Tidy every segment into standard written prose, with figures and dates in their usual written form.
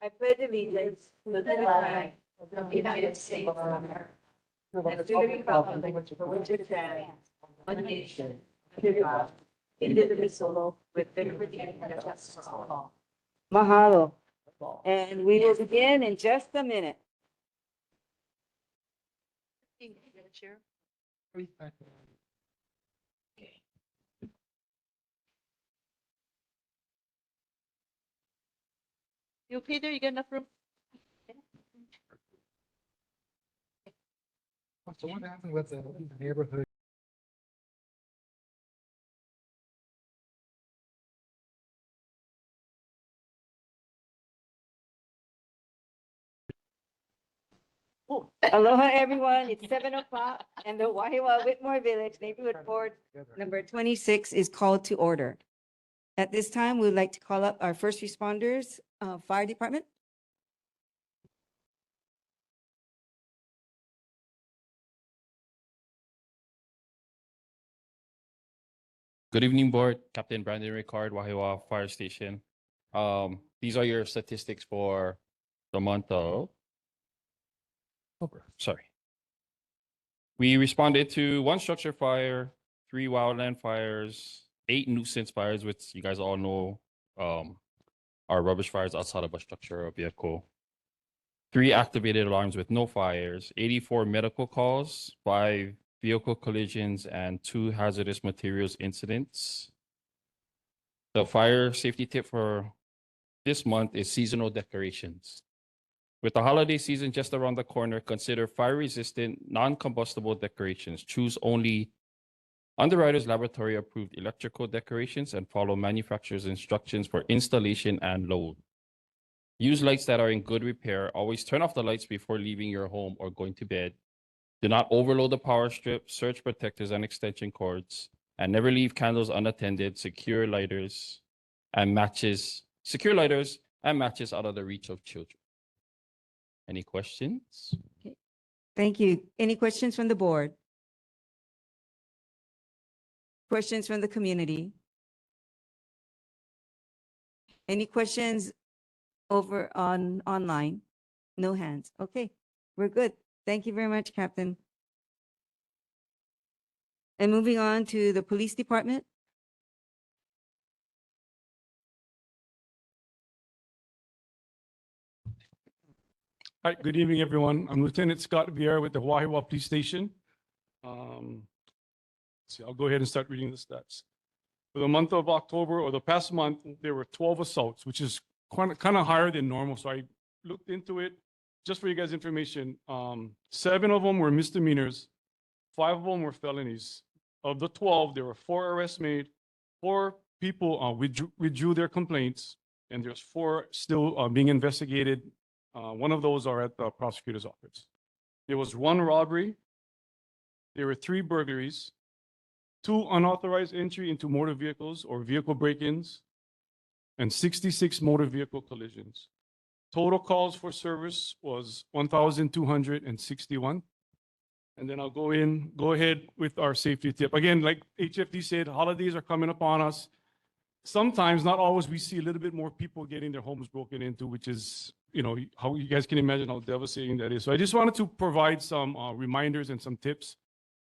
I pledge allegiance to the flag of the United States of America and to the republic for which it stands, one nation, under God, indivisible, with liberty and justice for all. Mahalo. And we will begin in just a minute. You okay there? You got enough room? So what happened with the neighborhood? Aloha, everyone. It's 7:00 and the Wahiawa Whitmore Village Neighborhood Board number 26 is called to order. At this time, we'd like to call up our first responders, fire department. Good evening, board. Captain Brandon Ricard, Wahiawa Fire Station. These are your statistics for the month of October. Sorry. We responded to 1 structure fire, 3 wildland fires, 8 nuisance fires, which you guys all know are rubbish fires outside of a structure or vehicle. 3 activated alarms with no fires, 84 medical calls, 5 vehicle collisions, and 2 hazardous materials incidents. The fire safety tip for this month is seasonal decorations. With the holiday season just around the corner, consider fire-resistant, non-combustible decorations. Choose only Underwriters Laboratory approved electrical decorations and follow manufacturer's instructions for installation and load. Use lights that are in good repair. Always turn off the lights before leaving your home or going to bed. Do not overload the power strip, surge protectors and extension cords, and never leave candles unattended. Secure lighters and matches out of the reach of children. Any questions? Thank you. Any questions from the board? Questions from the community? Any questions over online? No hands. Okay, we're good. Thank you very much, Captain. And moving on to the police department. Hi, good evening, everyone. I'm Lieutenant Scott Vieira with the Wahiawa Police Station. See, I'll go ahead and start reading the stats. For the month of October, or the past month, there were 12 assaults, which is kind of higher than normal. So I looked into it. Just for you guys' information, 7 of them were misdemeanors, 5 of them were felonies. Of the 12, there were 4 arrests made, 4 people withdrew their complaints, and there's 4 still being investigated. One of those are at the prosecutor's office. There was 1 robbery. There were 3 burglaries, 2 unauthorized entry into motor vehicles or vehicle break-ins, and 66 motor vehicle collisions. Total calls for service was 1,261. And then I'll go ahead with our safety tip. Again, like HFD said, holidays are coming upon us. Sometimes, not always, we see a little bit more people getting their homes broken into, which is, how you guys can imagine how devastating that is. So I just wanted to provide some reminders and some tips.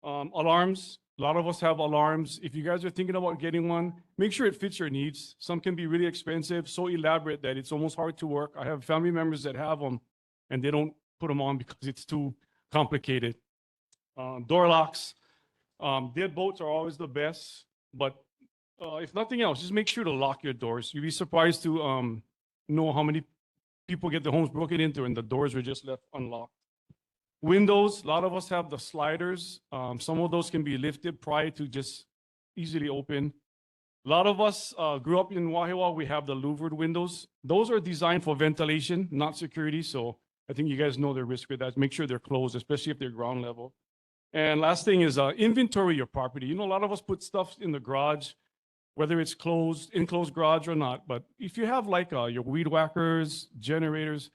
Alarms, a lot of us have alarms. If you guys are thinking about getting one, make sure it fits your needs. Some can be really expensive, so elaborate that it's almost hard to work. I have family members that have them and they don't put them on because it's too complicated. Door locks, deadbolts are always the best, but if nothing else, just make sure to lock your doors. You'd be surprised to know how many people get their homes broken into and the doors are just left unlocked. Windows, a lot of us have the sliders. Some of those can be lifted prior to just easily open. A lot of us grew up in Wahiawa. We have the louvered windows. Those are designed for ventilation, not security. So I think you guys know the risk with that. Make sure they're closed, especially if they're ground level. And last thing is inventory your property. A lot of us put stuff in the garage, whether it's enclosed garage or not. But if you have like your weed whackers, generators,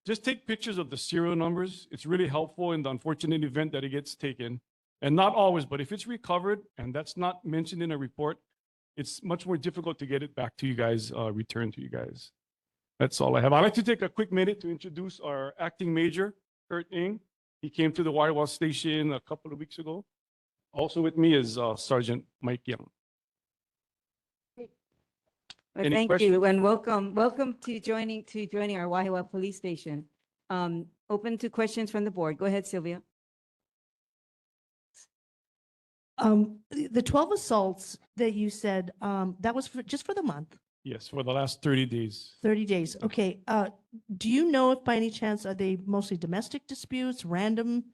just take pictures of the serial numbers. It's really helpful in the unfortunate event that it gets taken. And not always, but if it's recovered and that's not mentioned in a report, it's much more difficult to get it back to you guys, returned to you guys. That's all I have. I'd like to take a quick minute to introduce our acting major, Kurt Ng. He came to the Wahiawa station a couple of weeks ago. Also with me is Sergeant Mike Young. Well, Any thank questions? you and welcome to joining our Wahiawa Police Station. Open to questions from the board. Go ahead, Sylvia. The 12 assaults that you said, that was just for the month, Yes, for the last 30 days. 30 days. Okay. Do you know if by any chance, are they mostly domestic disputes, random?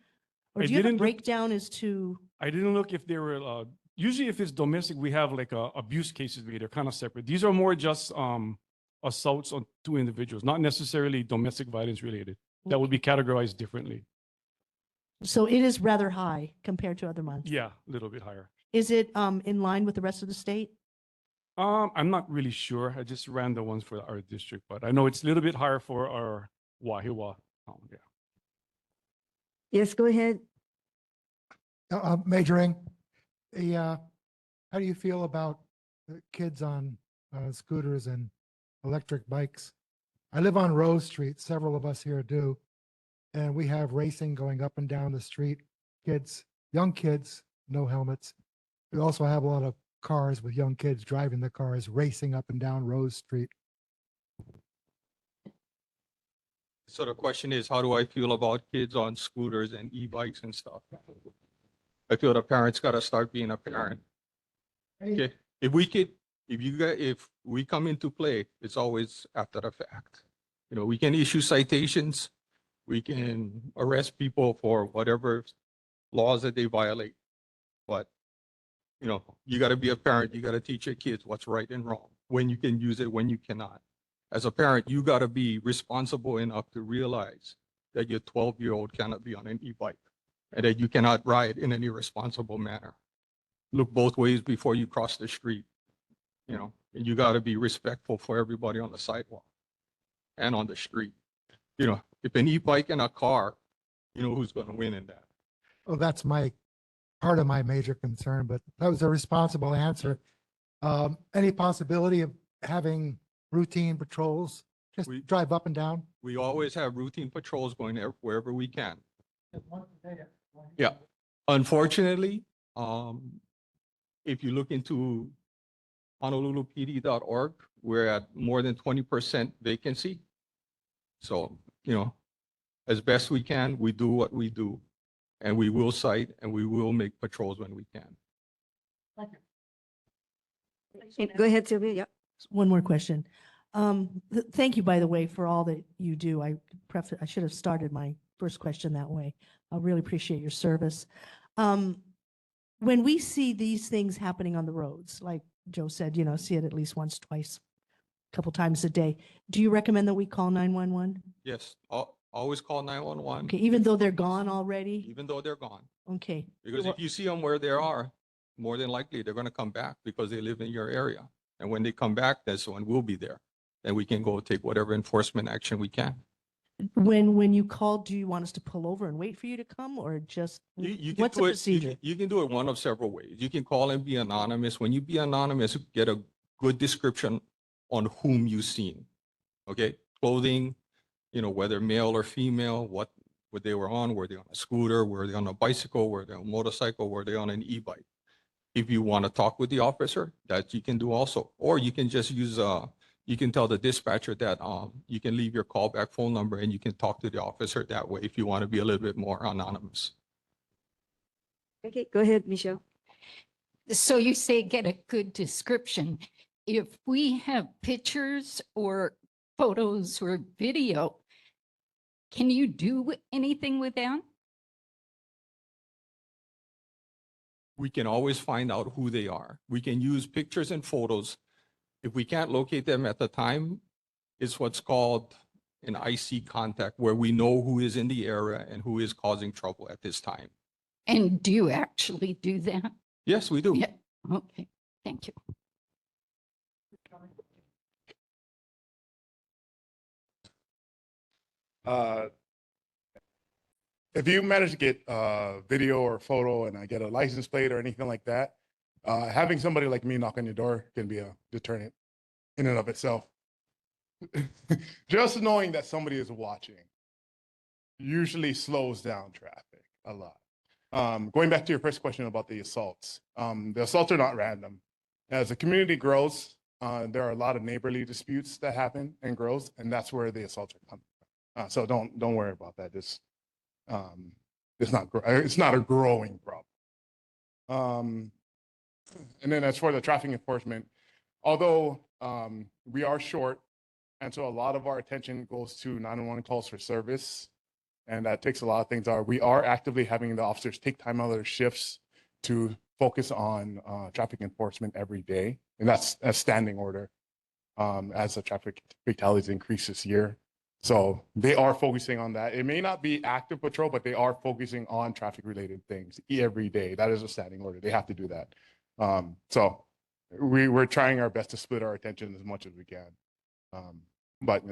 Or I do you have a didn't look- breakdown as to, I didn't look if they were, usually if it's domestic, we have like abuse cases, they're kind of separate. These are more just assaults on two individuals, not necessarily domestic violence related. That would be categorized differently. so it is rather high compared to other months? Yeah, a little bit higher. Is it in line with the rest of the state? I'm not really sure. I just ran the ones for our district, but I know it's a little bit higher for our Wahiawa. Yeah. Yes, go ahead. Majoring, how do you feel about kids on scooters and electric bikes? I live on Rose Street, several of us here do, and we have racing going up and down the street. Kids, young kids, no helmets. We also have a lot of cars with young kids driving the cars, racing up and down Rose Street. So the question is, how do I feel about kids on scooters and e-bikes and stuff? I feel the parents gotta start being a parent. Okay, if we come into play, it's always after the fact. You know, we can issue citations, we can arrest people for whatever laws that they violate. But, you know, you gotta be a parent, you gotta teach your kids what's right and wrong, when you can use it, when you cannot. As a parent, you gotta be responsible enough to realize that your 12-year-old cannot be on an e-bike and that you cannot ride in an irresponsible manner. Look both ways before you cross the street, you know, and you gotta be respectful for everybody on the sidewalk and on the street. You know, if an e-bike and a car, you know who's gonna win in that. Well, that's part of my major concern, but that was a responsible answer. Any possibility of having routine patrols, just We- drive up and down? We always have routine patrols going there wherever we can. Yeah. Unfortunately, if you look into honolulupd.org, we're at more than 20% vacancy. So, you know, as best we can, we do what we do. And we will cite and we will make patrols when we can. Go ahead, Sylvia. Yeah. One more question. Thank you, by the way, for all that you do. I should have started my first question that way. I really appreciate your service. When we see these things happening on the roads, like Joe said, you know, see it at least once, twice, a couple times a day, do you recommend that we call 911? Yes, always call 911. Okay, even though they're gone already? Even though they're gone. Okay. Because if you see them where they are, more than likely they're going to come back because they live in your area. And when they come back, that's when we'll be there. And we can go take whatever enforcement action we can. When you call, do you want us to pull over and wait for you to come or just, You can what's the do it, procedure? you can do it one of several ways. You can call and be anonymous. When you be anonymous, get a good description on whom you've seen. Okay, clothing, you know, whether male or female, what they were on, were they on a scooter, were they on a bicycle, were they on a motorcycle, were they on an e-bike? If you want to talk with the officer, that you can do also. Or you can just use, you can tell the dispatcher that you can leave your callback phone number and you can talk to the officer that way if you want to be a little bit more anonymous. Okay, go ahead, Michelle. So you say get a good description. If we have pictures or photos or video, can you do anything with that? We can always find out who they are. We can use pictures and photos. If we can't locate them at the time, it's what's called an IC contact, where we know who is in the area and who is causing trouble at this time. And do you actually do that? Yes, we do. Yeah. Okay, thank you. If you manage to get video or photo and I get a license plate or anything like that, having somebody like me knock on your door can be a deterrent in and of itself. just knowing that somebody is watching usually slows down traffic a lot. Going back to your first question about the assaults are not random. As the community grows, there are a lot of neighborly disputes that happen and grows, and that's where the assaults are coming from. So don't worry about that. It's not a growing problem. And then as for the traffic enforcement, although we are short, and so a lot of our attention goes to 911 calls for service, and that takes a lot of things. We are actively having the officers take time out of their shifts to focus on traffic enforcement every day, and that's a standing order as the traffic fatalities increase this year. So they are focusing on that. It may not be active patrol, but they are focusing on traffic related things every day. That is a standing order. They have to do that. So we're trying our best to split our attention as much as we can. But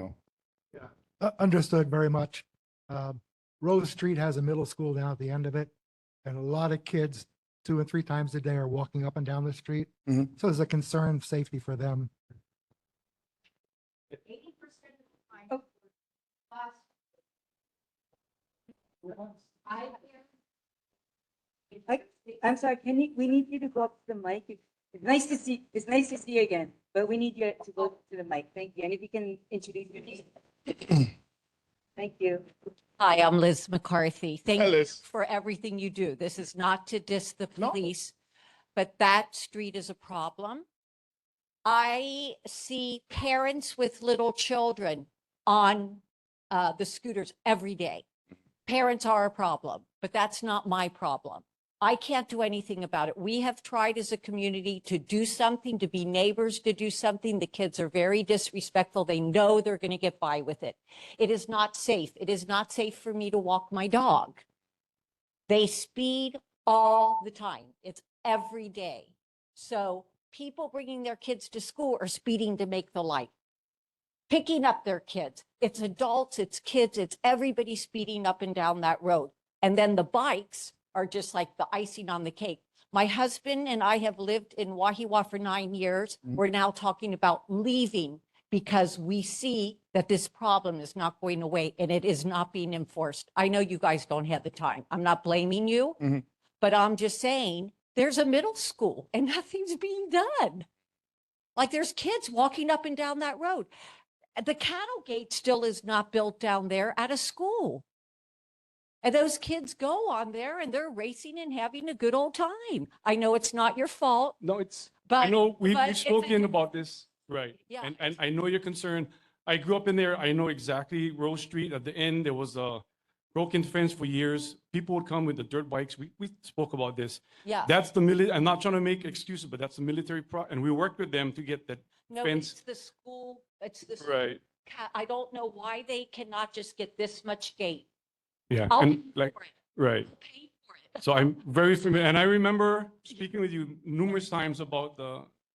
Understood very much. Rose Street has a middle school down at the end of it, and a lot of kids 2 and 3 times a day are walking up and down the street. Mhm. So there's a concern of safety for them. 80% of the time. I'm sorry, we need you to go up to the mic. It's nice to see you again, but we need you to go to the mic. Thank you. And if you can introduce yourself. Thank you. Hi, I'm Liz McCarthy. Thank Hi, you Liz. for everything you do. This is not to diss the No. police, but that street is a problem. I see parents with little children on the scooters every day. Parents are a problem, but that's not my problem. I can't do anything about it. We have tried as a community to do something, to be neighbors, to do something. The kids are very disrespectful. They know they're going to get by with it. It is not safe. It is not safe for me to walk my dog. They speed all the time. It's every day. So people bringing their kids to school are speeding to make the light. Picking up their kids. It's adults, it's kids, it's everybody speeding up and down that road. And then the bikes are just like the icing on the cake. My husband and I have lived in Wahiawa for 9 years. We're now talking about leaving because we see that this problem is not going away and it is not being enforced. I know you guys don't have the time. I'm not blaming you, but I'm just saying there's a middle school and nothing's being done. Like there's kids walking up and down that road. The cattle gate still is not built down there at a school. And those kids go on there and they're racing and having a good old time. I know it's not your fault. No, I But- know but we've it's spoken about this, right? Yeah. And I know your concern. I grew up in there. I know exactly Rose Street. At the end, there was a broken fence for years. People would come with the dirt bikes. We spoke about this. Yeah. That's I'm not trying to make excuses, but that's the military and we worked with them to get that No, fence. it's the school. It's the Right. I don't know why they cannot just get this much gate. Yeah. I'll And pay like, for it. right. I'll pay for it. So I'm very familiar. And I remember speaking with you numerous times about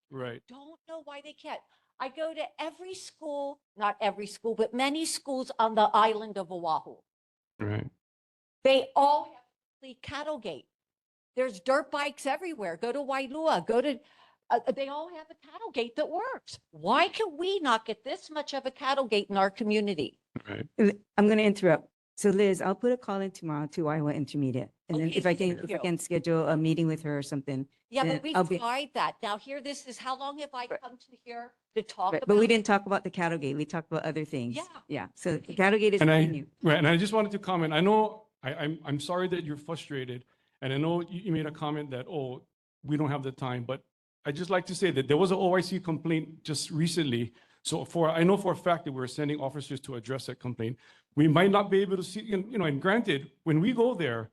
right. Don't know why they can't. I go to every school, not every school, but many schools on the island of Oahu. Right. They all have the cattle gate. There's dirt bikes everywhere. Go to Wailua, they all have a cattle gate that works. Why can we not get this much of a cattle gate in our community? Right. I'm going to interrupt. So Liz, I'll put a call in tomorrow to Iowa Intermediate. And then Okay, if I thank you. can schedule a meeting with her or something. Yeah, then but we've I'll be- tried that. Now here, this is, how long have I come to here to talk Right, about? but we didn't talk about the cattle gate. We talked about other things. Yeah. Yeah. So the cattle gate is And brand new. right, and I just wanted to comment. I know I'm sorry that you're frustrated, and I know you made a comment that, oh, we don't have the time, but I just like to say that there was an OIC complaint just recently. So I know for a fact that we're sending officers to address that complaint. We might not be able to see, and granted, when we go there,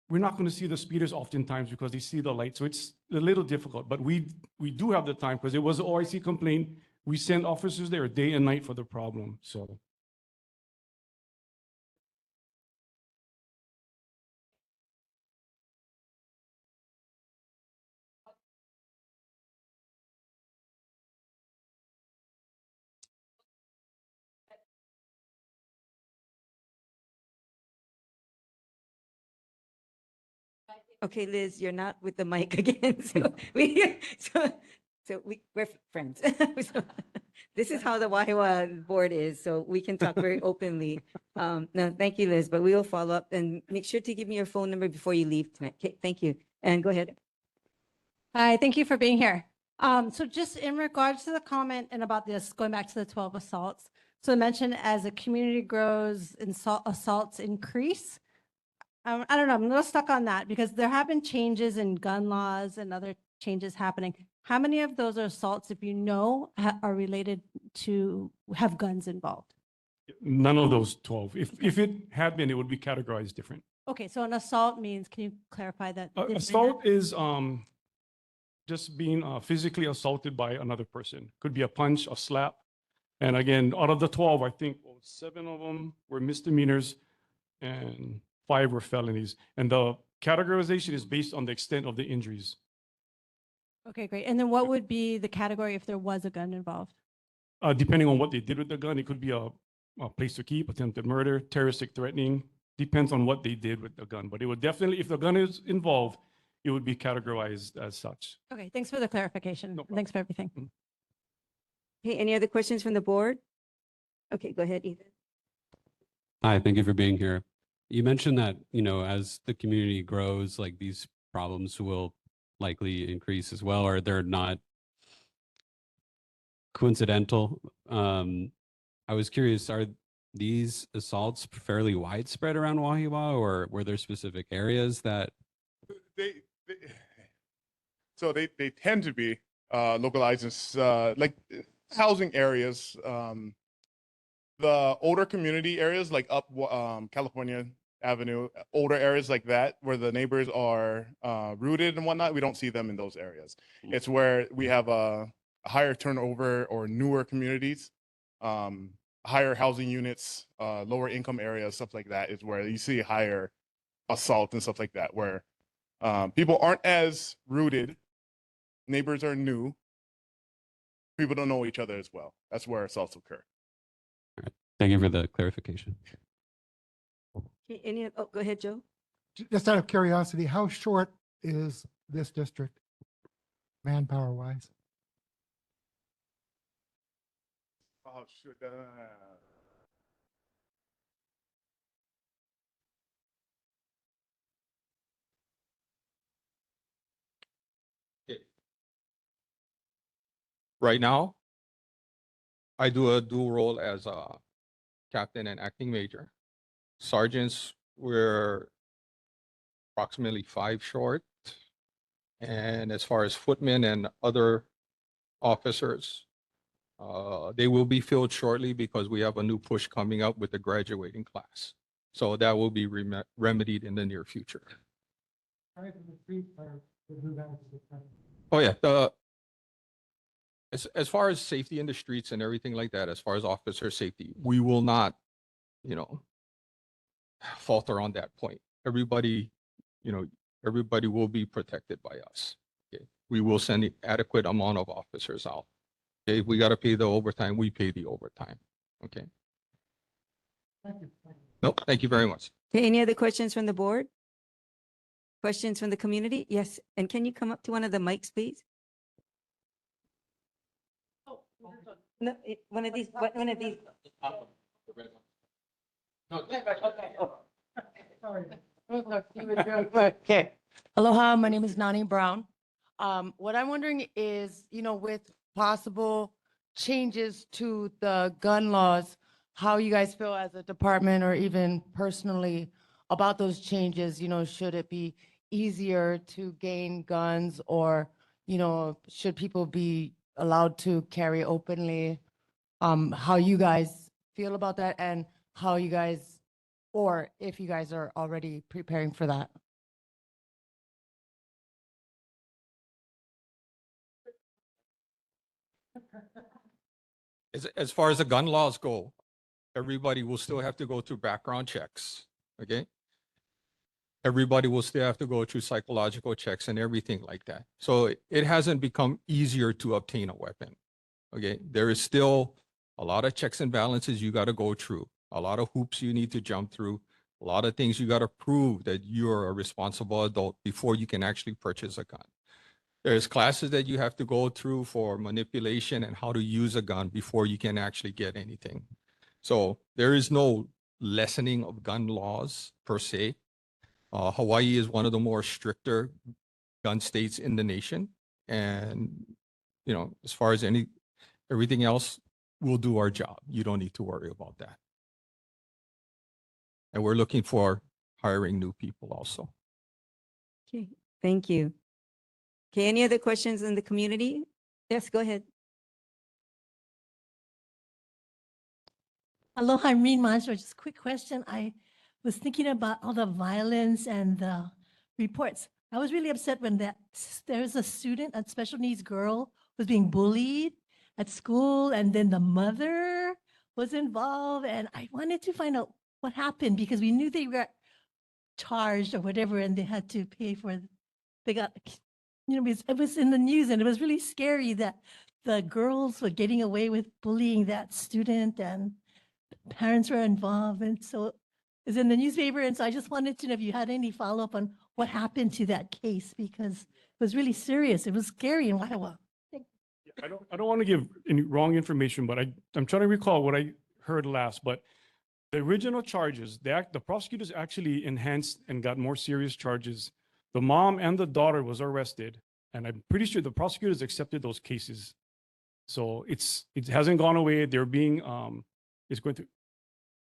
we're not going to see the speeders oftentimes because they see the light. So it's a little difficult, but we do have the time because it was an OIC complaint. We send officers there day and night for the problem, so. Okay, Liz, you're not with the mic again. So So we're friends. So this is how the Wahiawa board is, so we can talk very openly. No, thank you, Liz, but we will follow up and make sure to give me your phone number before you leave tonight. Okay, thank you. And go ahead. Hi, thank you for being here. So just in regards to the comment and about this, going back to the 12 assaults. So I mentioned as a community grows, assaults increase. I don't know, I'm a little stuck on that because there have been changes in gun laws and other changes happening. How many of those assaults, if you know, are related to have guns involved? None of those 12. If it had been, it would be categorized different. Okay, so an assault means, can you clarify that? define that? Assault is just being physically assaulted by another person. Could be a punch, a slap. And again, out of the 12, I think 7 of them were misdemeanors and 5 were felonies. And the categorization is based on the extent of the injuries. Okay, great. And then what would be the category if there was a gun involved? Depending on what they did with the gun, it could be a place to keep, attempted murder, terroristic threatening. Depends on what they did with the gun. But it would definitely, if the gun is involved, it would be categorized as such. Okay, thanks for the clarification. No problem. Thanks for everything. Hey, any other questions from the board? Okay, go ahead, Ethan. Hi, thank you for being here. You mentioned that, as the community grows, like these problems will likely increase as well, or they're not coincidental. I was curious, are these assaults fairly widespread around Wahiawa, or were there specific areas that? They tend to be localized in like housing areas. The older community areas like up California Avenue, older areas like that where the neighbors are rooted and whatnot, we don't see them in those areas. It's where we have a higher turnover or newer communities, higher housing units, lower income areas, stuff like that is where you see higher assault and stuff like that, where people aren't as rooted, neighbors are new, people don't know each other as well. That's where assaults occur. Thank you for the clarification. Okay, go ahead, Joe. Just out of curiosity, how short is this district manpower wise? Oh, shoot. Right now, I do a dual role as a captain and acting major. Sergeants, we're approximately 5 short. And as far as footmen and other officers, they will be filled shortly because we have a new push coming up with the graduating class. So that will be remedied in the near future. Oh yeah, as far as safety in the streets and everything like that, as far as officer safety, we will not, falter on that point. Everybody will be protected by us. Okay, we will send the adequate amount of officers out. Okay, if we got to pay the overtime, we pay the overtime. Okay. Thank you. Nope. Thank you very much. Okay, any other questions from the board? Questions from the community? Yes, and can you come up to one of the mics, please? No, one of these. Okay. Aloha, my name is Nani Brown. What I'm wondering is, with possible changes to the gun laws, how you guys feel as a department or even personally about those changes, should it be easier to gain guns or, should people be allowed to carry openly? How you guys feel about that and how you guys, or if you guys are already preparing for that. As far as the gun laws go, everybody will still have to go through background checks. Okay. Everybody will still have to go through psychological checks and everything like that. So it hasn't become easier to obtain a weapon. Okay. There is still a lot of checks and balances you got to go through, a lot of hoops you need to jump through, a lot of things you got to prove that you're a responsible adult before you can actually purchase a gun. There's classes that you have to go through for manipulation and how to use a gun before you can actually get anything. So there is no lessening of gun laws per se. Hawaii is one of the more stricter gun states in the nation. And, you know, as far as everything else, we'll do our job. You don't need to worry about that. And we're looking for hiring new people also. Okay, thank you. Okay, any other questions in the community? Yes, go ahead. Aloha, I'm Reen Monster. Just a quick question. I was thinking about all the violence and the reports. I was really upset when there's a student, a special needs girl, was being bullied at school, and then the mother was involved. And I wanted to find out what happened because we knew they got charged or whatever, and they had to pay for. They got, you know, it was in the news, and it was really scary that the girls were getting away with bullying that student, and parents were involved. And so it's in the newspaper. And so I just wanted to know if you had any follow-up on what happened to that case, because it was really serious. It was scary in Wahiawa. I don't want to give any wrong information, but I'm trying to recall what I heard last, but the original charges, the prosecutors actually enhanced and got more serious charges. The mom and the daughter was arrested, and I'm pretty sure the prosecutors accepted those cases. So it hasn't gone away. They're being, it's going to,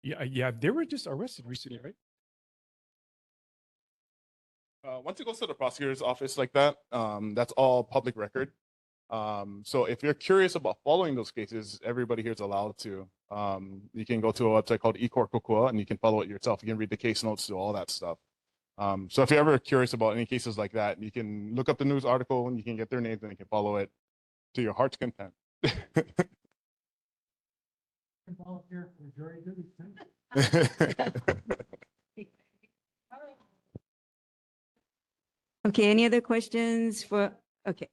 yeah, they were just arrested recently, right? Once it goes to the prosecutor's office like that, that's all public record. So if you're curious about following those cases, everybody here is allowed to. You can go to a website called eCourt and you can follow it yourself. You can read the case notes, do all that stuff. So if you're ever curious about any cases like that, you can look up the news article and you can get their names and you can follow it to your heart's content. Volunteer for jury duty too. Okay, any other questions for, okay.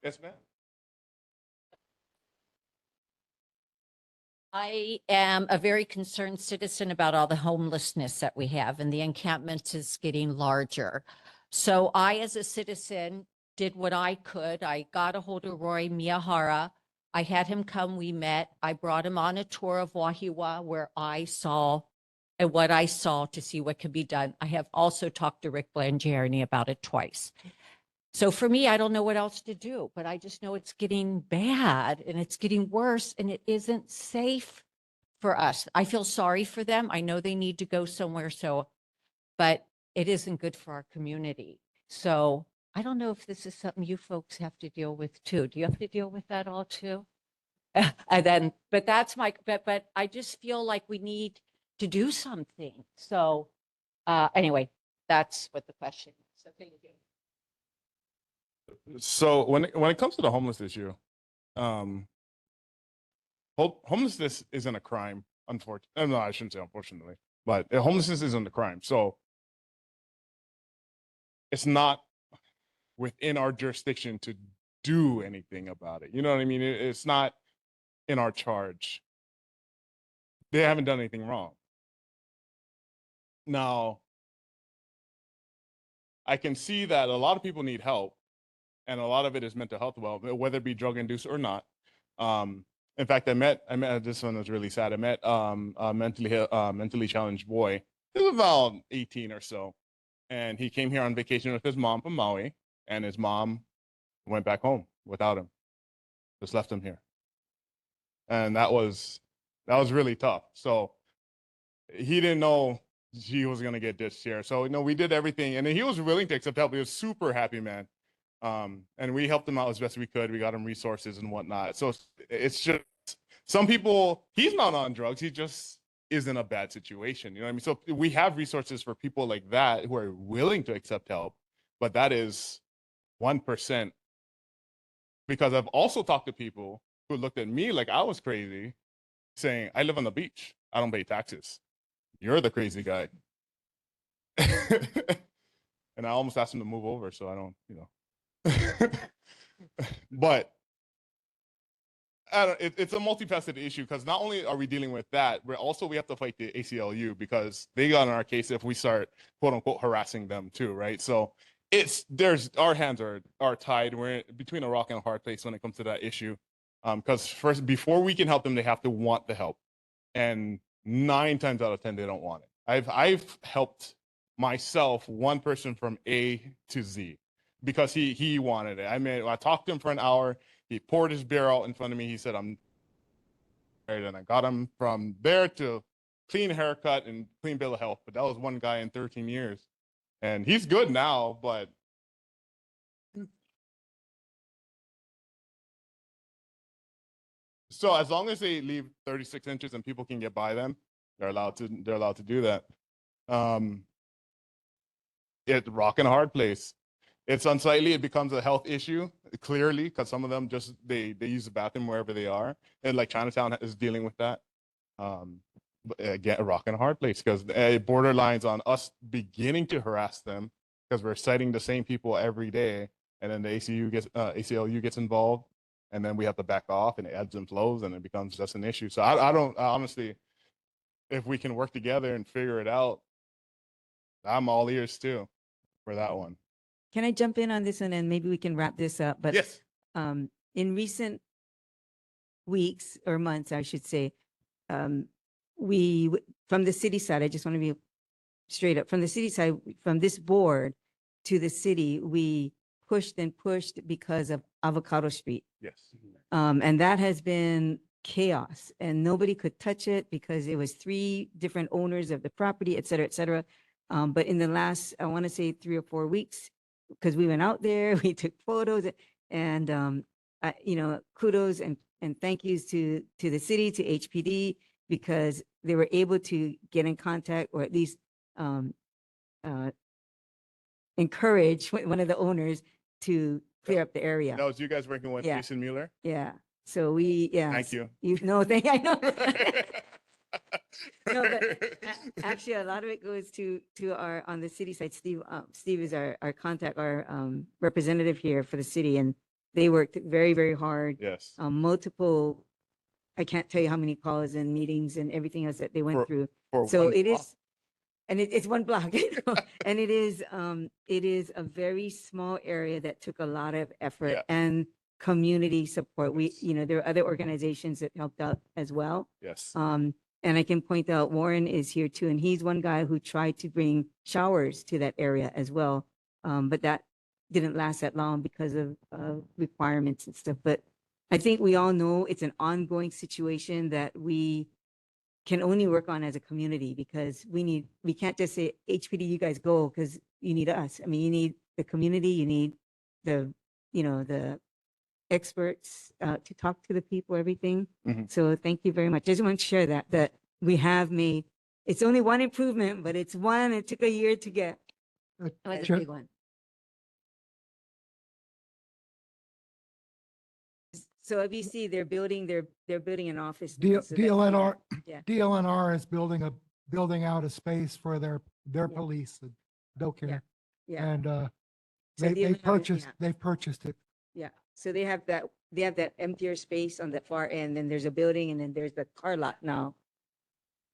Yes, ma'am. I am a very concerned citizen about all the homelessness that we have, and the encampment is getting larger. So I, as a citizen, did what I could. I got a hold of Roy Miyahara. I had him come, we met. I brought him on a tour of Wahiawa where I saw and what I saw to see what could be done. I have also talked to Rick Blangiarni about it twice. So for me, I don't know what else to do, but I just know it's getting bad and it's getting worse and it isn't safe for us. I feel sorry for them. I know they need to go somewhere. But it isn't good for our community. So I don't know if this is something you folks have to deal with too. Do you have to deal with that all too? And then, but that's but I just feel like we need to do something. So anyway, that's what the question is. So thank you. So when it comes to the homeless issue, homelessness isn't a crime, unfortunately. No, I shouldn't say unfortunately, but homelessness isn't a crime. So it's not within our jurisdiction to do anything about it. You know what I mean? It's not in our charge. They haven't done anything wrong. Now, I can see that a lot of people need help, and a lot of it is mental health development, whether it be drug induced or not. In fact, I met this one was really sad. I met a mentally challenged boy. He was about 18 or so, and he came here on vacation with his mom from Maui, and his mom went back home without him, just left him here, and that was really tough. So he didn't know he was gonna get ditched here. So we did everything, and he was willing to accept help. He was super happy, man. And we helped him out as best we could. We got him resources and whatnot. So it's just some people, he's not on drugs. He just is in a bad situation. You know what I mean? So we have resources for people like that who are willing to accept help, but that is 1%. Because I've also talked to people who looked at me like I was crazy, saying, I live on the beach. I don't pay taxes. You're the crazy guy. And I almost asked him to move over so I don't, but it's a multifaceted issue because not only are we dealing with that, we have to fight the ACLU because they got on our case if we start quote unquote harassing them too, right? So Our hands are tied. We're between a rock and a hard place when it comes to that issue. Because first, before we can help them, they have to want the help, and 9 times out of 10 they don't want it. I've helped myself one person from A to Z because he wanted it. I talked to him for an hour. He poured his beer out in front of me. He said, "I'm tired," and I got him from there to clean haircut and clean bill of health. But that was one guy in 13 years, and he's good now, but. So as long as they leave 36 inches and people can get by them, they're allowed to do that. It's rock and a hard place. It's unsightly. It becomes a health issue clearly because some of them just they use the bathroom wherever they are, and like Chinatown is dealing with that. But again, a rock and a hard place because borderlines on us beginning to harass them because we're citing the same people every day, and then the ACLU gets involved. And then we have to back off and it ebbs and flows and it becomes just an issue. So I honestly, if we can work together and figure it out, I'm all ears too for that one. Can I jump in on this one and maybe we can wrap this up? But Yes. in recent weeks or months, I should say, from the city side, I just want to be straight up, from the city side, from this board to the city, we pushed and pushed because of Avocado Street. Yes. And that has been chaos and nobody could touch it because it was 3 different owners of the property, et cetera, et cetera. But in the last, I want to say 3 or 4 weeks, because we went out there, we took photos and, kudos and thank yous to the city, to HPD, because they were able to get in contact or at least encourage one of the owners to clear up the area. That was you guys working with Yeah. Jason Mueller? Yeah. So Thank you. I know. No, but actually a lot of it goes to our, on the city side, Steve is our contact, our representative here for the city, and they worked very, very hard. Yes. Multiple, I can't tell you how many calls and meetings and everything else that they went through. For So one it block. is, and it's one block, and it is a very small area that took a lot of effort Yeah. and community support. There are other organizations that helped out as well. Yes. And I can point out Warren is here too, and he's one guy who tried to bring showers to that area as well. But that didn't last that long because of requirements and stuff. But I think we all know it's an ongoing situation that we can only work on as a community because we can't just say, HPD, you guys go, because you need us. I mean, you need the community, you need the experts to talk to the people, everything. Mhm. So thank you very much. I just want to share that we have made, it's only one improvement, but it's one, it took a year to get. It was a Chair- big one. So obviously they're building an office. now, so that- DLNR, Yeah. DLNR is building out a space for their Yeah. police, Docare. Yeah. And So they DLNR is- purchased, yeah. they've purchased it. Yeah, so they have that emptier space on the far end, then there's a building, and then there's the car lot now.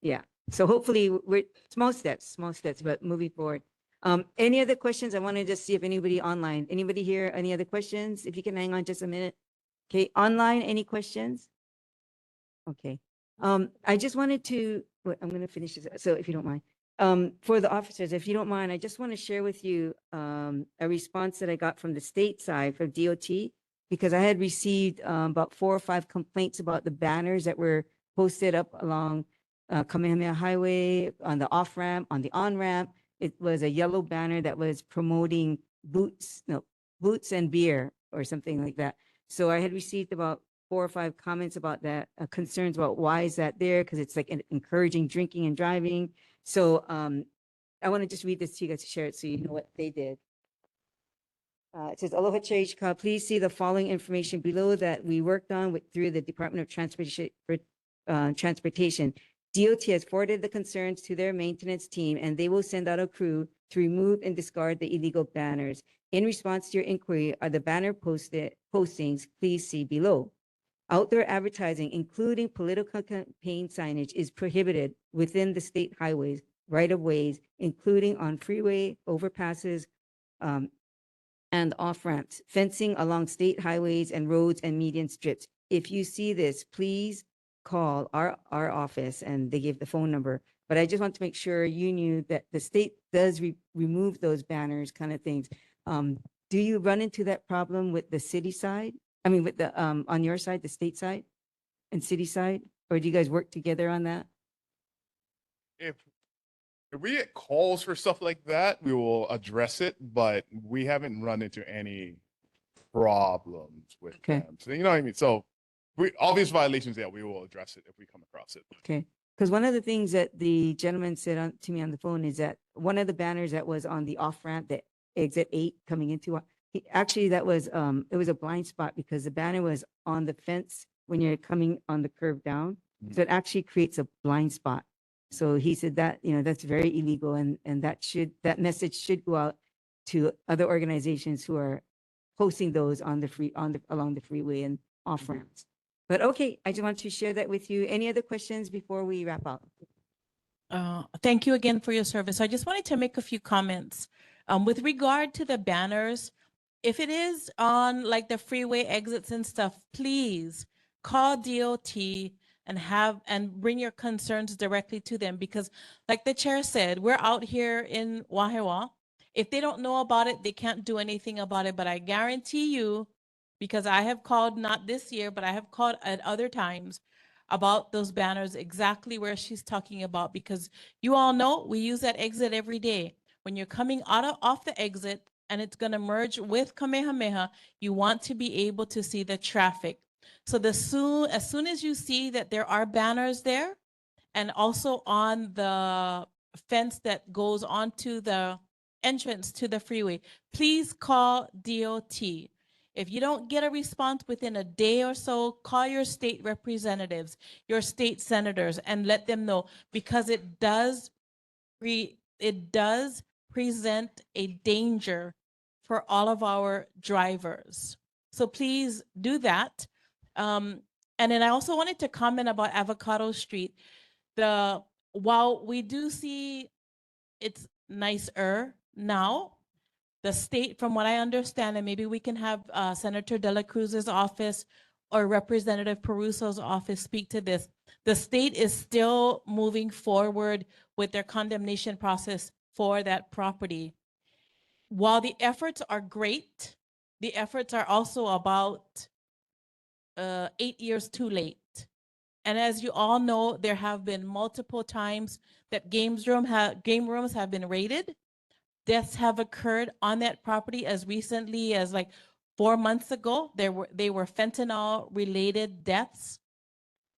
Yeah, so hopefully we're, small steps, but moving forward. Any other questions? I want to just see if anybody online, anybody here, any other questions? If you can hang on just a minute. Okay, online, any questions? Okay, I just wanted to, I'm going to finish this, so if you don't mind. For the officers, if you don't mind, I just want to share with you a response that I got from the state side, from DOT, because I had received about 4 or 5 complaints about the banners that were posted up along Kamehameha Highway, on the off-ramp, on the on-ramp. It was a yellow banner that was promoting boots and beer or something like that. So I had received about 4 or 5 comments about that, concerns about why is that there? Because it's like encouraging drinking and driving. So I want to just read this to you guys to share it so you know what they did. It says, Aloha Chaishka, please see the following information below that we worked on through the Department of Transportation. DOT has forwarded the concerns to their maintenance team, and they will send out a crew to remove and discard the illegal banners. In response to your inquiry, are the banner postings, please see below. Outdoor advertising, including political campaign signage, is prohibited within the state highways, right-of-ways, including on freeway overpasses, and off-ramps, fencing along state highways and roads and median strips. If you see this, please call our office, and they gave the phone number. But I just want to make sure you knew that the state does remove those banners kind of things. Do you run into that problem with the city side? I mean, with the, on your side, the state side and city side? Or do you guys work together on that? If we get calls for stuff like that, we will address it, but we haven't run into any problems with Okay. them. So, you know what I mean? So obvious violations, yeah, we will address it if we come across it. Okay. Because one of the things that the gentleman said to me on the phone is that one of the banners that was on the off ramp, that exit 8 coming into, actually that was, it was a blind spot because the banner was on the fence when you're coming on the curve down. So it actually creates a blind spot. So he said that, that's very illegal, and that message should go out to other organizations who are posting those on the along the freeway and off ramps. But okay, I just want to share that with you. Any other questions before we wrap up? Thank you again for your service. I just wanted to make a few comments. With regard to the banners, if it is on like the freeway exits and stuff, please call DOT and bring your concerns directly to them, because like the chair said, we're out here in Wahiawa. If they don't know about it, they can't do anything about it. But I guarantee you, because I have called, not this year, but I have called at other times about those banners exactly where she's talking about, because you all know we use that exit every day. When you're coming off the exit and it's going to merge with Kamehameha, you want to be able to see the traffic. So as soon as you see that there are banners there, and also on the fence that goes onto the entrance to the freeway, please call DOT. If you don't get a response within a day or so, call your state representatives, your state senators, and let them know, because it does present a danger for all of our drivers. So please do that. And then I also wanted to comment about Avocado Street. While we do see it's nicer now, the state, from what I understand, and maybe we can have Senator De La Cruz's office or Representative Peruso's office speak to this. The state is still moving forward with their condemnation process for that property. While the efforts are great, the efforts are also about 8 years too late. And as you all know, there have been multiple times that game rooms have been raided. Deaths have occurred on that property as recently as like 4 months ago. They were fentanyl related deaths.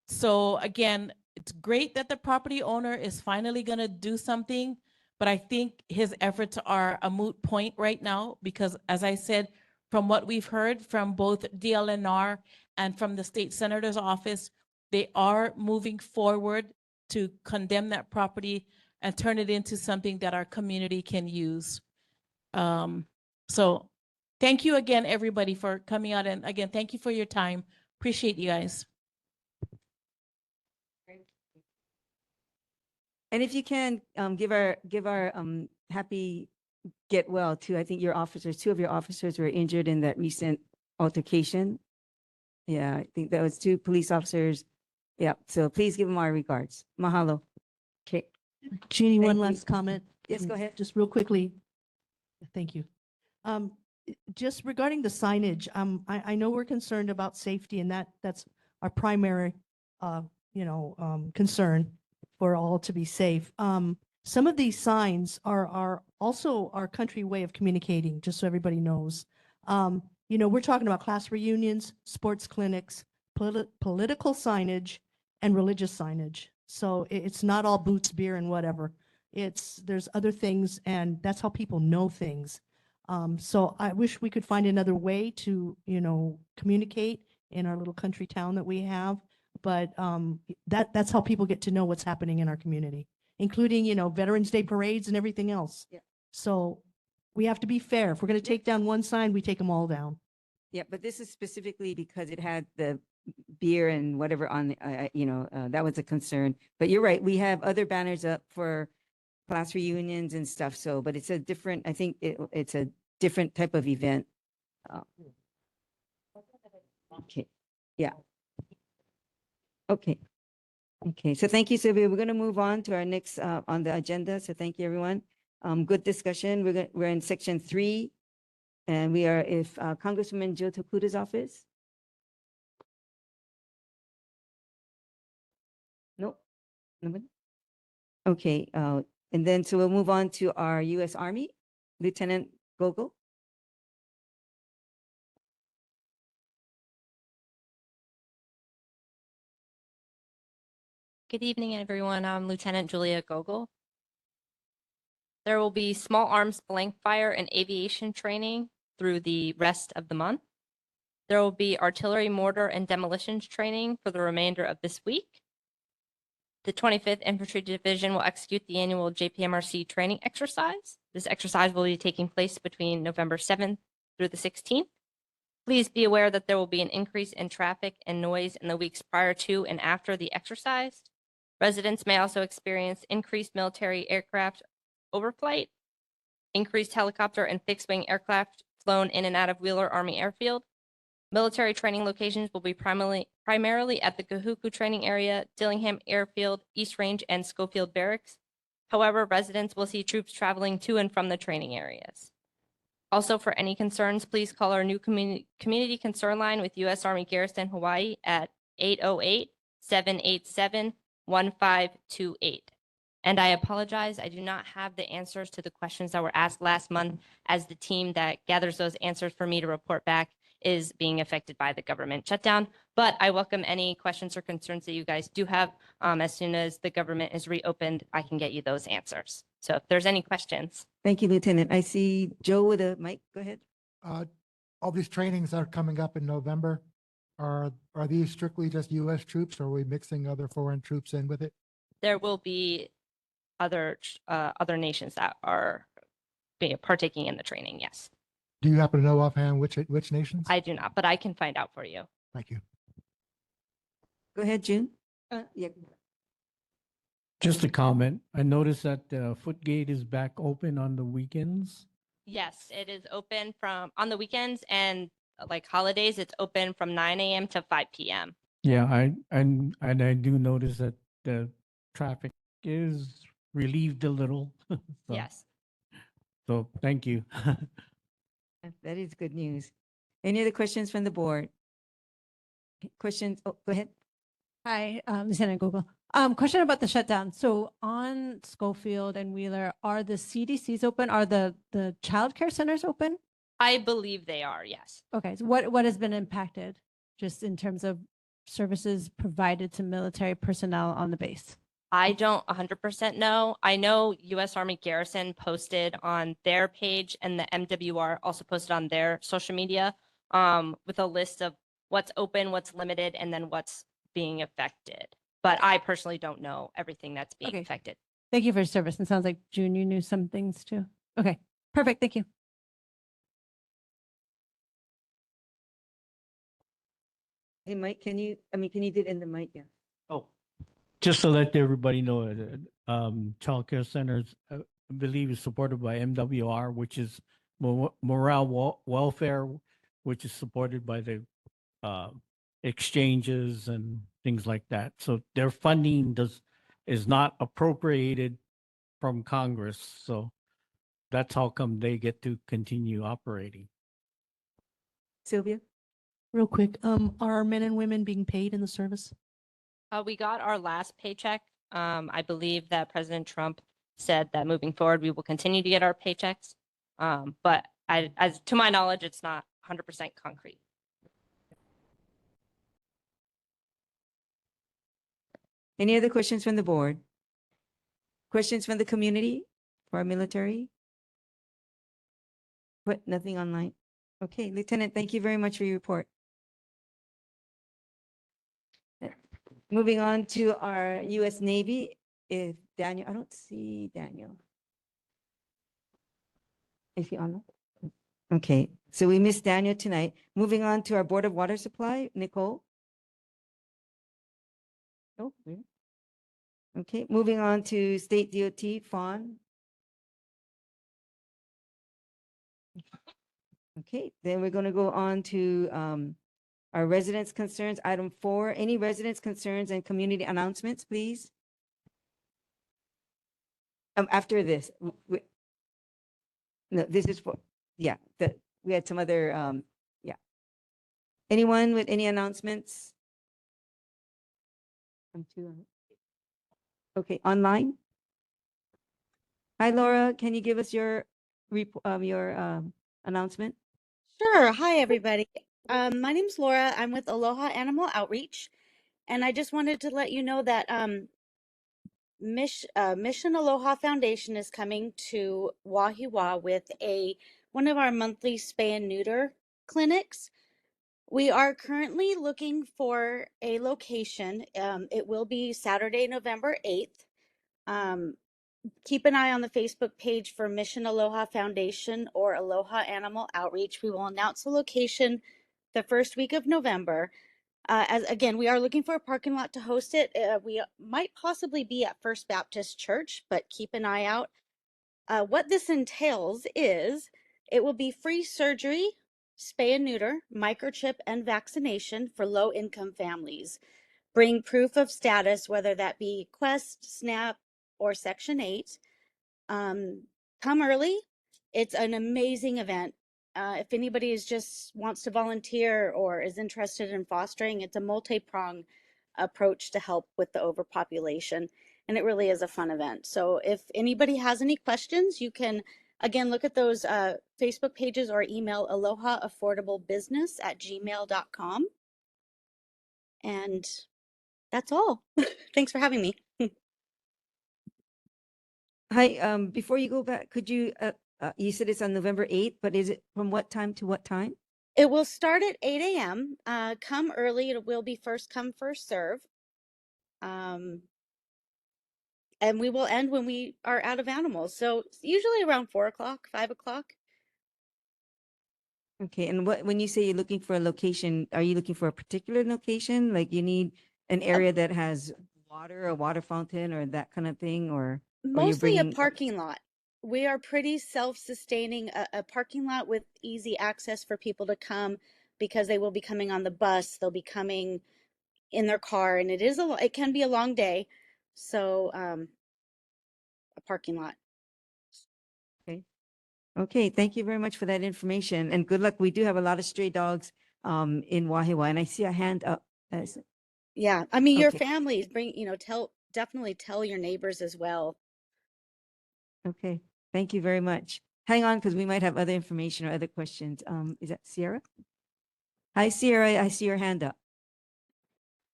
So again, it's great that the property owner is finally going to do something, but I think his efforts are a moot point right now, because as I said, from what we've heard from both DLNR and from the state senator's office, they are moving forward to condemn that property and turn it into something that our community can use. So thank you again, everybody, for coming out. And again, thank you for your time. Appreciate you guys. And if you can give our happy get well to, I think two of your officers were injured in that recent altercation. Yeah, I think that was 2 police officers. Yeah, so please give them our regards. Mahalo. Okay. Jeannie, Thank one you. last comment. Yes, go ahead. Just real quickly. Thank you. Just regarding the signage, I know we're concerned about safety, and that's our primary, concern for all to be safe. Some of these signs are also our country way of communicating, just so everybody knows. We're talking about class reunions, sports clinics, political signage, and religious signage. So it's not all boots, beer, and whatever. There's other things, and that's how people know things. So I wish we could find another way to, communicate in our little country town that we have. But that's how people get to know what's happening in our community, including, Veterans Day parades and everything else. Yeah. So we have to be fair. If we're going to take down one sign, we take them all down. Yeah, but this is specifically because it had the beer and whatever on, that was a concern. But you're right, we have other banners up for class reunions and stuff. So, but it's a different, I think it's a different type of event. Okay, yeah. Okay. Okay, so thank you, Sylvia. We're going to move on to our next on the agenda. So thank you, everyone. Good discussion. We're in section 3, and we are if Congresswoman Joe Tokuda's office. Nope. Nobody? Okay, and then so we'll move on to our U.S. Army, Lieutenant Gogo. Good evening, everyone. I'm Lieutenant Julia Gogol. There will be small arms blank fire and aviation training through the rest of the month. There will be artillery, mortar, and demolitions training for the remainder of this week. The 25th Infantry Division will execute the annual JPMRC training exercise. This exercise will be taking place between November 7th through the 16th. Please be aware that there will be an increase in traffic and noise in the weeks prior to and after the exercise. Residents may also experience increased military aircraft overflight, increased helicopter and fixed-wing aircraft flown in and out of Wheeler Army Airfield. Military training locations will be primarily at the Kahuku Training Area, Dillingham Airfield, East Range, and Schofield Barracks. However, residents will see troops traveling to and from the training areas. Also, for any concerns, please call our new community concern line with U.S. Army Garrison Hawaii at 808-787-1528. And I apologize, I do not have the answers to the questions that were asked last month, as the team that gathers those answers for me to report back is being affected by the government shutdown. But I welcome any questions or concerns that you guys do have. As soon as the government is reopened, I can get you those answers. So if there's any questions. Thank you, Lieutenant. I see Joe with a mic. Go ahead. All these trainings are coming up in November. Are these strictly just U.S. troops, or are we mixing other foreign troops in with it? There will be other nations that are partaking in the training, yes. Do you happen to know offhand which nations? I do not, but I can find out for you. Thank you. Go ahead, June. Yeah. Just a comment. I noticed that Footgate is back open on the weekends. Yes, it is open on the weekends and like holidays, it's open from 9 a.m. to 5 p.m. Yeah, I do notice that the traffic is relieved a little. Yes. So thank you. That is good news. Any other questions from the board? Questions? Oh, go ahead. Hi, Lieutenant Google. Question about the shutdown. So on Schofield and Wheeler, are the CDCs open? Are the childcare centers open? I believe they are, yes. Okay, so what has been impacted just in terms of services provided to military personnel on the base? I don't 100% know. I know U.S. Army Garrison posted on their page, and the MWR also posted on their social media with a list of what's open, what's limited, and then what's being affected. But I personally don't know everything that's being affected. Thank you for your service. It sounds like, June, you knew some things too. Okay, perfect. Thank you. Hey, Mike, can you do it in the mic? Yeah. Oh, just to let everybody know, childcare centers, I believe, is supported by MWR, which is Morale Welfare, which is supported by the exchanges and things like that. So their funding is not appropriated from Congress. So that's how come they get to continue operating. Sylvia? Real quick, are men and women being paid in the service? We got our last paycheck. I believe that President Trump said that moving forward, we will continue to get our paychecks. But as to my knowledge, it's not 100% concrete. Any other questions from the board? Questions from the community for our military? What, nothing online? Okay, Lieutenant, thank you very much for your report. Moving on to our U.S. Navy, if Daniel, I don't see Daniel. Is he on? Okay, so we missed Daniel tonight. Moving on to our Board of Water Supply, Nicole. Oh, really? Okay, moving on to State DOT, Fawn. Okay, then we're going to go on to our residents' concerns. Item 4, any residents' concerns and community announcements, please? After this, no, this is for, yeah, we had some other, yeah. Anyone with any announcements? Okay, online? Hi, Laura, can you give us your announcement? Sure. Hi, everybody. My name's Laura. I'm with Aloha Animal Outreach, and I just wanted to let you know that Mission Aloha Foundation is coming to Wahiawa with one of our monthly spay and neuter clinics. We are currently looking for a location. It will be Saturday, November 8th. Keep an eye on the Facebook page for Mission Aloha Foundation or Aloha Animal Outreach. We will announce the location the first week of November. As again, we are looking for a parking lot to host it. We might possibly be at First Baptist Church, but keep an eye out. What this entails is it will be free surgery, spay and neuter, microchip, and vaccination for low-income families. Bring proof of status, whether that be Quest, SNAP, or Section 8. Come early. It's an amazing event. If anybody wants to volunteer or is interested in fostering, it's a multi-pronged approach to help with the overpopulation. And it really is a fun event. So if anybody has any questions, you can, again, look at those Facebook pages or email alohaaffordablebussiness@gmail.com. And that's all. Thanks for having me. Hi, before you go back, could you, you said it's on November 8th, but is it from what time to what time? It will start at 8 a.m. Come early. It will be first come, first serve. And we will end when we are out of animals. So usually around 4 o'clock, 5 o'clock. Okay, and when you say you're looking for a location, are you looking for a particular location? Like you need an area that has water, a water fountain, or that kind of thing, or you're Mostly a bringing? parking lot. We are pretty self-sustaining, a parking lot with easy access for people to come because they will be coming on the bus. They'll be coming in their car, and it can be a long day. So a parking lot. Okay. Okay, thank you very much for that information, and good luck. We do have a lot of stray dogs in Wahiawa, and I see a hand up. Yeah, I mean, your Okay. families definitely tell your neighbors as well. Okay, thank you very much. Hang on, because we might have other information or other questions. Is that Sierra? Hi, Sierra, I see your hand up.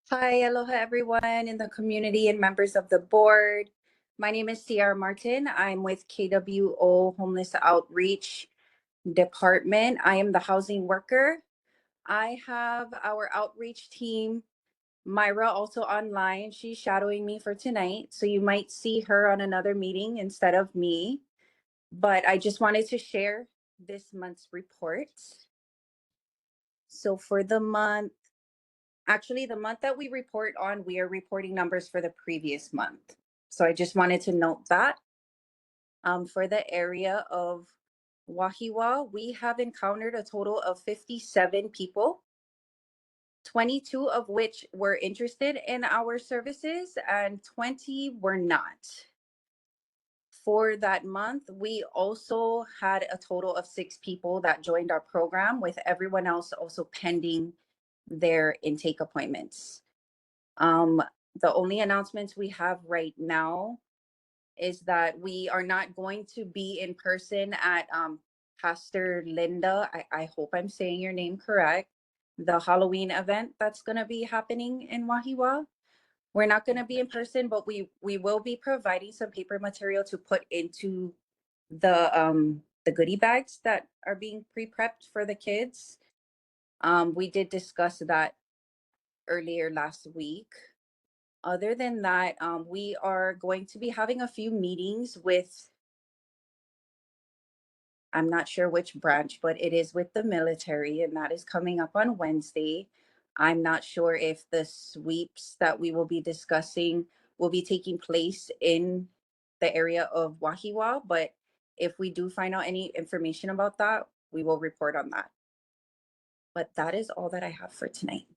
Hi, aloha everyone in the community and members of the board. My name is Sierra Martin. I'm with KWO Homeless Outreach Department. I am the housing worker. I have our outreach team, Myra, also online. She's shadowing me for tonight, so you might see her on another meeting instead of me. But I just wanted to share this month's report. So for the month, actually, the month that we report on, we are reporting numbers for the previous month. So I just wanted to note that. For the area of Wahiawa, we have encountered a total of 57 people, 22 of which were interested in our services and 20 were not. For that month, we also had a total of 6 people that joined our program, with everyone else also pending their intake appointments. The only announcements we have right now is that we are not going to be in person at Pastor Linda, I hope I'm saying your name correct, the Halloween event that's going to be happening in Wahiawa. We're not going to be in person, but we will be providing some paper material to put into the goodie bags that are being pre-prepped for the kids. We did discuss that earlier last week. Other than that, we are going to be having a few meetings with, I'm not sure which branch, but it is with the military, and that is coming up on Wednesday. I'm not sure if the sweeps that we will be discussing will be taking place in the area of Wahiawa, but if we do find out any information about that, we will report on that. But that is all that I have for tonight.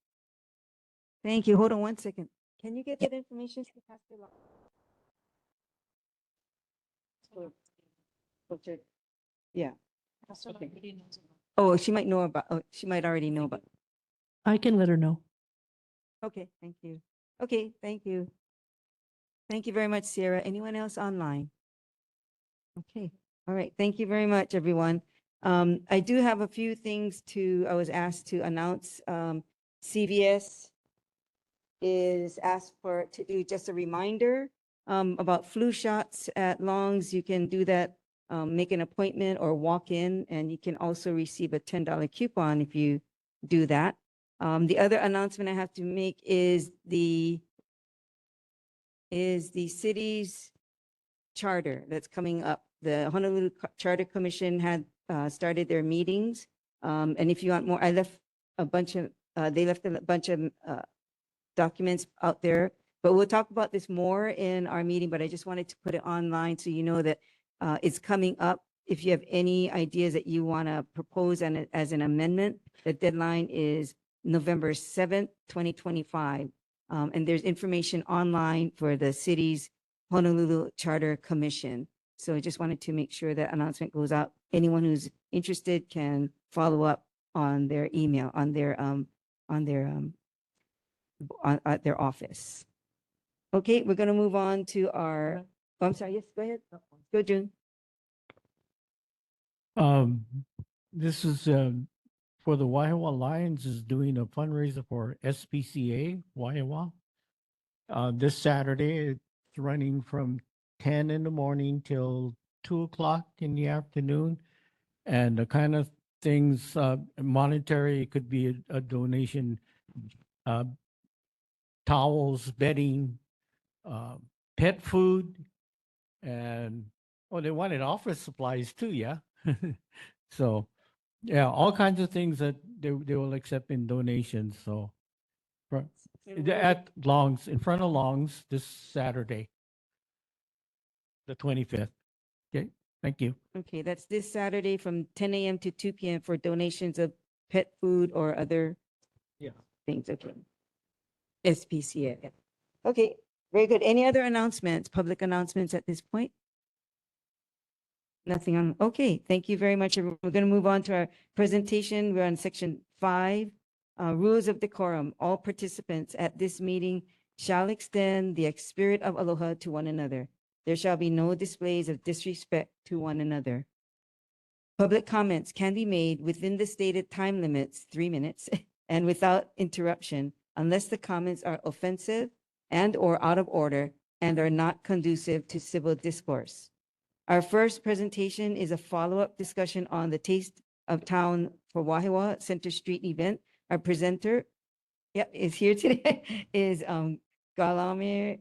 Thank you. Hold on one second. Can you get that information to Pastor Law? Yeah. Oh, she might know about, oh, she might already know about. I can let her know. Okay, thank you. Okay, thank you. Thank you very much, Sierra. Anyone else online? Okay, all right. Thank you very much, everyone. I do have a few things I was asked to announce. CVS is asked to do just a reminder about flu shots at Long's. You can do that, make an appointment or walk in, and you can also receive a $10 coupon if you do that. The other announcement I have to make is the city's charter that's coming up. The Honolulu Charter Commission had started their meetings. And if you want more, I left a bunch of, they left a bunch of documents out there, but we'll talk about this more in our meeting, but I just wanted to put it online so you know that it's coming up. If you have any ideas that you want to propose as an amendment, the deadline is November 7th, 2025. And there's information online for the city's Honolulu Charter Commission. So I just wanted to make sure that announcement goes out. Anyone who's interested can follow up on their email, at their office. Okay, we're going to move on to our, oh, I'm sorry, yes, go ahead. Go, June. This is for the Wahiawa Lions is doing a fundraiser for SPCA Wahiawa. This Saturday, it's running from 10 in the morning till 2 o'clock in the afternoon. And the kind of things, monetary, it could be a donation, towels, bedding, pet food, and, oh, they wanted office supplies too, yeah? So, yeah, all kinds of things that they will accept in donations, so. At Long's, in front of Long's this Saturday, the 25th. Okay, thank you. Okay, that's this Saturday from 10 a.m. to 2 p.m. for donations of pet food or other things. Okay. SPCA. Yeah. Okay, very good. Any other announcements, public announcements at this point? Nothing on. Okay, thank you very much. We're going to move on to our presentation. We're on section 5, rules of decorum. All participants at this meeting shall extend the spirit of aloha to one another. There shall be no displays of disrespect to one another. Public comments can be made within the stated time limits, 3 minutes, and without interruption, unless the comments are offensive and or out of order and are not conducive to civil discourse. Our first presentation is a follow-up discussion on the Taste of Town for Wahiawa Center Street event. Our presenter, is here today, is Galamir,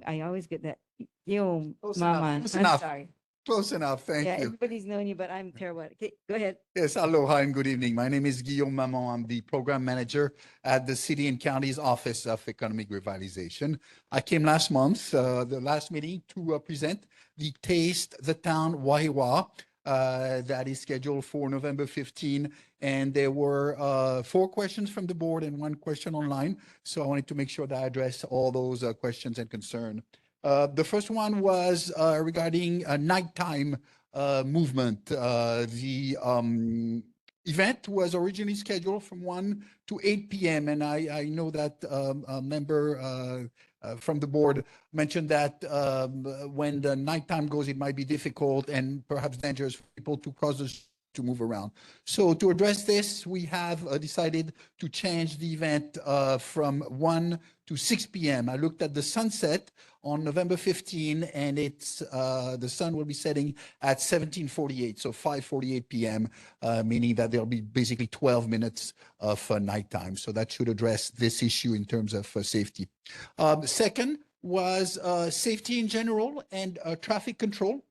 I always get that. Yo, Mama, Close I'm enough. sorry. Close enough. Thank Yeah, you. everybody's known you, but I'm terrible. Okay, go ahead. Yes, aloha and good evening. My name is Guillaume Mamon. I'm the program manager at the City and County's Office of Economic Revitalization. I came last month, the last meeting, to present the Taste the Town Wahiawa that is scheduled for November 15. And there were 4 questions from the board and 1 question online. So I wanted to make sure that I address all those questions and concerns. The first one was regarding nighttime movement. The event was originally scheduled from 1 to 8 p.m. And I know that a member from the board mentioned that when the nighttime goes, it might be difficult and perhaps dangerous for people to cross the street to move around. So to address this, we have decided to change the event from 1 to 6 p.m. I looked at the sunset on November 15, and it's the sun will be setting at 17:48, so 5:48 p.m., meaning that there'll be basically 12 minutes of nighttime. So that should address this issue in terms of safety. Second was safety in general and traffic control.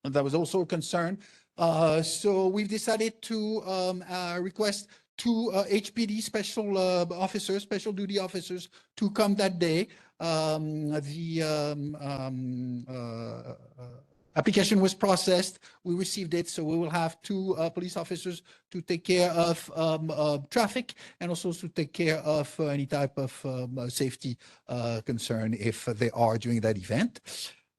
That was also a concern. So we've decided to request 2 HPD special officers, special duty officers, to come that day. application was processed. We received it, so we will have two police officers to take care of traffic and also to take care of any type of safety concern if they are during that event.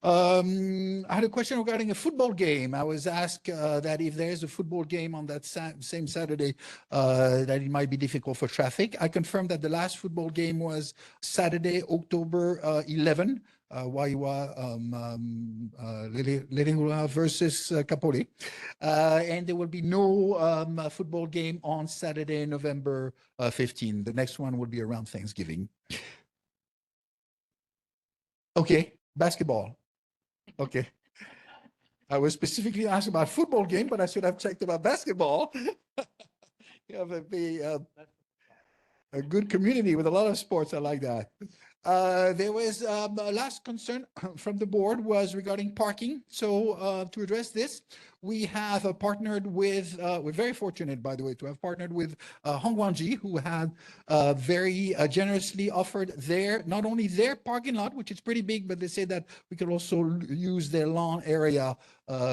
I had a question regarding a football game. I was asked that if there is a football game on that same Saturday, that it might be difficult for traffic. I confirmed that the last football game was Saturday, October 11. Wahiawa Lelehua versus Kapolei. And there will be no football game on Saturday, November 15. The next one will be around Thanksgiving. Okay, basketball. Okay. I was specifically asked about football game, but I should have checked about basketball. You have a good community with a lot of sports. I like that. There was a last concern from the board was regarding parking. So to address this, we have partnered with, we're very fortunate, by the way, to have partnered with Hongwanji, who had very generously offered their, not only their parking lot, which is pretty big, but they say that we could also use their lawn area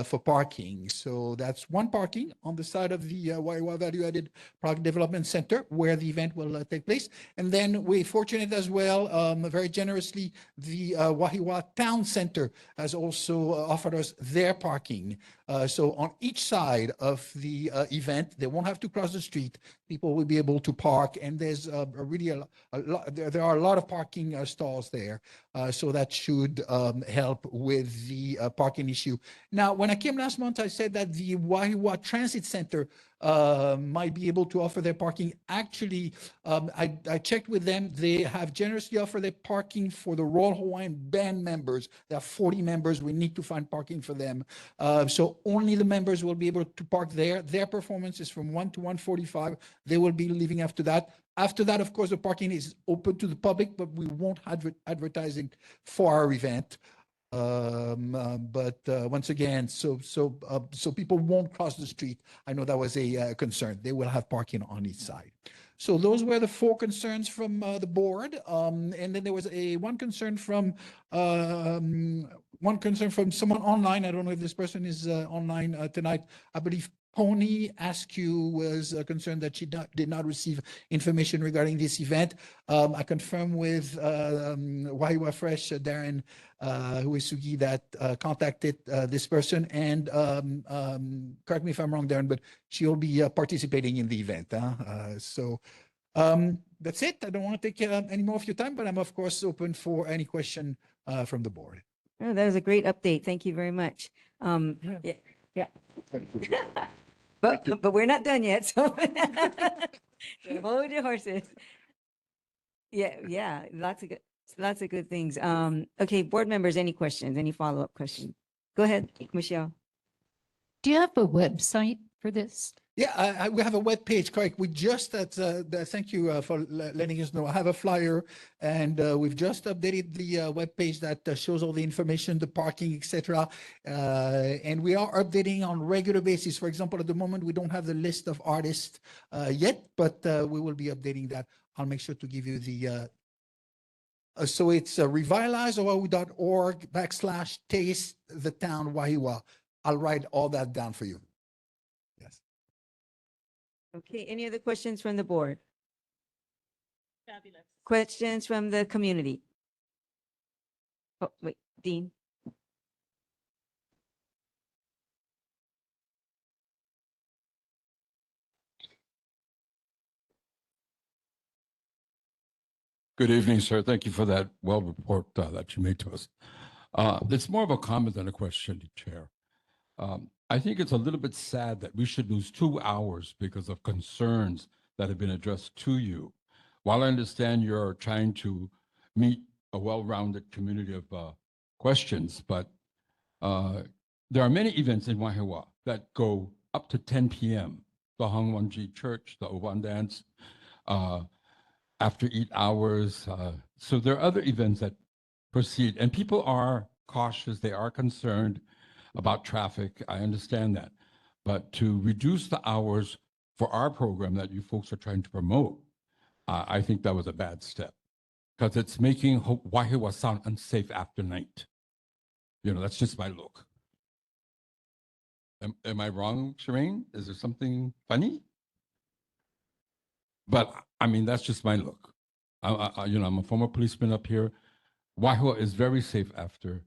for parking. So that's one parking on the side of the Wahiawa Value Added Product Development Center where the event will take place. And then we're fortunate as well, very generously, the Wahiawa Town Center has also offered us their parking. So on each side of the event, they won't have to cross the street. People will be able to park, and there's really a lot. There are a lot of parking stalls there, so that should help with the parking issue. Now, when I came last month, I said that the Wahiawa Transit Center might be able to offer their parking. Actually, I checked with them. They have generously offered their parking for the Royal Hawaiian Band members. There are 40 members. We need to find parking for them. So only the members will be able to park there. Their performance is from 1 to 1:45. They will be leaving after that. After that, of course, the parking is open to the public, but we won't advertise it for our event. But once again, so people won't cross the street. I know that was a concern. They will have parking on each side. So those were the four concerns from the board. And then there was one concern from someone online. I don't know if this person is online tonight. I believe Pony Askew was concerned that she did not receive information regarding this event. I confirm with Wahiawa Fresh, Darren Huisugi, that contacted this person, and correct me if I'm wrong, Darren, but she'll be participating in the event. So that's it. I don't want to take any more of your time, but I'm of course open for any question from the board. Oh, that was a great update. Thank you very much. Yeah. But we're not done yet, so hold your horses. Yeah, lots of good things. Okay, board members, any questions, any follow-up questions? Go ahead, Michelle. Do you have a website for this? Yeah, we have a web page, correct. We just, thank you for letting us know. I have a flyer, and we've just updated the web page that shows all the information, the parking, etc. And we are updating on regular basis. For example, at the moment, we don't have the list of artists yet, but we will be updating that. I'll make sure to give you the, so it's revitalizeoahu.org/taste the town Wahiawa. I'll write all that down for you. Okay, any other questions from the board? Fabulous. Questions from the community? Oh, wait, Dean. Good evening, sir. Thank you for that report that you made to us. It's more of a comment than a question, Chair. I think it's a little bit sad that we should lose 2 hours because of concerns that have been addressed to you. While I understand you're trying to meet a well-rounded community of questions, but there are many events in Wahiawa that go up to 10 p.m. The Hongwanji Church, the Owan Dance, after 8 hours. So there are other events that proceed, and people are cautious, they are concerned about traffic. I understand that. But to reduce the hours for our program that you folks are trying to promote, I think that was a bad step, because it's making Wahiawa sound unsafe after night. You know, that's just my look. Am I wrong, Shireen? Is there something funny? But I mean, that's just my look. I'm a former policeman up here. Wahiawa is very safe after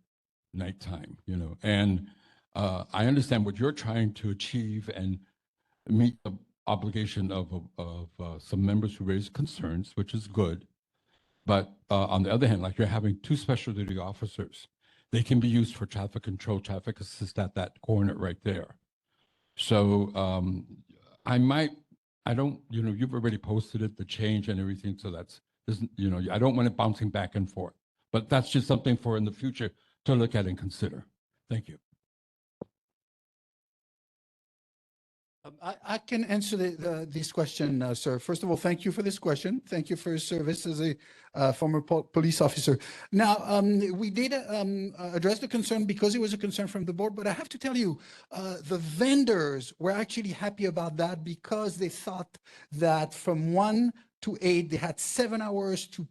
nighttime, and I understand what you're trying to achieve and meet the obligation of some members who raise concerns, which is good. But on the other hand, like you're having two special duty officers, they can be used for traffic control, traffic assist at that corner right there. So I don't, you've already posted it, the change and everything. So I don't want it bouncing back and forth. But that's just something for in the future to look at and consider. Thank you. I can answer this question, sir. First of all, thank you for this question. Thank you for your service as a former police officer. Now, we did address the concern because it was a concern from the board, but I have to tell you, the vendors were actually happy about that because they thought that from 1 to 8, they had 7 hours to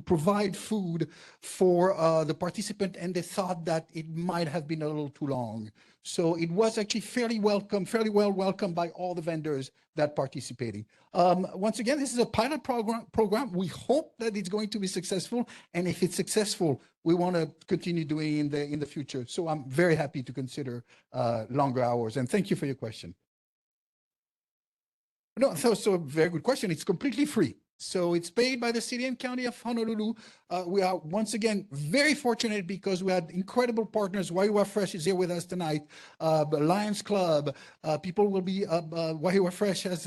provide food for the participant, and they thought that it might have been a little too long. So it was actually fairly well welcomed by all the vendors that participating. Once again, this is a pilot program. We hope that it's going to be successful, and if it's successful, we want to continue doing in the future. So I'm very happy to consider longer hours, and thank you for your question. No, so very good question. It's completely free. So it's paid by the city and county of Honolulu. We are once again very fortunate because we had incredible partners. Wahiawa Fresh is here with us tonight. The Lions Club, people will be, Wahiawa Fresh has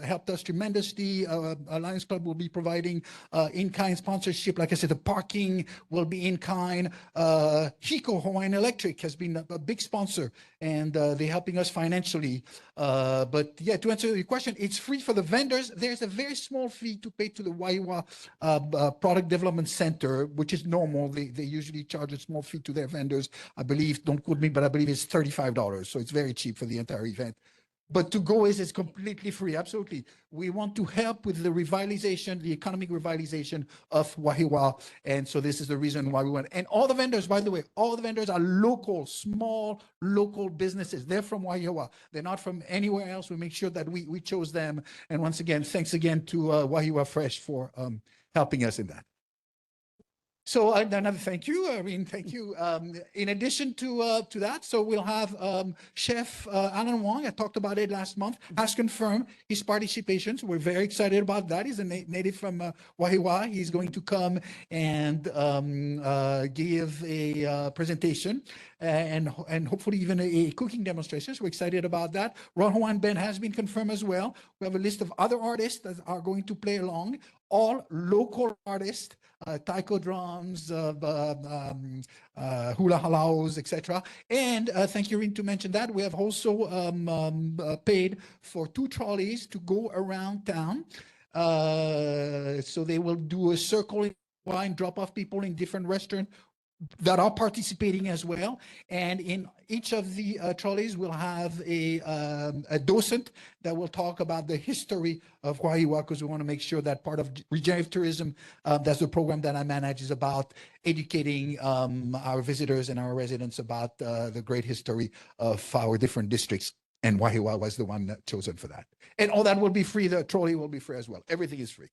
helped us tremendously. Lions Club will be providing in-kind sponsorship. Like I said, the parking will be in-kind. Chico Hawaiian Electric has been a big sponsor, and they're helping us financially. But yeah, to answer your question, it's free for the vendors. There's a very small fee to pay to the Wahiawa Product Development Center, which is normal. They usually charge a small fee to their vendors. I believe, don't quote me, but I believe it's $35. So it's very cheap for the entire event. But to go is completely free. Absolutely. We want to help with the revitalization, the economic revitalization of Wahiawa. And so this is the reason why we went. And all the vendors, by the way, all the vendors are local, small local businesses. They're from Wahiawa. They're not from anywhere else. We make sure that we chose them. And once again, thanks again to Wahiawa Fresh for helping us in that. So another thank you. Thank you. In addition to that, so we'll have Chef Alan Wong. I talked about it last month. Has confirmed his participation. So we're very excited about that. He's a native from Wahiawa. He's going to come and give a presentation and hopefully even a cooking demonstration. So we're excited about that. Ron Hawaiian Band has been confirmed as well. We have a list of other artists that are going to play along. All local artists. Taiko drums, hula halaus, etc. And thank you, Rin, to mention that. We have also paid for 2 trolleys to go around town. So they will do a circle and drop off people in different restaurants that are participating as well. And in each of the trolleys, we'll have a docent that will talk about the history of Wahiawa, because we want to make sure that part of regenerative tourism, that's the program that I manage, is about educating our visitors and our residents about the great history of our different districts. And Wahiawa was the one chosen for that. And all that will be free. The trolley will be free as well. Everything is free.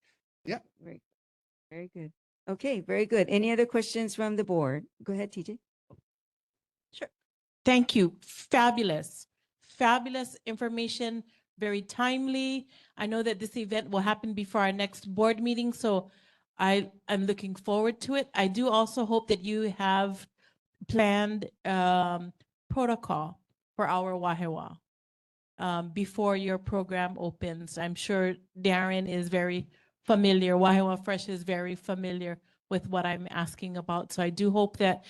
Yeah. Very, very good. Okay, very good. Any other questions from the board? Go ahead, TJ. Sure. Thank you. Fabulous. Fabulous information, very timely. I know that this event will happen before our next board meeting, so I'm looking forward to it. I do also hope that you have planned protocol for our Wahiawa before your program opens. I'm sure Darren is very familiar. Wahiawa Fresh is very familiar with what I'm asking about. So I do hope that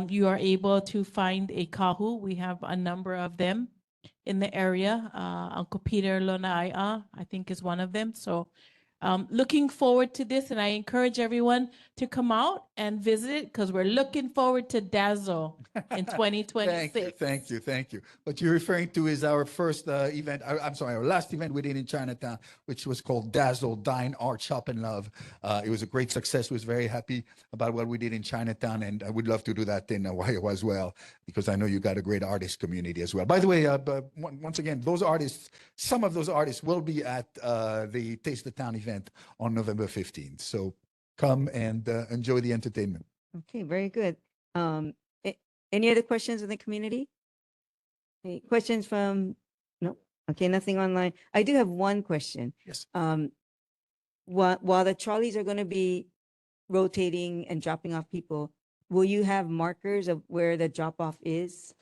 you are able to find a kahu. We have a number of them in the area. Uncle Peter Lonai'a, I think, is one of them. So Looking forward to this, and I encourage everyone to come out and visit because we're looking forward to Dazzle in 2026. Thank you. What you're referring to is our first event, I'm sorry, our last event we did in Chinatown, which was called Dazzle, Dine, Art, Shop, and Love. It was a great success. Was very happy about what we did in Chinatown, and I would love to do that in Wahiawa as well, because I know you got a great artist community as well. By the way, once again, those artists, some of those artists will be at the Taste the Town event on November 15th. So come and enjoy the entertainment. Okay, very good. Any other questions in the community? Any questions from, no? Okay, nothing online. I do have one question. Yes. While the trolleys are going to be rotating and dropping off people, will you have markers of where the drop off is?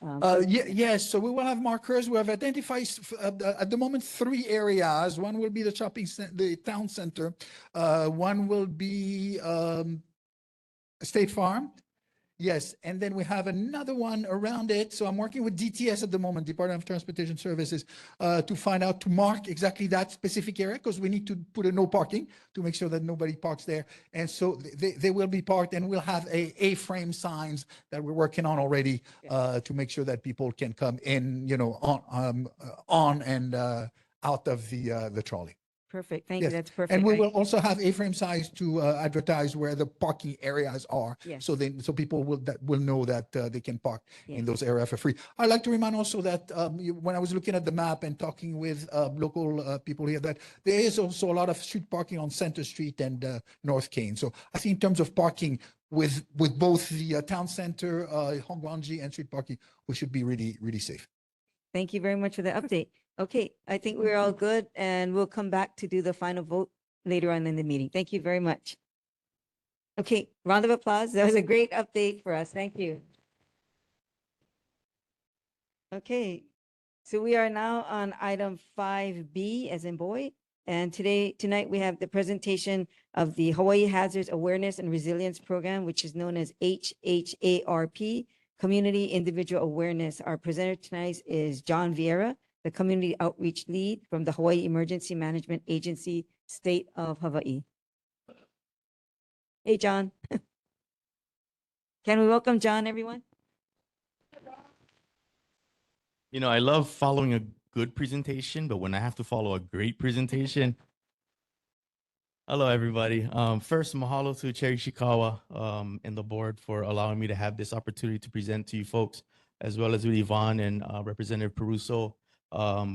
Yes, so we will have markers. We have identified at the moment 3 areas. One will be the the town center. One will be State Farm. Yes, and then we have another one around it. So I'm working with DTS at the moment, Department of Transportation Services, to find out, to mark exactly that specific area, because we need to put a no parking to make sure that nobody parks there. And so they will be parked, and we'll have A-frame signs that we're working on already to make sure that people can come in, on and out of the trolley. Perfect. Thank you. Yes. That's perfect. And we will also have A-frame signs to advertise where the parking areas are. Yes. So people will know that they can park in Yes. those areas for free. I'd like to remind also that when I was looking at the map and talking with local people here, that there is also a lot of street parking on Center Street and North Kane. So I think in terms of parking with both the town center, Hongwanji, and street parking, we should be really, really safe. Thank you very much for the update. Okay, I think we're all good, and we'll come back to do the final vote later on in the meeting. Thank you very much. Okay, round of applause. That was a great update for us. Thank you. Okay, so we are now on item 5B as in boy. And tonight we have the presentation of the Hawaii Hazards Awareness and Resilience Program, which is known as HHARP, Community Individual Awareness. Our presenter tonight is John Vieira, the Community Outreach Lead from the Hawaii Emergency Management Agency, State of Hawaii. Hey, John. Can we welcome John, everyone? I love following a good presentation, but when I have to follow a great presentation. Hello, everybody. First, mahalo to Chair Ishikawa and the board for allowing me to have this opportunity to present to you folks, as well as with Yvonne and Representative Peruso.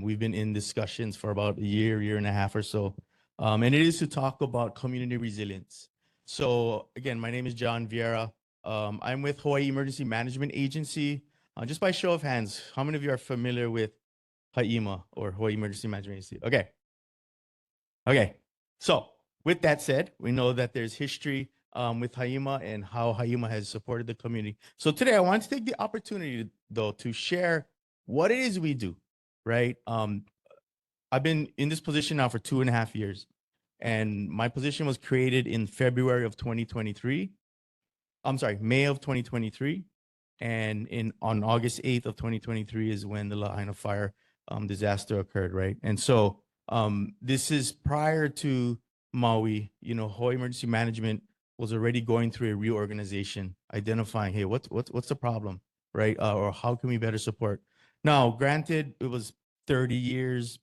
We've been in discussions for about a year and a half or so, and it is to talk about community resilience. So again, my name is John Vieira. I'm with Hawaii Emergency Management Agency. Just by show of hands, how many of you are familiar with HAEMA or Hawaii Emergency Management Agency? Okay. So with that said, we know that there's history with HAEMA and how HAEMA has supported the community. So today I want to take the opportunity though to share what it is we do. Right. I've been in this position now for 2.5 years, and my position was created in February of 2023. I'm sorry, May of 2023. And on August 8th of 2023 is when the Lahaina fire disaster occurred. Right. And so this is prior to Maui. Hawaii Emergency Management was already going through a reorganization, identifying, hey, what's the problem? Right. Or how can we better support? Now, granted, it was 30 years,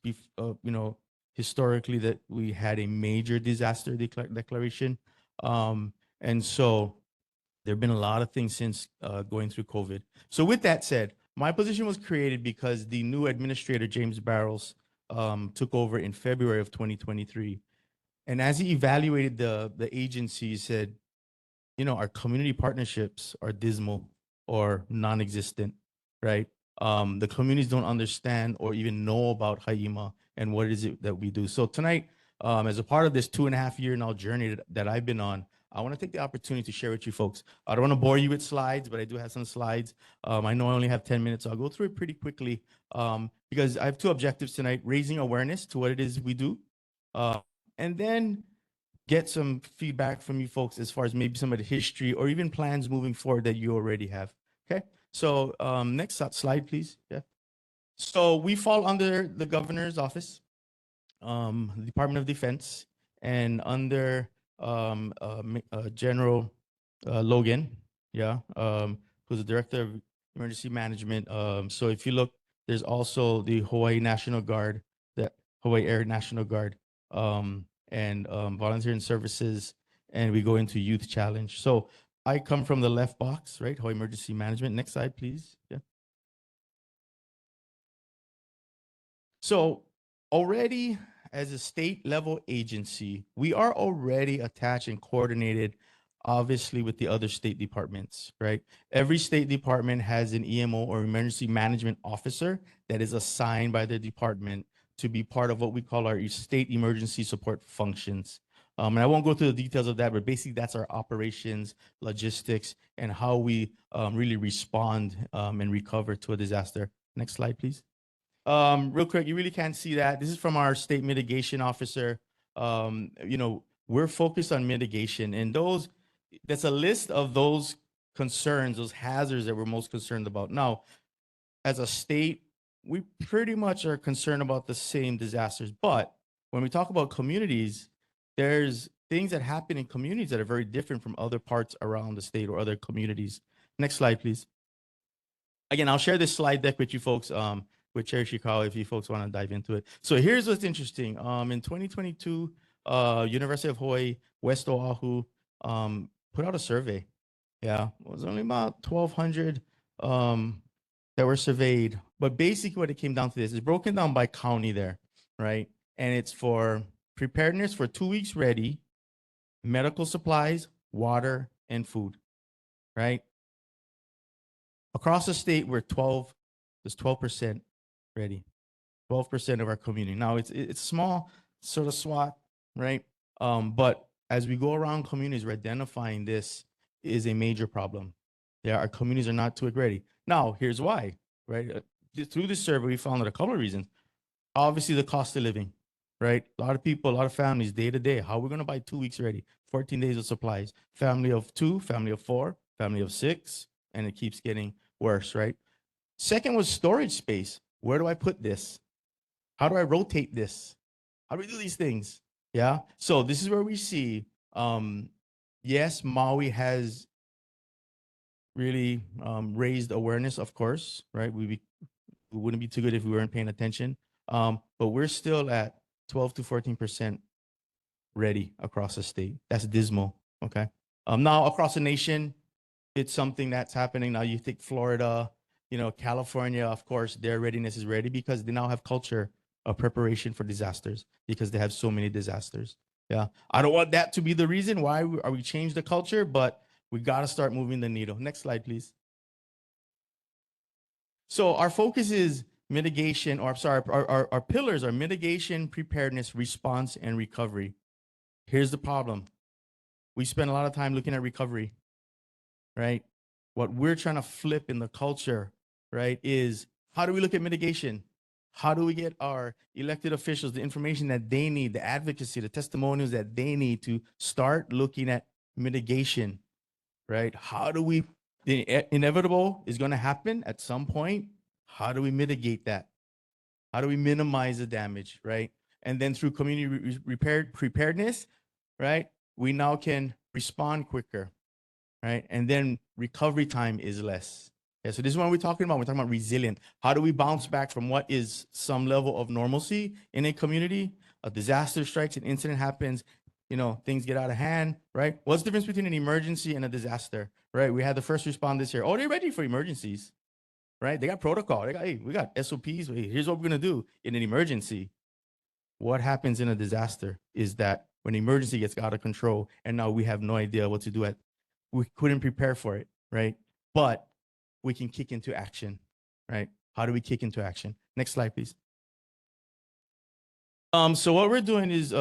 historically that we had a major disaster declaration. And so there have been a lot of things since going through COVID. So with that said, my position was created because the new administrator, James Barrels, took over in February of 2023. And as he evaluated the agency, he said, our community partnerships are dismal or non-existent, right? The communities don't understand or even know about HAEMA and what is it that we do. So tonight, as a part of this 2.5-year now journey that I've been on, I want to take the opportunity to share with you folks. I don't want to bore you with slides, but I do have some slides. I know I only have 10 minutes, so I'll go through it pretty quickly because I have 2 objectives tonight: raising awareness to what it is we do, and then get some feedback from you folks as far as maybe some of the history or even plans moving forward that you already have. Okay. So next slide, please. Yeah. So we fall under the governor's office, the Department of Defense, and under General Logan, yeah, who's the director of emergency management. So if you look, there's also the Hawaii National Guard, the Hawaii Air National Guard, and volunteering services, and we go into youth challenge. So I come from the left box, right? Hawaii Emergency Management. Next slide, please. Yeah. So already as a state level agency, we are already attached and coordinated, obviously, with the other state departments, right? Every state department has an EMO or emergency management officer that is assigned by the department to be part of what we call our state emergency support functions. And I won't go through the details of that, but basically that's our operations, logistics, and how we really respond and recover to a disaster. Next slide, please. Real quick, you really can't see that. This is from our state mitigation officer. We're focused on mitigation, and that's a list of those concerns, those hazards that we're most concerned about. Now, as a state, we pretty much are concerned about the same disasters, but when we talk about communities, there's things that happen in communities that are very different from other parts around the state or other communities. Next slide, please. Again, I'll share this slide deck with you folks, with Chair Ishikawa, if you folks want to dive into it. So here's what's interesting. In 2022, University of Hawaii, West Oahu, put out a survey. Yeah, it was only about 1,200 that were surveyed. But basically what it came down to this is broken down by county there, right? And it's for preparedness for 2 weeks ready, medical supplies, water, and food, right? Across the state, there's 12% ready, 12% of our community. Now it's small sort of SWAT, right? But as we go around communities, we're identifying this is a major problem. Yeah, our communities are not too ready. Now, here's why, right? Through this survey, we found out a couple of reasons. Obviously, the cost of living, right? A lot of people, a lot of families, day to day, how are we going to buy 2 weeks ready? 14 days of supplies, family of 2, family of 4, family of 6, and it keeps getting worse, right? Second was storage space. Where do I put this? How do I rotate this? How do we do these things? Yeah. So this is where we see, yes, Maui has really raised awareness, of course, right? We wouldn't be too good if we weren't paying attention. But we're still at 12 to 14% ready across the state. That's dismal. Okay. Now across the nation, it's something that's happening. Now you think Florida, California, of course, their readiness is ready because they now have culture of preparation for disasters because they have so many disasters. Yeah. I don't want that to be the reason why we change the culture, but we got to start moving the needle. Next slide, please. So our focus is mitigation, or sorry, our pillars are mitigation, preparedness, response, and recovery. Here's the problem. We spend a lot of time looking at recovery, right? What we're trying to flip in the culture, right, is how do we look at mitigation? How do we get our elected officials the information that they need, the advocacy, the testimonials that they need to start looking at mitigation, right? How do we, the inevitable is going to happen at some point. How do we mitigate that? How do we minimize the damage, right? And then through community preparedness, right, we now can respond quicker, right? And then recovery time is less. Yeah, so this is what we're talking about. We're talking about resilient. How do we bounce back from what is some level of normalcy in a community? A disaster strikes, an incident happens, things get out of hand, right? What's the difference between an emergency and a disaster, right? We had the first responders here. Oh, they're ready for emergencies, right? They got protocol. They got, hey, we got SOPs. Here's what we're going to do in an emergency. What happens in a disaster is that when an emergency gets out of control and now we have no idea what to do we couldn't prepare for it, right? But we can kick into action, right? How do we kick into action? Next slide, please. So what we're doing is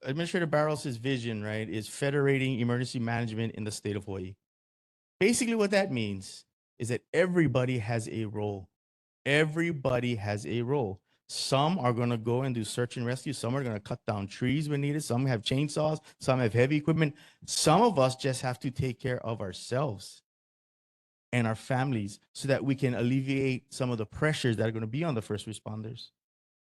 Administrator Barros' vision, right, is federating emergency management in the state of Hawaii. Basically what that means is that everybody has a role. Everybody has a role. Some are going to go and do search and rescue. Some are going to cut down trees when needed. Some have chainsaws. Some have heavy equipment. Some of us just have to take care of ourselves and our families so that we can alleviate some of the pressures that are going to be on the first responders.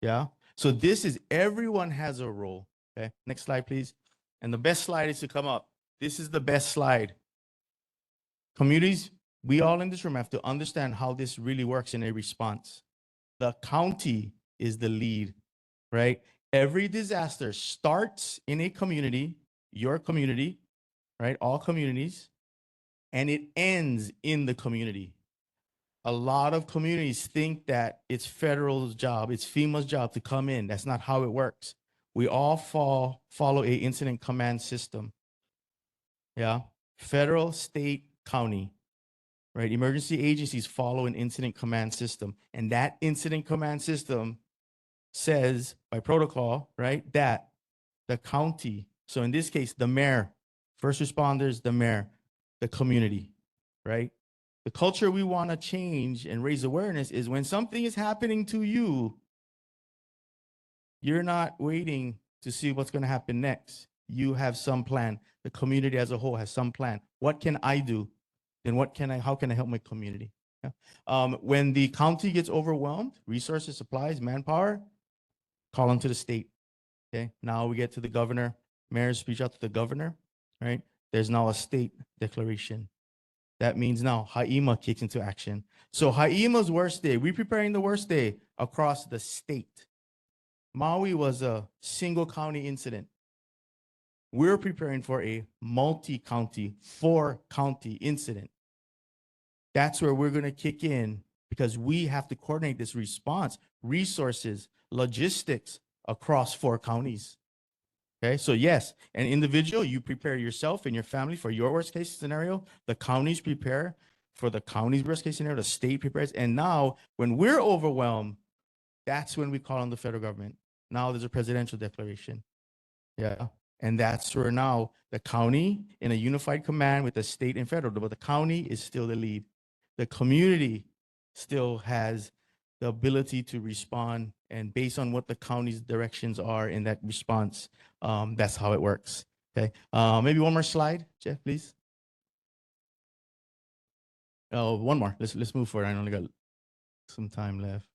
Yeah. So this is everyone has a role. Okay, next slide, please. And the best slide is to come up. This is the best slide. Communities, we all in this room have to understand how this really works in a response. The county is the lead, right? Every disaster starts in a community, your community, right? All communities, and it ends in the community. A lot of communities think that it's federal's job, it's FEMA's job to come in. That's not how it works. We all follow a incident command system. Yeah, federal, state, county, right? Emergency agencies follow an incident command system, and that incident command system says by protocol, right, that the county, so in this case, the mayor, first responders, the mayor, the community, right? The culture we want to change and raise awareness is when something is happening to you, you're not waiting to see what's going to happen next. You have some plan. The community as a whole has some plan. What can I do? Then how can I help my community? Yeah. When the county gets overwhelmed, resources, supplies, manpower, call them to the state. Okay. Now we get to the governor. Mayors reach out to the governor, right? There's now a state declaration. That means now HAIMA kicks into action. So HAIMA's worst day, we're preparing the worst day across the state. Maui was a single county incident. We're preparing for a multi-county, 4-county incident. That's where we're going to kick in because we have to coordinate this response, resources, logistics across 4 counties. Okay, so yes, an individual, you prepare yourself and your family for your worst case scenario. The counties prepare for the county's worst case scenario. The state prepares. And now when we're overwhelmed, that's when we call on the federal government. Now there's a presidential declaration. Yeah. And that's where now the county in a unified command with the state and federal, but the county is still the lead. The community still has the ability to respond, and based on what the county's directions are in that response, that's how it works. Okay. Maybe one more slide, Jeff, please. Oh, one more. Let's move forward. I only got some time left.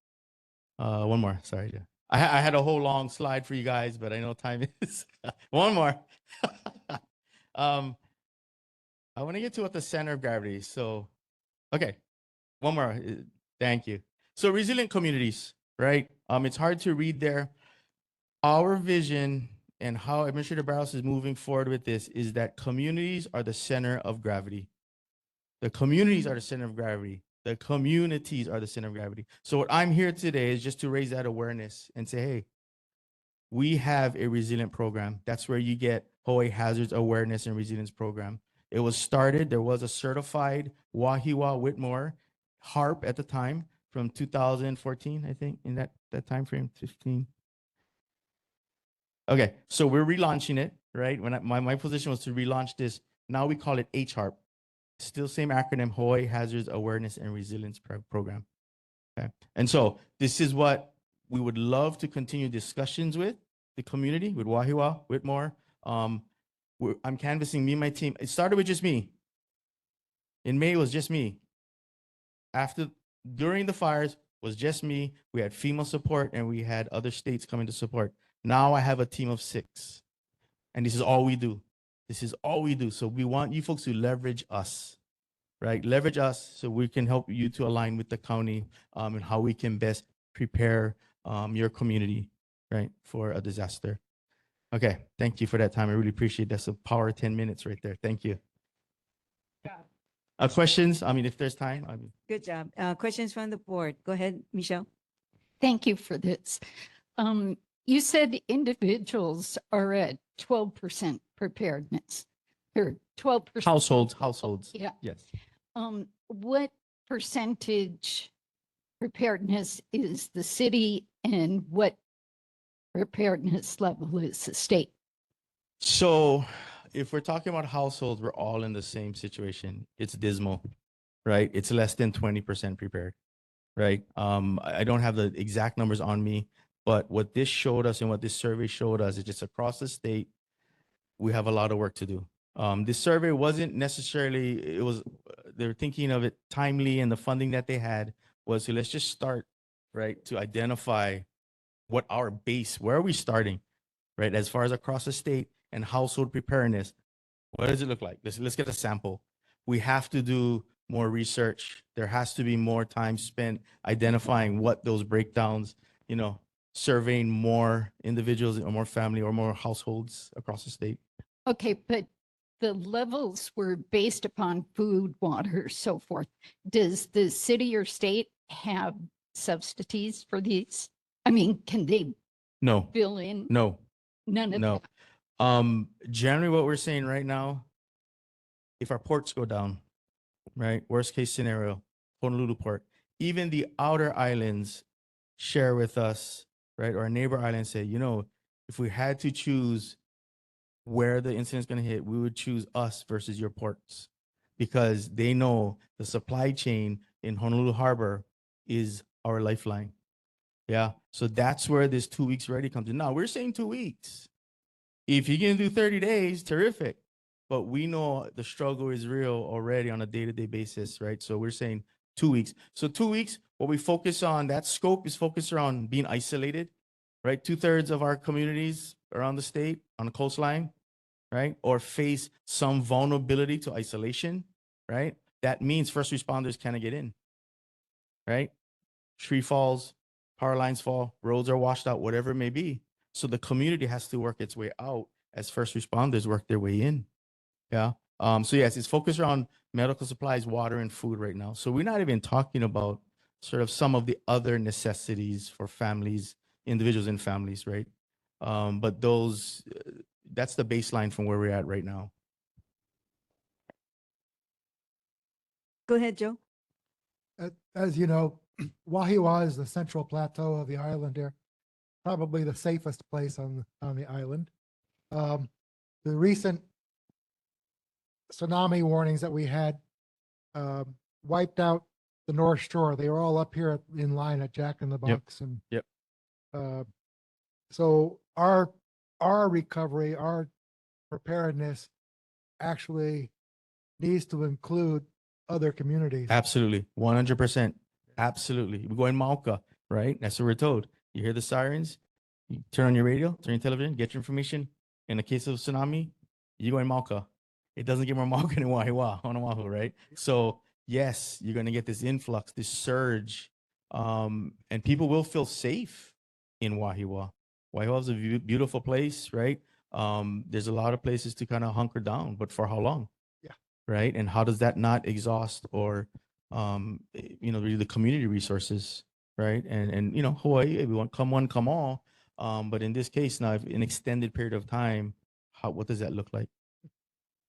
One more. Sorry, Jeff. I had a whole long slide for you guys, but I know time is. One more. I want to get to at the center of gravity. So, okay, one more. Thank you. So resilient communities, right? It's hard to read there. Our vision and how Administrator Barros is moving forward with this is that communities are the center of gravity. The communities are the center of gravity. The communities are the center of gravity. So what I'm here today is just to raise that awareness and say, hey, we have a resilient program. That's where you get Hawaii Hazards Awareness and Resilience Program. It was started, there was a certified Wahiawa Whitmore HARP at the time from 2014, I think, in that time frame, 15. Okay, so we're relaunching it, right? When my position was to relaunch this, now we call it HARP. Still same acronym, Hawaii Hazards Awareness and Resilience Program. Okay, and so this is what we would love to continue discussions with the community, with Wahiawa, Whitmore. I'm canvassing me and my team. It started with just me. In May, it was just me. During the fires, was just me. We had FEMA support and we had other states coming to support. Now I have a team of 6. And this is all we do. This is all we do. So we want you folks to leverage us, right? Leverage us so we can help you to align with the county and how we can best prepare your community, right, for a disaster. Okay, thank you for that time. I really appreciate that. That's a power 10 minutes right there. Thank you. Questions? I mean, if there's time. Good job. Questions from the board. Go ahead, Michelle. Thank you for this. You said individuals are at 12% preparedness, or 12%. Households. Yeah. Yes. What percentage preparedness is the city, and what preparedness level is the state? So if we're talking about households, we're all in the same situation. It's dismal, right? It's less than 20% prepared, right? I don't have the exact numbers on me, but what this showed us and what this survey showed us is just across the state, we have a lot of work to do. This survey wasn't necessarily, they were thinking of it timely, and the funding that they had was, so let's just start, right, to identify what our base, where are we starting? right? As far as across the state and household preparedness, what does it look like? Let's get a sample. We have to do more research. There has to be more time spent identifying what those breakdowns, surveying more individuals or more family or more households across the state. Okay, but the levels were based upon food, water, so forth. Does the city or state have subsidies for these? I mean, can they No, fill in? no, None of no. that. Generally what we're saying right now, if our ports go down, right? Worst case scenario, Honolulu port, even the outer islands share with us, right? Or our neighbor islands say, if we had to choose where the incident's going to hit, we would choose us versus your ports because they know the supply chain in Honolulu Harbor is our lifeline. Yeah. So that's where this 2 weeks ready comes in. Now we're saying 2 weeks. If you can do 30 days, terrific. But we know the struggle is real already on a day-to-day basis, right? So we're saying 2 weeks. So 2 weeks, what we focus on, that scope is focused around being isolated, right? 2/3 of our communities around the state on the coastline, right? Or face some vulnerability to isolation, right? That means first responders cannot get in, right? Tree falls, power lines fall, roads are washed out, whatever it may be. So the community has to work its way out as first responders work their way in. Yeah. So yes, it's focused around medical supplies, water, and food right now. So we're not even talking about sort of some of the other necessities for families, individuals and families, right? But that's the baseline from where we're at right now. Go ahead, Joe. As you know, Wahiawa is the central plateau of the island here, probably the safest place on the island. The recent tsunami warnings that we had wiped out the North Shore. They were all up here in line at Jack in the Box, and Yep. so our recovery, our preparedness, actually needs to include other communities. Absolutely. 100%. Absolutely. We go in Mauka, right? That's what we're told. You hear the sirens, you turn on your radio, turn your television, get your information. In the case of tsunami, you go in Mauka. It doesn't get more Mauka than Wahiawa on Oahu, right? So yes, you're going to get this influx, this surge, and people will feel safe in Wahiawa. Wahiawa is a beautiful place, right? There's a lot of places to kind of hunker down, but for how long? Right? And how does that not exhaust or, really the community resources, right? And Hawaii, everyone, come one, come all. But in this case, now, if an extended period of time, what does that look like,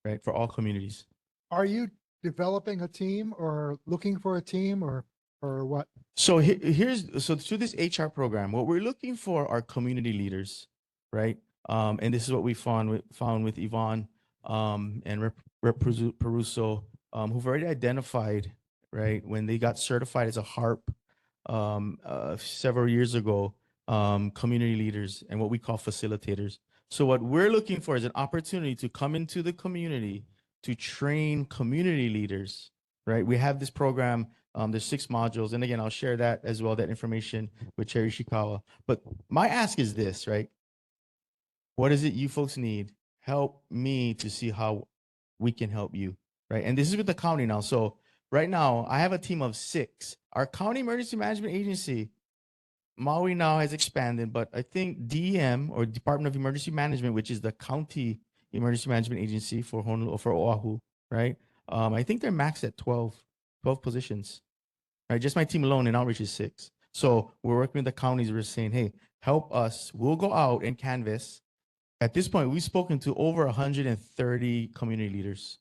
right? For all communities. Are you developing a team or looking for a team or what? So through this HR program, what we're looking for are community leaders, right? And this is what we found with Yvonne and Rep. Peruso, who've already identified, right, when they got certified as a HARP several years ago, community leaders and what we call facilitators. So what we're looking for is an opportunity to come into the community to train community leaders, right? We have this program. There's 6 modules. And again, I'll share that as well, that information with Chair Ishikawa. But my ask is this, right? What is it you folks need? Help me to see how we can help you, right? And this is with the county now. So right now, I have a team of 6. Our county emergency management agency, Maui now has expanded, but I think DEM or Department of Emergency Management, which is the county emergency management agency for Honolulu, for Oahu, right? I think they're maxed at 12 positions, right? Just my team alone in outreach is 6. So we're working with the counties. We're saying, hey, help us. We'll go out and canvas. At this point, we've spoken to over 130 community leaders.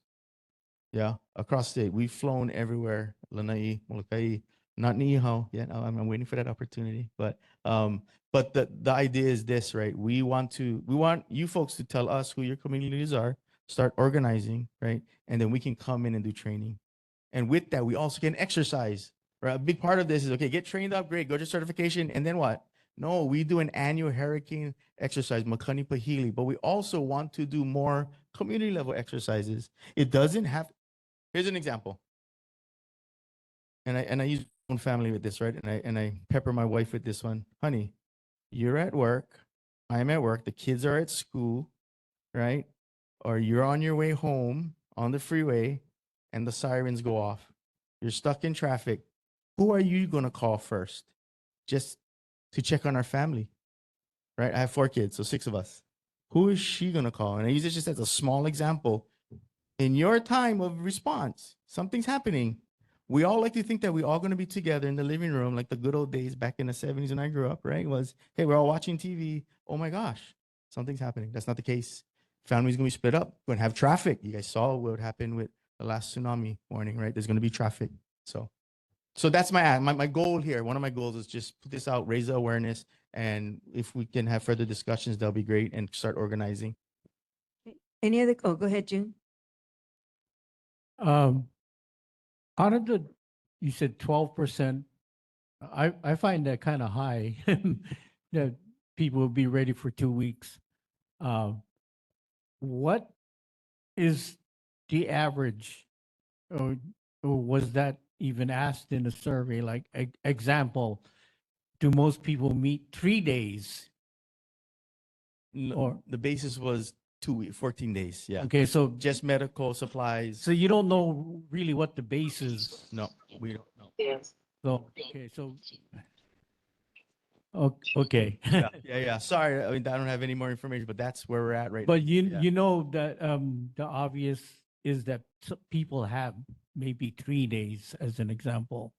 Yeah, across the state. We've flown everywhere. Lanai, Molokai, not Niihau yet. I'm waiting for that opportunity. But the idea is this, right? We want you folks to tell us who your community leaders are, start organizing, right? And then we can come in and do training. And with that, we also can exercise. Right? A big part of this is, okay, get trained up, great, go to certification, and then what? No, we do an annual hurricane exercise, Makani Pahili, but we also want to do more community level exercises. It doesn't have, here's an example. And I use my own family with this, right? And I pepper my wife with this one. Honey, you're at work, I'm at work, the kids are at school, right? Or you're on your way home on the freeway and the sirens go off. You're stuck in traffic. Who are you going to call first? Just to check on our family, right? I have 4 kids, so 6 of us. Who is she going to call? And I use this just as a small example. In your time of response, something's happening. We all like to think that we're all going to be together in the living room like the good old days back in the 70s when I grew up, right? Was, hey, we're all watching TV. Oh my gosh, something's happening. That's not the case. Family's going to be split up. We're going to have traffic. You guys saw what happened with the last tsunami warning, right? There's going to be traffic. So that's my goal here. One of my goals is just put this out, raise the awareness, and if we can have further discussions, that'll be great, and start organizing. Any other, oh, go ahead, June. Out of the, you said 12%, I find that kind of high, that people will be ready for 2 weeks. What is the average, or was that even asked in the survey? Like, example, do most people meet 3 days? Or The basis was 14 days. Yeah. okay, so Just medical supplies. so you don't know really what the base is. No, we don't know. So okay, so okay. Yeah. Sorry, I mean, I don't have any more information, but that's where we're at right But now. you Yeah. you know that the obvious is that people have maybe 3 days as an example,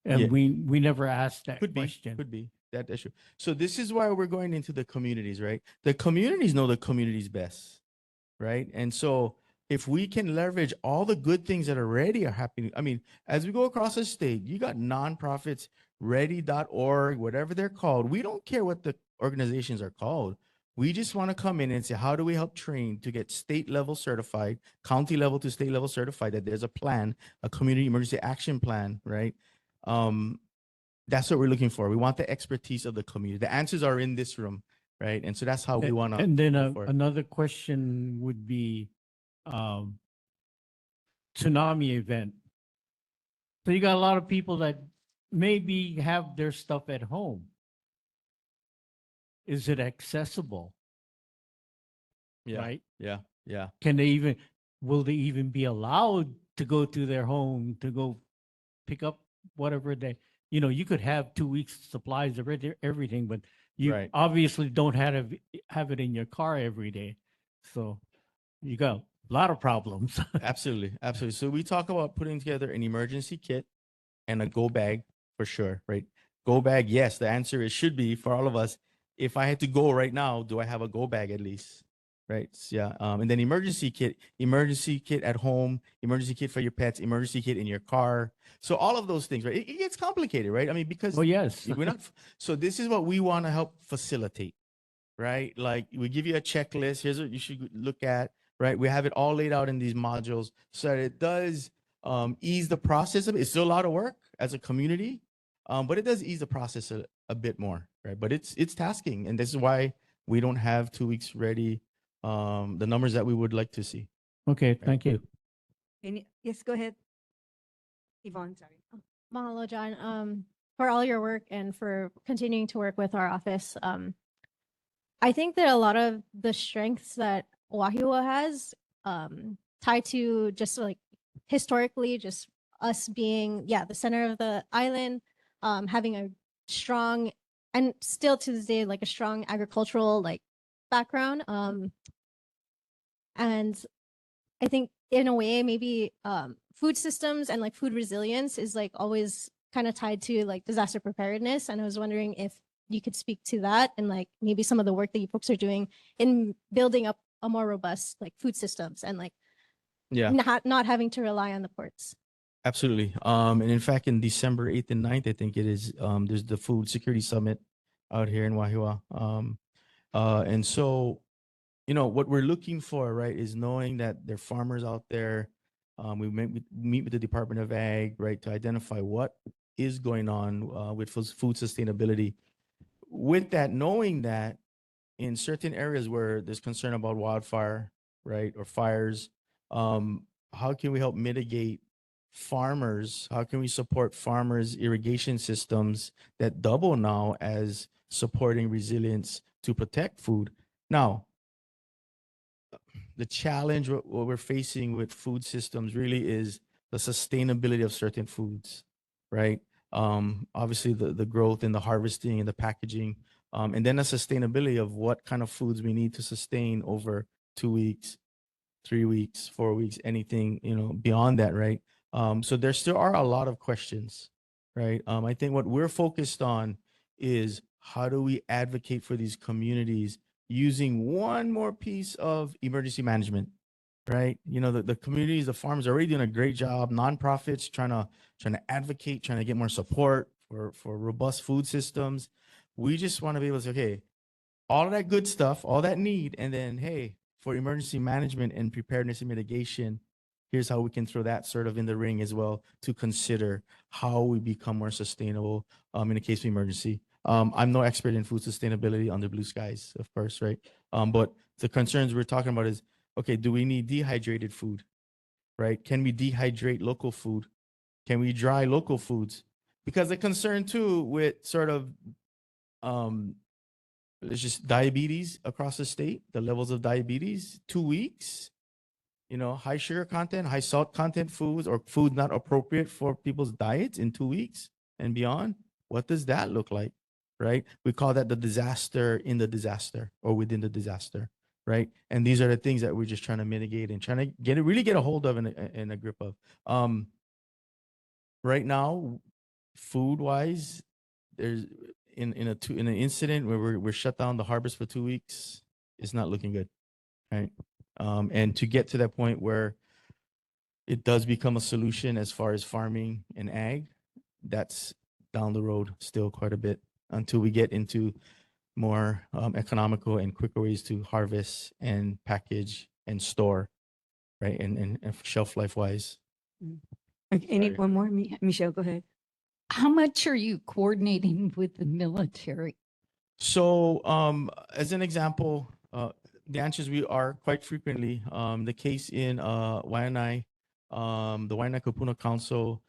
and Yeah. we never asked that Could be, question. could be that issue. So this is why we're going into the communities, right? The communities know the communities best, right? And so if we can leverage all the good things that already are happening, I mean, as we go across the state, you got nonprofits, ready.org, whatever they're called. We don't care what the organizations are called. We just want to come in and say, how do we help train to get state level certified, county level to state level certified, that there's a plan, a community emergency action plan, right? That's what we're looking for. We want the expertise of the community. The answers are in this room, right? And so that's how we want to. And then another question would be tsunami event. So you got a lot of people that maybe have their stuff at home. Is it accessible? Yeah. Right? Yeah. Will they even be allowed to go to their home to go pick up whatever you could have 2 weeks supplies of everything, but you Right. obviously don't have it in your car every day. So you got a lot of problems. Absolutely. So we talk about putting together an emergency kit and a go bag for sure, right? Go bag, yes. The answer is should be for all of us. If I had to go right now, do I have a go bag at least? Right. Yeah. And then emergency kit at home, emergency kit for your pets, emergency kit in your car. So all of those things, right? It gets complicated, right? I mean, because yes. we're not. So this is what we want to help facilitate, right? Like we give you a checklist. Here's what you should look at, right? We have it all laid out in these modules so that it does ease the process of it. It's still a lot of work as a community, but it does ease the process a bit more, right? But it's tasking, and this is why we don't have 2 weeks ready. The numbers that we would like to see. Okay, thank you. Yes, go ahead. Yvonne, sorry. Mahalo, John, for all your work and for continuing to work with our office. I think that a lot of the strengths that Wahiawa has tied to just like historically, just us being, the center of the island, having a strong, and still to this day, like a strong agricultural like background. And I think in a way, maybe food systems and like food resilience is like always kind of tied to like disaster preparedness. And I was wondering if you could speak to that and like maybe some of the work that you folks are doing in building up a more robust like food systems and like not having to rely on the ports. Absolutely. And in fact, in December 8th and 9th, I think it is, there's the Food Security Summit out here in Wahiawa. And so, what we're looking for, right, is knowing that there are farmers out there. We meet with the Department of Ag, right, to identify what is going on with food sustainability. With that, knowing that in certain areas where there's concern about wildfire, right, or fires, how can we help mitigate farmers? How can we support farmers' irrigation systems that double now as supporting resilience to protect food. Now, the challenge what we're facing with food systems really is the sustainability of certain foods, right? Obviously the growth and the harvesting and the packaging, and then the sustainability of what kind of foods we need to sustain over 2 weeks, 3 weeks, 4 weeks, anything, beyond that, right? So there still are a lot of questions, right? I think what we're focused on is how do we advocate for these communities using one more piece of emergency management, right? The communities, the farms are already doing a great job. Nonprofits trying to advocate, trying to get more support for robust food systems. We just want to be able to say, okay, all of that good stuff, all that need, and then hey, for emergency management and preparedness and mitigation, here's how we can throw that sort of in the ring as well to consider how we become more sustainable in the case of emergency. I'm no expert in food sustainability under blue skies, of course, right? But the concerns we're talking about is, okay, do we need dehydrated food, right? Can we dehydrate local food? Can we dry local foods? Because the concern too with sort of, it's just diabetes across the state, the levels of diabetes, 2 weeks, high sugar content, high salt content foods or food not appropriate for people's diets in 2 weeks and beyond. What does that look like, right? We call that the disaster in the disaster or within the disaster, right? And these are the things that we're just trying to mitigate and trying to really get a hold of and a grip of. Right now, food wise, there's in an incident where we're shut down the harvest for 2 weeks, it's not looking good, right? And to get to that point where it does become a solution as far as farming and ag, that's down the road still quite a bit until we get into more economical and quicker ways to harvest and package and store, right? And shelf life wise. Okay, any one more? Michelle, go ahead. How much are you coordinating with the military? So, as an example, the answers we are quite frequently. The case in Waianae, the Waianae Kapuna Council,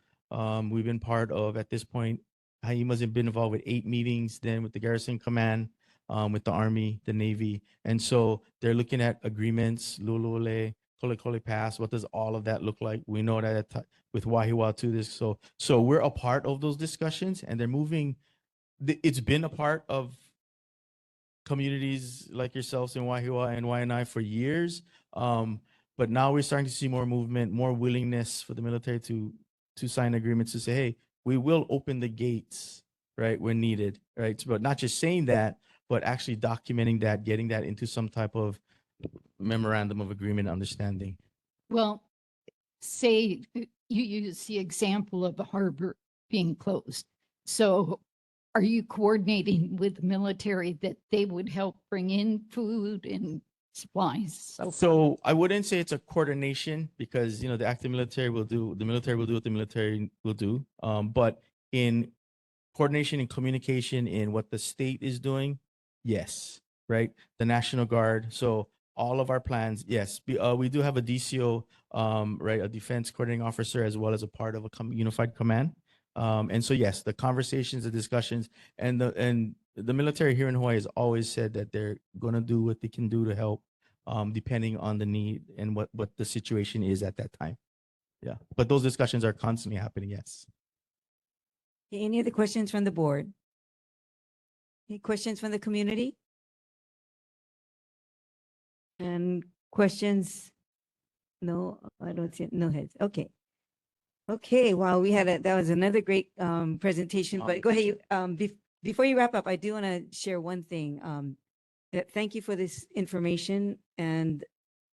we've been part of at this point. Haima's been involved with 8 meetings, then with the Garrison Command, with the Army, the Navy. And so they're looking at agreements, Lulule, Kole Pass. What does all of that look like? We know that with Wahiawa too. So we're a part of those discussions, and they're moving. It's been a part of communities like yourselves in Wahiawa and Waianae for years. But now we're starting to see more movement, more willingness for the military to sign agreements to say, hey, we will open the gates, right, when needed, right? But not just saying that, but actually documenting that, getting that into some type of memorandum of agreement understanding. Well, say you use the example of the harbor being closed. So are you coordinating with the military that they would help bring in food and supplies? So I wouldn't say it's a coordination because, the active military will do what the military will do. But in coordination and communication in what the state is doing, yes, right? The National Guard. So all of our plans, yes. We do have a DCO, right, a defense coordinating officer, as well as a part of a unified command. And so, yes, the conversations, the discussions, and the military here in Hawaii has always said that they're going to do what they can do to help, depending on the need and what the situation is at that time. Yeah, but those discussions are constantly happening. Yes. Any other questions from the board? Any questions from the community? And questions? No, I don't see, no heads. Okay. Okay, wow, that was another great presentation, but go ahead. Before you wrap up, I do want to share one thing. Thank you for this information, and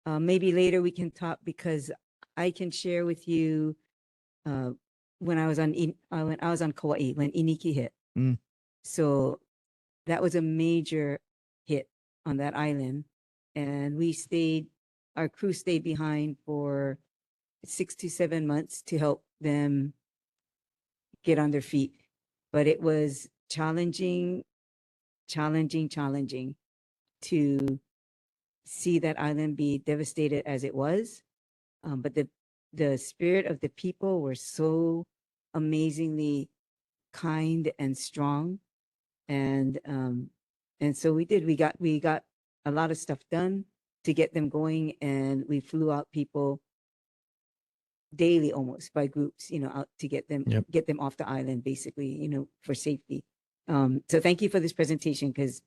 maybe later we can talk because I can share with you when I was on Kauai when Iniki hit. So that was a major hit on that island, and our crew stayed behind for 6 to 7 months to help them get on their feet. But it was challenging to see that island be devastated as it was. But the spirit of the people were so amazingly kind and strong. And And so we did. We got a lot of stuff done to get them going, and we flew out people daily almost by groups, out to get them off the island, basically, for safety. So thank you for this presentation, because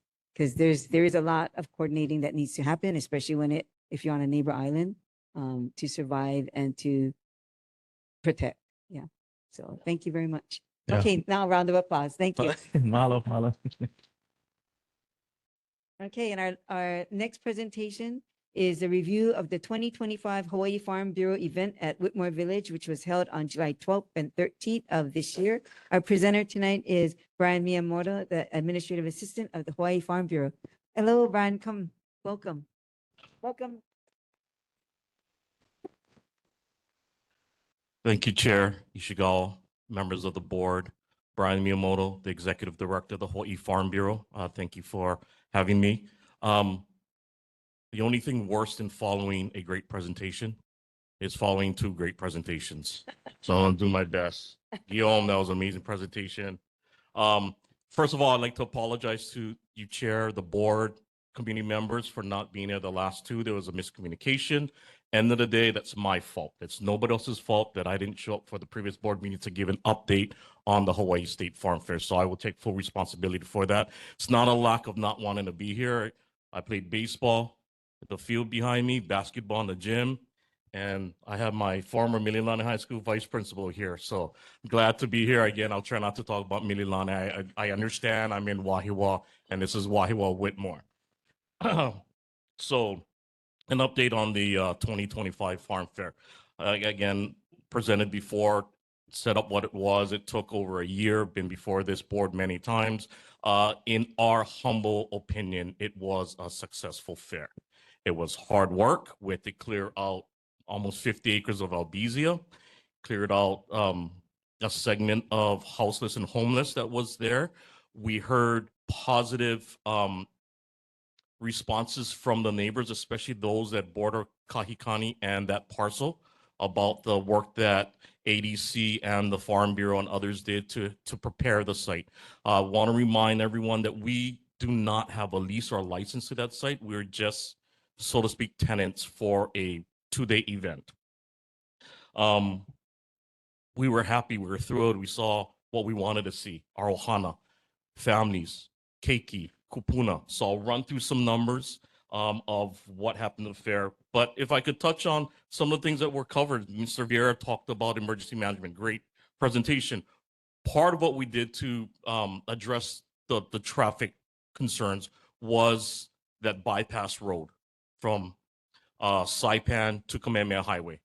there is a lot of coordinating that needs to happen, especially if you're on a neighbor island, to survive and to protect. Yeah. So thank you very much. Yeah. Okay, now a round of applause. Thank you. Malo, malo. Okay, and our next presentation is a review of the 2025 Hawaii Farm Bureau event at Whitmore Village, which was held on July 12th and 13th of this year. Our presenter tonight is Brian Miyamoto, the Administrative Assistant of the Hawaii Farm Bureau. Hello, Brian, come, welcome. Welcome. Thank you, Chair Ishigawa, members of the board, Brian Miyamoto, the Executive Director of the Hawaii Farm Bureau. Thank you for having me. The only thing worse than following a great presentation is following two great presentations. So I'm gonna do my best. Guillaume, that was an amazing presentation. First of all, I'd like to apologize to you, Chair, the board, community members for not being there the last two. There was a miscommunication. End of the day, that's my fault. It's nobody else's fault that I didn't show up for the previous board meeting to give an update on the Hawaii State Farm Fair. So I will take full responsibility for that. It's not a lack of not wanting to be here. I played baseball at the field behind me, basketball in the gym, and I have my former Mililani High School vice principal here. So I'm glad to be here again. I'll try not to talk about Mililani. I understand I'm in Wahiawa, and this is Wahiawa Whitmore. So an update on the 2025 Farm Fair. Again, presented before, set up what it was. It took over a year, been before this board many times. In our humble opinion, it was a successful fair. It was hard work. We had to clear out almost 50 acres of albizia, cleared out a segment of houseless and homeless that was there. We heard positive responses from the neighbors, especially those that border Kahikani and that parcel, about the work that ADC and the Farm Bureau and others did to prepare the site. I want to remind everyone that we do not have a lease or license to that site. We're just, so to speak, tenants for a 2-day event. We were happy, we were thrilled. We saw what we wanted to see, our ohana, families, keiki, kupuna. So I'll run through some numbers of what happened at the fair. But if I could touch on some of the things that were covered, Mr. Vieira talked about emergency management, great presentation. Part of what we did to address the traffic concerns was that bypass road from Saipan to Kamehameha Highway.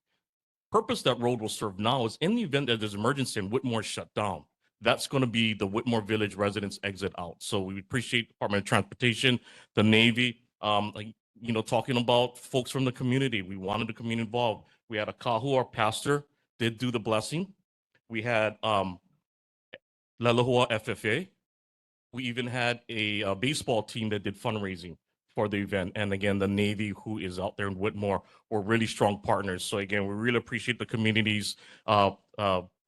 Purpose that road will serve now is in the event that there's emergency and Whitmore shut down. That's going to be the Whitmore Village residents exit out. So we appreciate Department of Transportation, the Navy, talking about folks from the community. We wanted the community involved. We had a kahu, our pastor, did do the blessing. We had Lelahua FFA. We even had a baseball team that did fundraising for the event. And again, the Navy, who is out there in Whitmore, were really strong partners. So again, we really appreciate the community's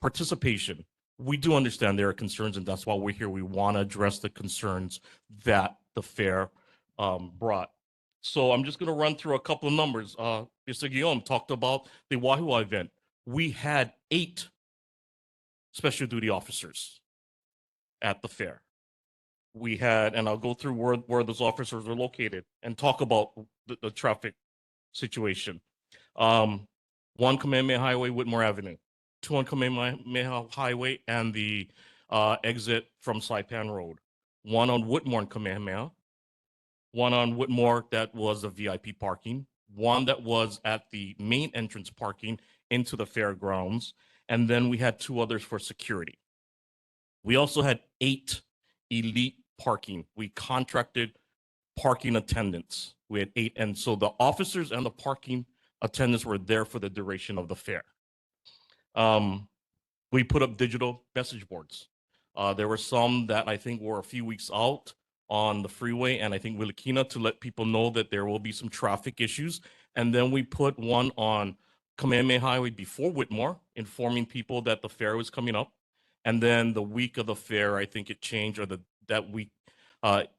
participation. We do understand there are concerns, and that's why we're here. We want to address the concerns that the fair brought. So I'm just going to run through a couple of numbers. Mr. Guillaume talked about the Wahiawa event. We had 8 special duty officers at the fair. We had, and I'll go through where those officers are located and talk about the traffic situation. 1 Kamehameha Highway, Whitmore Avenue. 2 on Kamehameha Highway and the exit from Saipan Road. 1 on Whitmore and Kamehameha. 1 on Whitmore that was a VIP parking. 1 that was at the main entrance parking into the fairgrounds. And then we had 2 others for security. We also had 8 elite parking. We contracted parking attendants. We had 8. And so the officers and the parking attendants were there for the duration of the fair. We put up digital message boards. There were some that I think were a few weeks out on the freeway, and I think Wilikina, to let people know that there will be some traffic issues. And then we put one on Kamehameha Highway before Whitmore, informing people that the fair was coming up. And then the week of the fair, I think it changed, or that week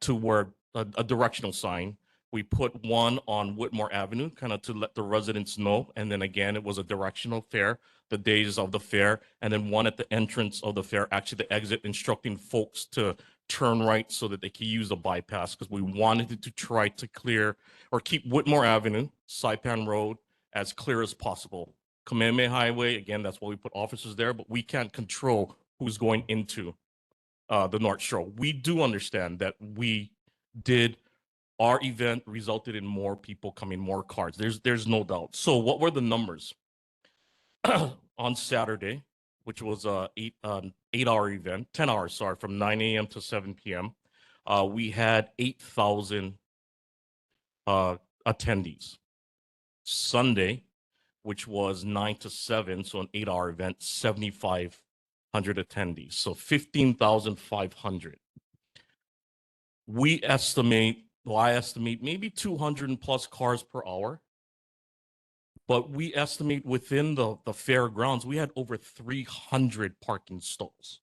to where a directional sign. We put one on Whitmore Avenue, kind of to let the residents know. And then again, it was a directional fair, the days of the fair, and then one at the entrance of the fair, actually the exit, instructing folks to turn right so that they can use the bypass, because we wanted to try to clear or keep Whitmore Avenue, Saipan Road, as clear as possible. Kamehameha Highway, again, that's why we put officers there, but we can't control who's going into the North Shore. We do understand that our event resulted in more people coming, more cars. There's no doubt. So what were the numbers? On Saturday, which was a 8-hour event, 10 hours, sorry, from 9 a.m. to 7 p.m. We had 8,000 attendees. Sunday, which was 9 to 7, so an 8-hour event, 7,500 attendees. So 15,500. I estimate maybe 200 plus cars per hour. But we estimate within the fairgrounds, we had over 300 parking stalls.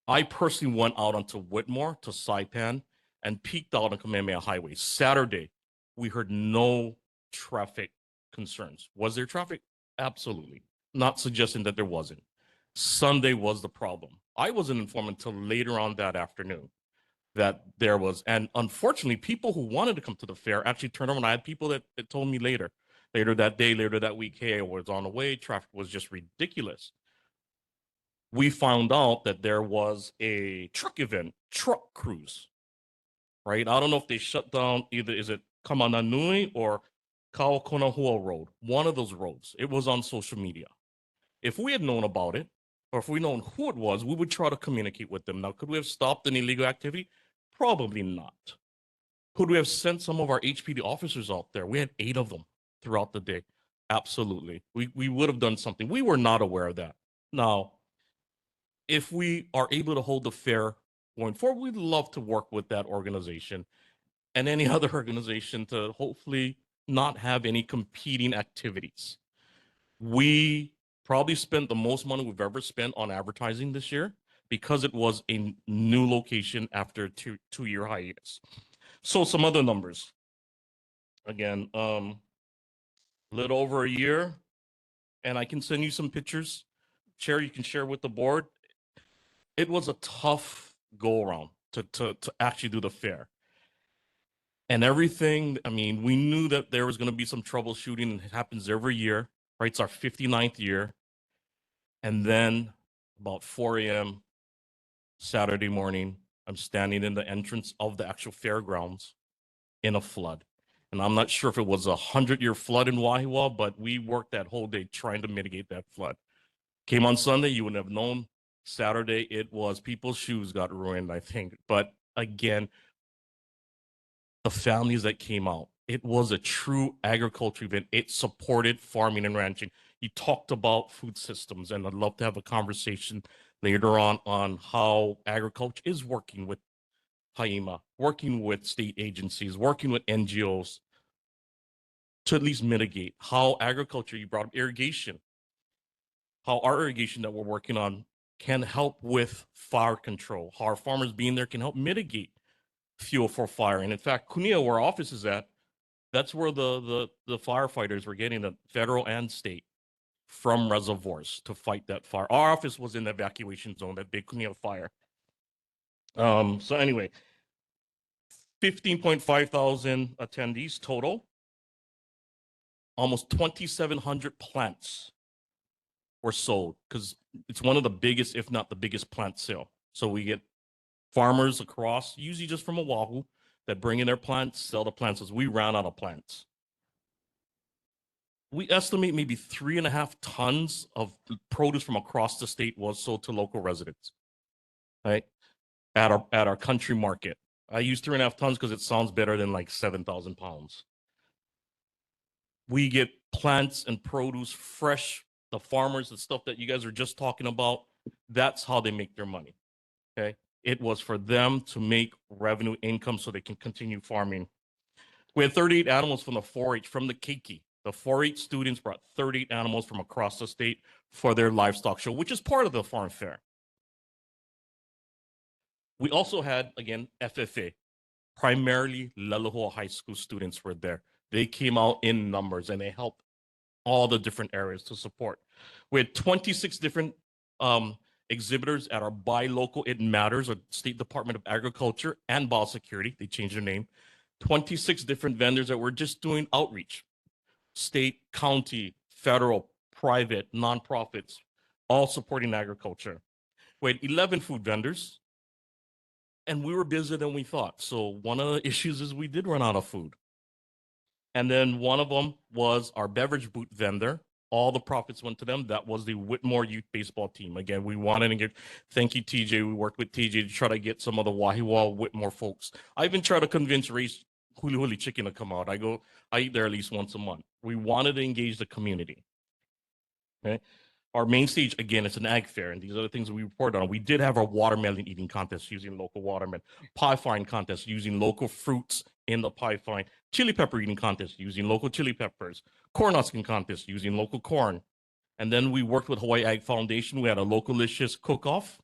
I personally went out onto Whitmore to Saipan and peeked out on Kamehameha Highway. Saturday, we heard no traffic concerns. Was there traffic? Absolutely. Not suggesting that there wasn't. Sunday was the problem. I wasn't informed until later on that afternoon that there was. And unfortunately, people who wanted to come to the fair actually turned around. I had people that told me later that day, later that week, hey, I was on the way. Traffic was just ridiculous. We found out that there was a truck cruise, right? I don't know if they shut down, either is it Kamananui or Kaokonahua Road, one of those roads. It was on social media. If we had known about it, or if we known who it was, we would try to communicate with them. Now, could we have stopped an illegal activity? Probably not. Could we have sent some of our HPD officers out there? We had 8 of them throughout the day. Absolutely. We would have done something. We were not aware of that. Now, if we are able to hold the fair going forward, we'd love to work with that organization and any other organization to hopefully not have any competing activities. We probably spent the most money we've ever spent on advertising this year because it was a new location after a two-year hiatus. So some other numbers. Again, a little over a year, and I can send you some pictures. Chair, you can share with the board. It was a tough go around to actually do the fair. And everything, I mean, we knew that there was going to be some troubleshooting, and it happens every year, right? It's our 59th year. And then about 4 a.m. Saturday morning, I'm standing in the entrance of the actual fairgrounds in a flood. And I'm not sure if it was a 100-year flood in Wahiawa, but we worked that whole day trying to mitigate that flood. Came on Sunday, you wouldn't have known. Saturday, it was people's shoes got ruined, I think. But again, the families that came out, it was a true agriculture event. It supported farming and ranching. You talked about food systems, and I'd love to have a conversation later on how agriculture is working with Haima, working with state agencies, working with NGOs to at least mitigate how agriculture, you brought up irrigation, how our irrigation that we're working on can help with fire control, how our farmers being there can help mitigate fuel for fire. And in fact, Kunia, where our office is at, that's where the firefighters were getting, the federal and state, from reservoirs to fight that fire. Our office was in the evacuation zone, that big Kunia fire. So anyway, 15.5 thousand attendees total. Almost 2,700 plants were sold, because it's one of the biggest, if not the biggest, plant sale. So we get farmers across, usually just from Oahu, that bring in their plants, sell the plants as we ran out of plants. We estimate maybe 3.5 tons of produce from across the state was sold to local residents, right? At our country market. I use 3.5 tons because it sounds better than like 7,000 pounds. We get plants and produce fresh, the farmers, the stuff that you guys are just talking about. That's how they make their money, okay? It was for them to make revenue income so they can continue farming. We had 38 animals from the 4-H, from the Keiki. The 4-H students brought 38 animals from across the state for their livestock show, which is part of the farm fair. We also had, again, FFA, primarily Lelehoa High School students were there. They came out in numbers and they helped all the different areas to support. We had 26 different exhibitors at our Buy Local It Matters, or State Department of Agriculture and Biosecurity. They changed their name. 26 different vendors that were just doing outreach. State, county, federal, private, nonprofits, all supporting agriculture. We had 11 food vendors, and we were busier than we thought. So one of the issues is we did run out of food. And then one of them was our beverage boot vendor. All the profits went to them. That was the Whitmore youth baseball team. Again, we wanted to give, thank you, TJ. We worked with TJ to try to get some of the Wahiawa Whitmore folks. I even tried to convince Ray's Huli Huli Chicken to come out. I eat there at least once a month. We wanted to engage the community. Okay. Our main stage, again, it's an ag fair, and these are the things we report on. We did have our watermelon eating contest using local watermelon, pie find contest using local fruits in the pie find, chili pepper eating contest using local chili peppers, corn husking contest using local corn. And then we worked with Hawaii Ag Foundation. We had a localicious cook-off.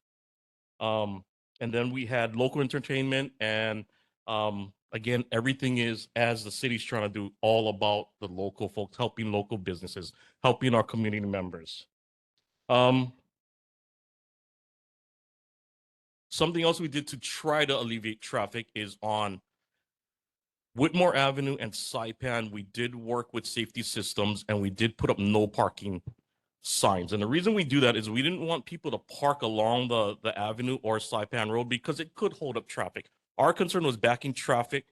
And then we had local entertainment, and again, everything is, as the city's trying to do, all about the local folks, helping local businesses, helping our community members. Something else we did to try to alleviate traffic is on Whitmore Avenue and Saipan. We did work with safety systems, and we did put up no parking signs. And the reason we do that is we didn't want people to park along the avenue or Saipan Road because it could hold up traffic. Our concern was backing traffic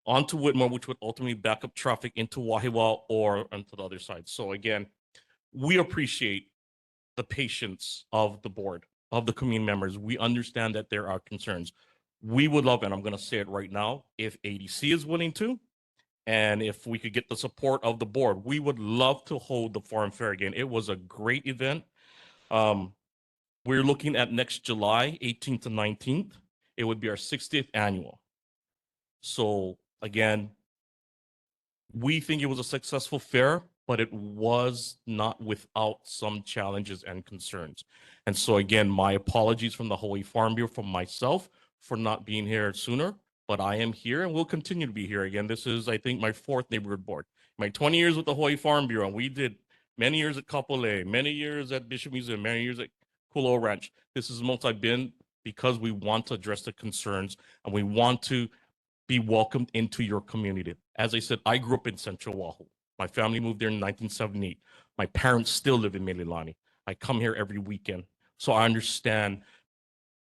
onto Whitmore, which would ultimately back up traffic into Wahiawa or onto the other side. So again, we appreciate the patience of the board, of the community members. We understand that there are concerns. We would love, and I'm going to say it right now, if ADC is willing to, and if we could get the support of the board, we would love to hold the farm fair again. It was a great event. We're looking at next July 18th to 19th. It would be our 60th annual. So again, we think it was a successful fair, but it was not without some challenges and concerns. And so again, my apologies from the Hawaii Farm Bureau, from myself, for not being here sooner, but I am here and will continue to be here. Again, this is, I think, my 4th neighborhood board. My 20 years with the Hawaii Farm Bureau, and we did many years at Kapolei, many years at Bishop Museum, many years at Kulo Ranch. This is the most I've been because we want to address the concerns and we want to be welcomed into your community. As I said, I grew up in Central Oahu. My family moved there in 1978. My parents still live in Mililani. I come here every weekend. So I understand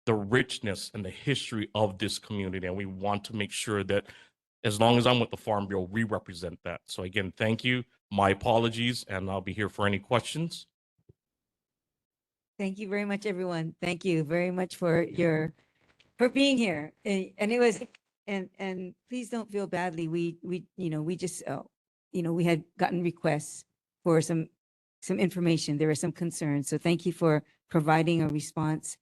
the richness and the history of this community. And we want to make sure that as long as I'm with the Farm Bureau, we represent that. So again, thank you. My apologies, and I'll be here for any questions. Thank you very much, everyone. Thank you very much for being here. And it was, and please don't feel badly. We just, we had gotten requests for some information. There were some concerns. So thank you for providing a response,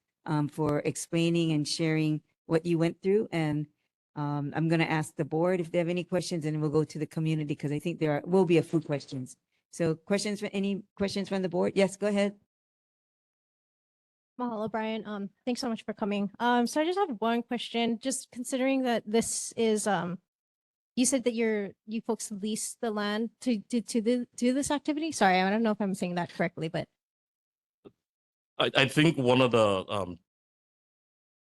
for explaining and sharing what you went through. And I'm going to ask the board if they have any questions, and we'll go to the community because I think there will be a few questions. So any questions from the board? Yes, go ahead. Mahalo, Brian. Thanks so much for coming. So I just have one question, just considering that this is, you said that you folks lease the land to do this activity. Sorry, I don't know if I'm saying that correctly, but. I think one of the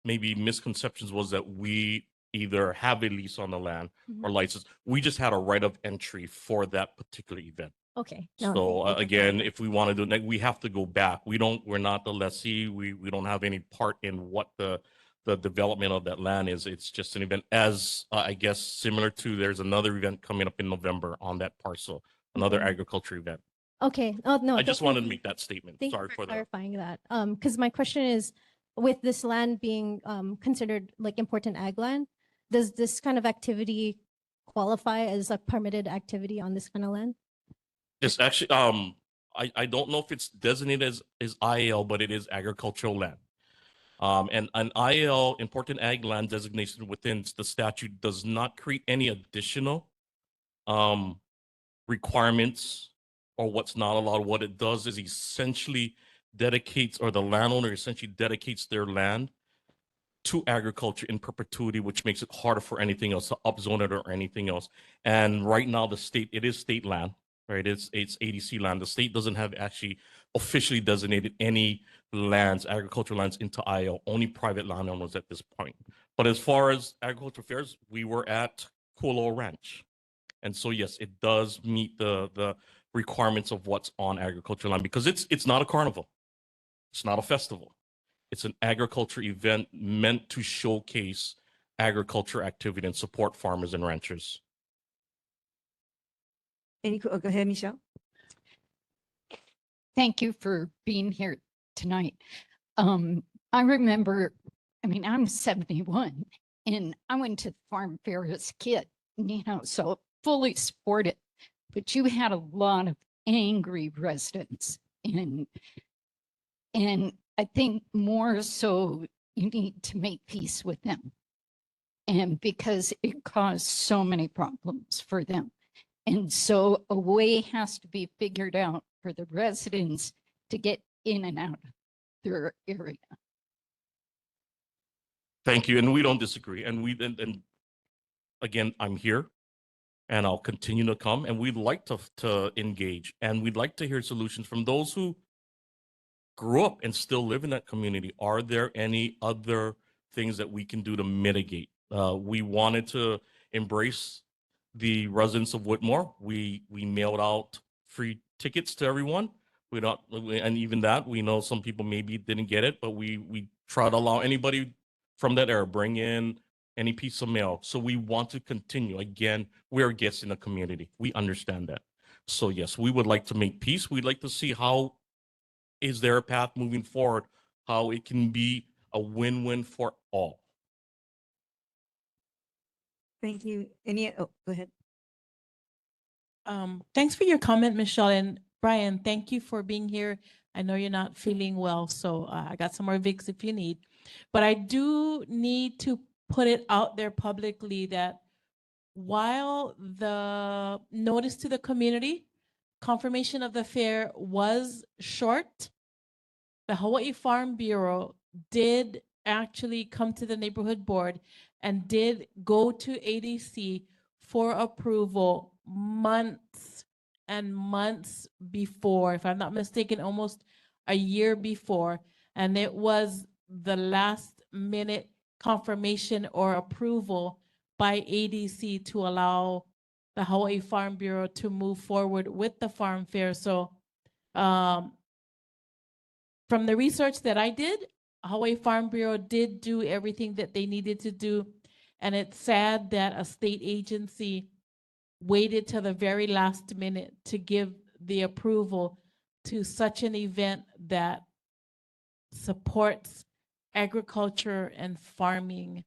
maybe misconceptions was that we either have a lease on the land or license. We just had a right of entry for that particular event. Okay. So again, if we want to do it, we have to go back. We're not the lessee. We don't have any part in what the development of that land is. It's just an event, as I guess similar to, there's another event coming up in November on that parcel, another agriculture event. Okay. Oh, no. I just wanted to make that statement. Thank Sorry you for that. clarifying that. Because my question is, with this land being considered like important ag land, does this kind of activity qualify as a permitted activity on this kind of land? It's actually, I don't know if it's designated as IAL, but it is agricultural land. And an IAL, important ag land designation within the statute, does not create any additional requirements or what's not allowed. What it does is essentially dedicates, or the landowner essentially dedicates their land to agriculture in perpetuity, which makes it harder for anything else to upzone it or anything else. And right now, it is state land, right? It's ADC land. The state doesn't have actually officially designated any lands, agricultural lands into IO, only private landowners at this point. But as far as agricultural affairs, we were at Kolo Ranch. And so, yes, it does meet the requirements of what's on agricultural land because it's not a carnival. It's not a festival. It's an agriculture event meant to showcase agriculture activity and support farmers and ranchers. Go ahead, Michelle. Thank you for being here tonight. I remember, I'm 71 and I went to the farm fair as a kid, so fully supported, but you had a lot of angry residents and I think more so you need to make peace with them. And because it caused so many problems for them. And so a way has to be figured out for the residents to get in and out of their area. Thank you. And we don't disagree. And again, I'm here and I'll continue to come and we'd like to engage and we'd like to hear solutions from those who grew up and still live in that community. Are there any other things that we can do to mitigate? We wanted to embrace the residents of Whitmore. We mailed out free tickets to everyone. And even that, we know some people maybe didn't get it, but we try to allow anybody from that area, bring in any piece of mail. So we want to continue. Again, we're guests in the community. We understand that. So yes, we would like to make peace. We'd like to see how is there a path moving forward, how it can be a win-win for all. Thank you. Go ahead. Thanks for your comment, Michelle. And Brian, thank you for being here. I know you're not feeling well, so I got some more Vicks if you need. But I do need to put it out there publicly that while the notice to the community, confirmation of the fair was short, the Hawaii Farm Bureau did actually come to the neighborhood board and did go to ADC for approval months and months before, if I'm not mistaken, almost a year before. And it was the last minute confirmation or approval by ADC to allow the Hawaii Farm Bureau to move forward with the farm fair. So from the research that I did, Hawaii Farm Bureau did do everything that they needed to do. And it's sad that a state agency waited till the very last minute to give the approval to such an event that supports agriculture and farming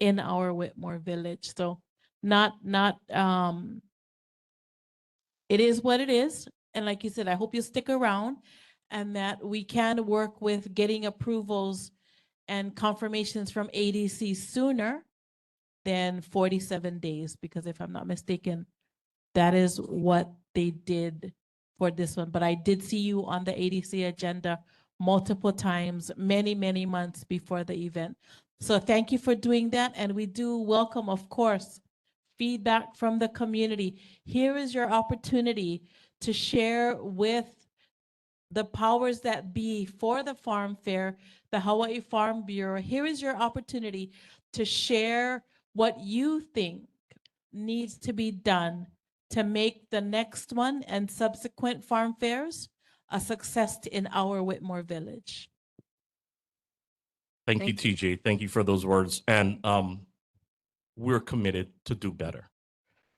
in our Whitmore village. So it is what it is. And like you said, I hope you stick around and that we can work with getting approvals and confirmations from ADC sooner than 47 days, because if I'm not mistaken, that is what they did for this one. But I did see you on the ADC agenda multiple times, many, many months before the event. So thank you for doing that. And we do welcome, of course, feedback from the community. Here is your opportunity to share with the powers that be for the farm fair, the Hawaii Farm Bureau. Here is your opportunity to share what you think needs to be done to make the next one and subsequent farm fairs a success in our Whitmore village. Thank you, TJ. Thank you for those words. And we're committed to do better.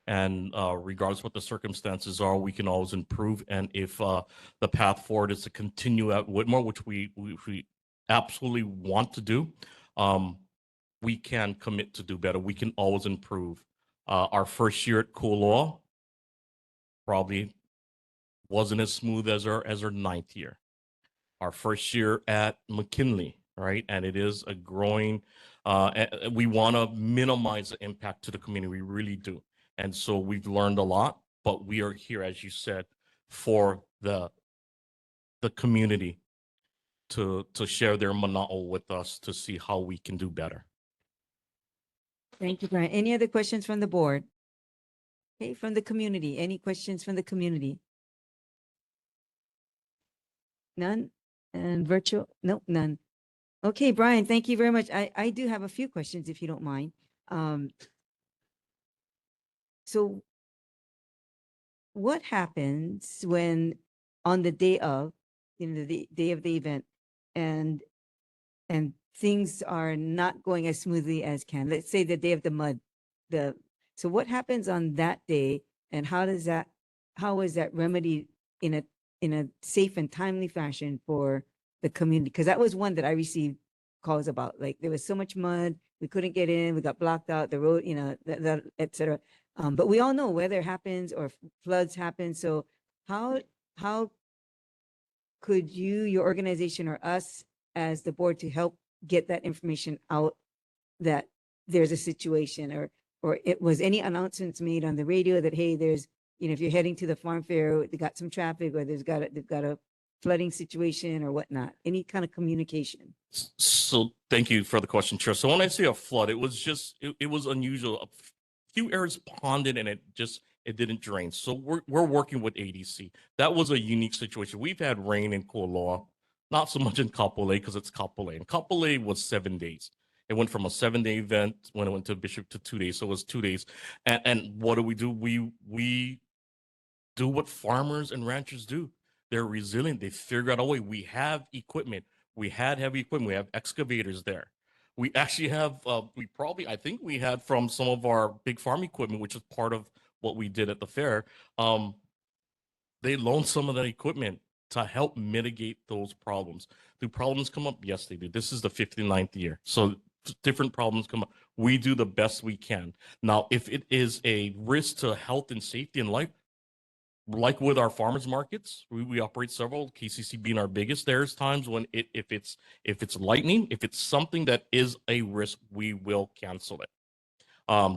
And regardless what the circumstances are, we can always improve. And if the path forward is to continue at Whitmore, which we absolutely want to do, we can commit to do better. We can always improve. Our first year at Kualoa probably wasn't as smooth as our ninth year. Our first year at McKinley, right? And it is a growing, we want to minimize the impact to the community. We really do. And so we've learned a lot, but we are here, as you said, for the community. to share their mana'o with us to see how we can do better. Thank you, Brian. Any other questions from the board? Okay, from the community, any questions from the community? None? And virtual? Nope, none. Okay, Brian, thank you very much. I do have a few questions if you don't mind. So what happens when on the day of, the day of the event and things are not going as smoothly as can, let's say the day of the mud, so what happens on that day and how is that remedied in a safe and timely fashion for the community? Because that was one that I received calls about, like there was so much mud, we couldn't get in, we got blocked out, the road, et cetera. But we all know weather happens or floods happen. So how could you, your organization, or us as the board to help get that information out that there's a situation, or it was any announcements made on the radio that, hey, there's, if you're heading to the farm fair, they got some traffic, or they've got a flooding situation or whatnot, any kind of communication? So thank you for the question, Chair. So when I say a flood, it was just, it was unusual. A few areas ponded and it didn't drain. So we're working with ADC. That was a unique situation. We've had rain in Koloa, not so much in Kapolei because it's Kapolei. And Kapolei was 7 days. It went from a 7-day event when it went to Bishop to 2 days. So it was 2 days. And what do? We do what farmers and ranchers do. They're resilient. They figure out a way. We have equipment. We had heavy equipment. We have excavators there. We actually have, I think we had from some of our big farm equipment, which is part of what we did at the fair. They loaned some of that equipment to help mitigate those problems. Do problems come up? Yes, they do. This is the 59th year. So different problems come up. We do the best we can. Now, if it is a risk to health and safety and life, like with our farmers markets, we operate several, KCC being our biggest. There's times when if it's lightning, if it's something that is a risk, we will cancel it.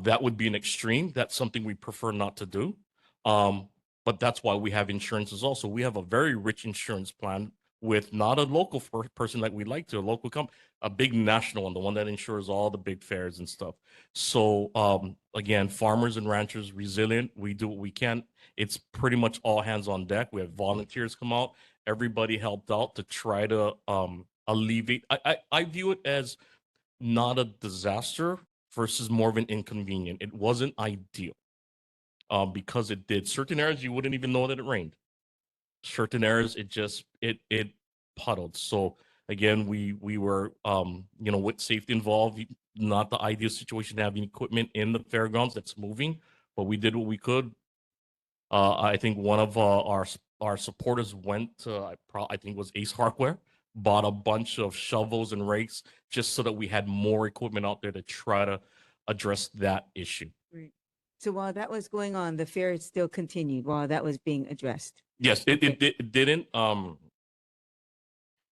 That would be an extreme. That's something we prefer not to do. But that's why we have insurances also. We have a very rich insurance plan with not a local person like we like to, a local company, a big national one, the one that insures all the big fairs and stuff. So again, farmers and ranchers, resilient, we do what we can. It's pretty much all hands on deck. We have volunteers come out. Everybody helped out to try to alleviate. I view it as not a disaster versus more of an inconvenient. It wasn't ideal because it did certain areas you wouldn't even know that it rained. Certain areas it puddled. So again, we were with safety involved, not the ideal situation having equipment in the fairgrounds that's moving, but we did what we could. I think one of our supporters went to I think it was Ace Hardware, bought a bunch of shovels and rakes just so that we had more equipment out there to try to address that issue. Right. So while that was going on, the fair still continued while that was being addressed. Yes, it didn't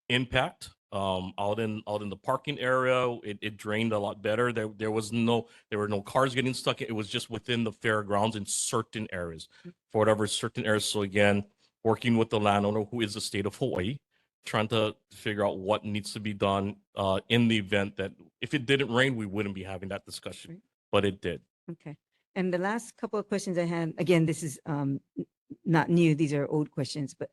impact out in the parking area. It drained a lot better. There were no cars getting stuck. It was just within the fairgrounds in certain areas, for whatever certain areas. So again, working with the landowner, who is the state of Hawaii, trying to figure out what needs to be done in the event that if it didn't rain, we wouldn't be having that discussion, but it did. Okay. And the last couple of questions I had, again, this is not new, these are old questions, but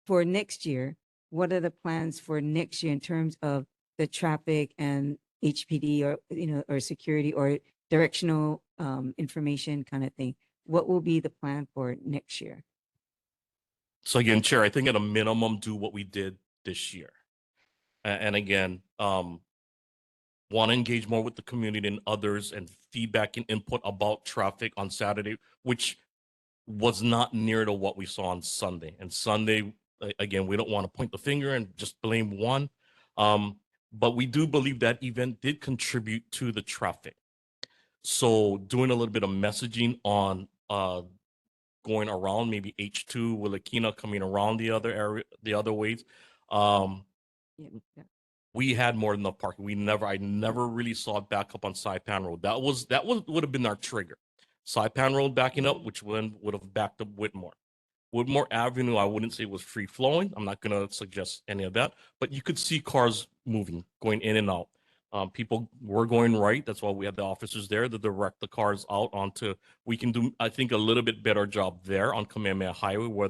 for next year, what are the plans for next year in terms of the traffic and HPD or security or directional information kind of thing? What will be the plan for next year? So again, Chair, I think at a minimum, do what we did this year. And again, want to engage more with the community and others and feedback and input about traffic on Saturday, which was not near to what we saw on Sunday. And Sunday, again, we don't want to point the finger and just blame one. But we do believe that event did contribute to the traffic. So doing a little bit of messaging on going around, maybe H2, Willikina coming around the other area, the other ways. We had more than enough parking. I never really saw it back up on Saipan Road. That would have been our trigger. Saipan Road backing up, which would have backed up Whitmore. Whitmore Avenue, I wouldn't say was free flowing. I'm not going to suggest any of that, but you could see cars moving, going in and out. People were going right. That's why we have the officers there to direct the cars out onto. We can do, I think, a little bit better job there on Kamehameha Highway, where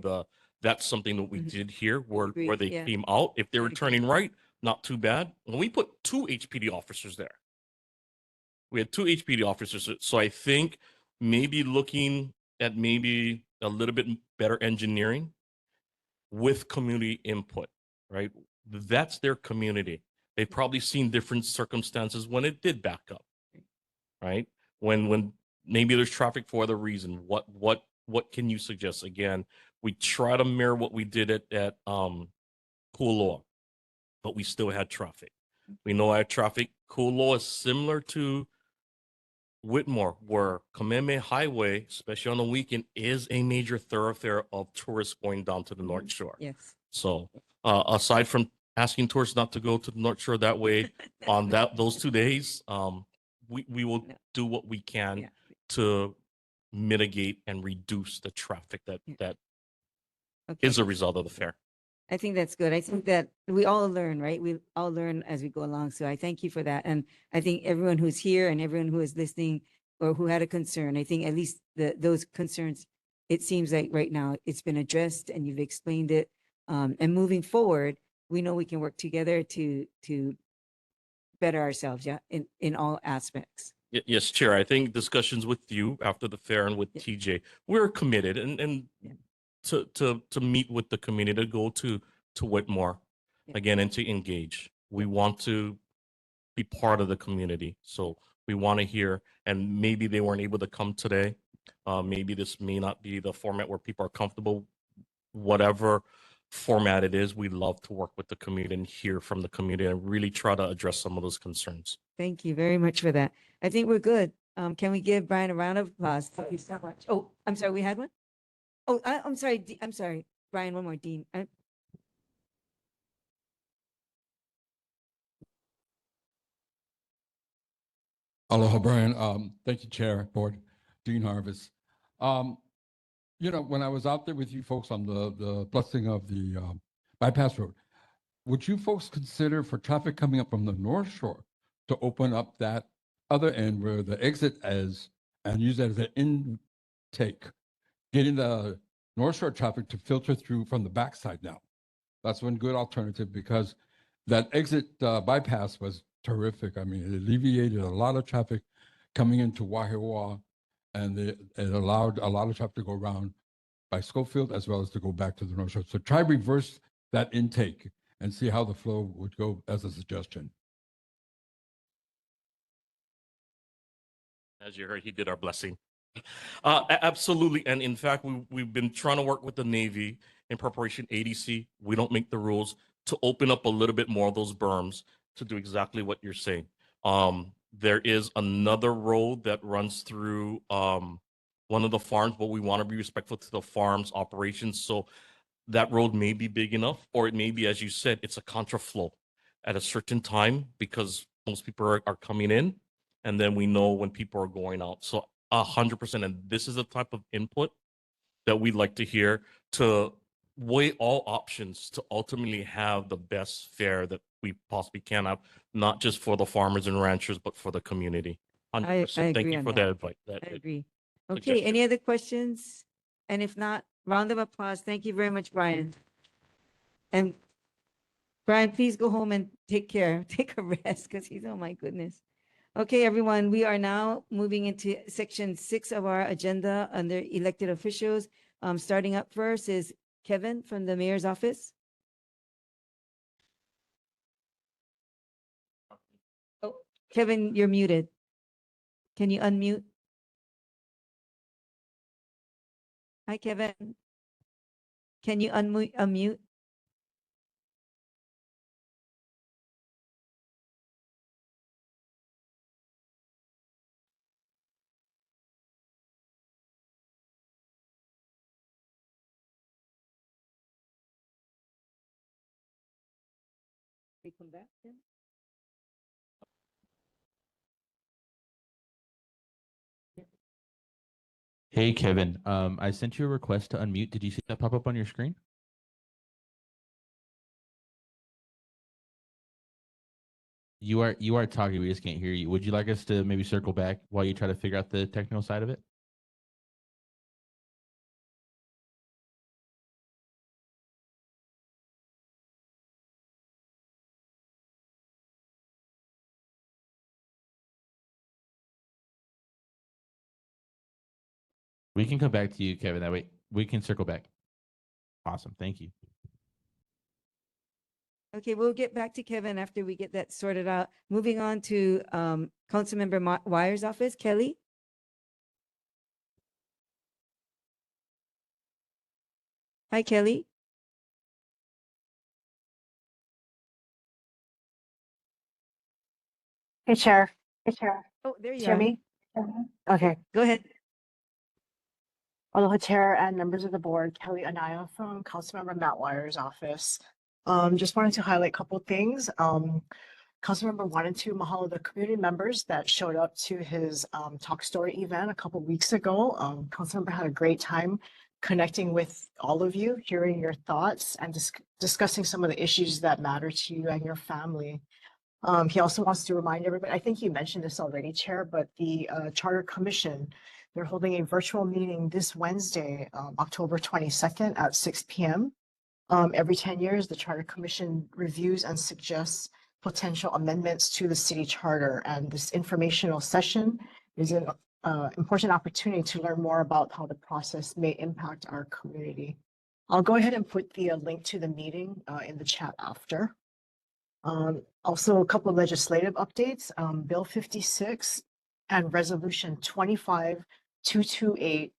that's something that we did here, where Agreed, they yeah. came out. If they were Agree. turning right, not too bad. When we put 2 HPD officers there, we had 2 HPD officers. So I think maybe looking at maybe a little bit better engineering with community input, right? That's their community. They've probably seen different circumstances when it did back up, right? When maybe there's traffic for other reason. What can you suggest? Again, we try to mirror what we did at Kualoa, but we still had traffic. We know our traffic. Kualoa is similar to Whitmore, where Kamehameha Highway, especially on the weekend, is a major thoroughfare of tourists going down to the North Shore. Yes. So aside from asking tourists not to go to the North Shore that way on those 2 days, we will do what we can to mitigate and reduce the traffic that Okay. is a result of the fair. I think that's good. I think that we all learn, right? We all learn as we go along. So I thank you for that. And I think everyone who's here and everyone who is listening or who had a concern, I think at least those concerns, it seems like right now it's been addressed and you've explained it. And moving forward, we know we can work together to better ourselves, yeah, in all aspects. Yes, Chair. I think discussions with you after the fair and with TJ, we're committed and to meet with the community, to go to Whitmore again and to engage. We want to be part of the community. So we want to hear, and maybe they weren't able to come today. Maybe this may not be the format where people are comfortable. Whatever format it is, we love to work with the community and hear from the community and really try to address some of those concerns. Thank you very much for that. I think we're good. Can we give Brian a round of applause? Thank you so much. Oh, I'm sorry, we had one? Oh, I'm sorry. I'm sorry. Brian, one more, Dean. Aloha, Brian. Thank you, Chair, Board, Dean Harvest. When I was out there with you folks on the blessing of the bypass road, would you folks consider for traffic coming up from the North Shore to open up that other end where the exit is and use that as an intake, getting the North Shore traffic to filter through from the backside now? That's one good alternative because that exit bypass was terrific. I mean, it alleviated a lot of traffic coming into Wahiawa, and it allowed a lot of traffic to go around by Schofield as well as to go back to the North Shore. So try reverse that intake and see how the flow would go as a suggestion. As you heard, he did our blessing. Absolutely. And in fact, we've been trying to work with the Navy in preparation ADC. We don't make the rules to open up a little bit more of those berms to do exactly what you're saying. There is another road that runs through one of the farms, but we want to be respectful to the farm's operations. So that road may be big enough, or it may be, as you said, it's a contraflow at a certain time because most people are coming in, and then we know when people are going out. So 100%, and this is the type of input that we'd like to hear to weigh all options to ultimately have the best fare that we possibly can have, not just for the farmers and ranchers, but for the community. 100%. I Thank agree you on for that. that advice. I agree. Okay, suggestion. any other questions? And if not, round of applause. Thank you very much, Brian. And Brian, please go home and take care. Take a rest because he's, oh my goodness. Okay, everyone, we are now moving into section 6 of our agenda under elected officials. Starting up first is Kevin from the mayor's office. Oh, Kevin, you're muted. Can you unmute? Hi, Kevin. Can you unmute? We come back then? Hey, Kevin. I sent you a request to unmute. Did you see that pop up on your screen? You are talking. We just can't hear you. Would you like us to maybe circle back while you try to figure out the technical side of it? We can come back to you, Kevin. That way we can circle back. Awesome. Thank you. Okay, we'll get back to Kevin after we get that sorted out. Moving on to Councilmember Wire's office, Kelly. Hi, Kelly. Hey, Chair. Hey, Chair. Oh, there you Hear are. me? Okay. Go ahead. Aloha, Chair and members of the board. Kelly Anaya from Councilmember Matt Wire's office. Just wanted to highlight a couple of things. Councilmember wanted to mahalo the community members that showed up to his Talk Story event a couple weeks ago. Councilmember had a great time connecting with all of you, hearing your thoughts, and discussing some of the issues that matter to you and your family. He also wants to remind everybody, I think you mentioned this already, Chair, but the Charter Commission, they're holding a virtual meeting this Wednesday, October 22nd at 6 p.m. Every 10 years, the Charter Commission reviews and suggests potential amendments to the city charter. And this informational session is an important opportunity to learn more about how the process may impact our community. I'll go ahead and put the link to the meeting in the chat after. Also, a couple of legislative updates. Bill 56 and Resolution 25228.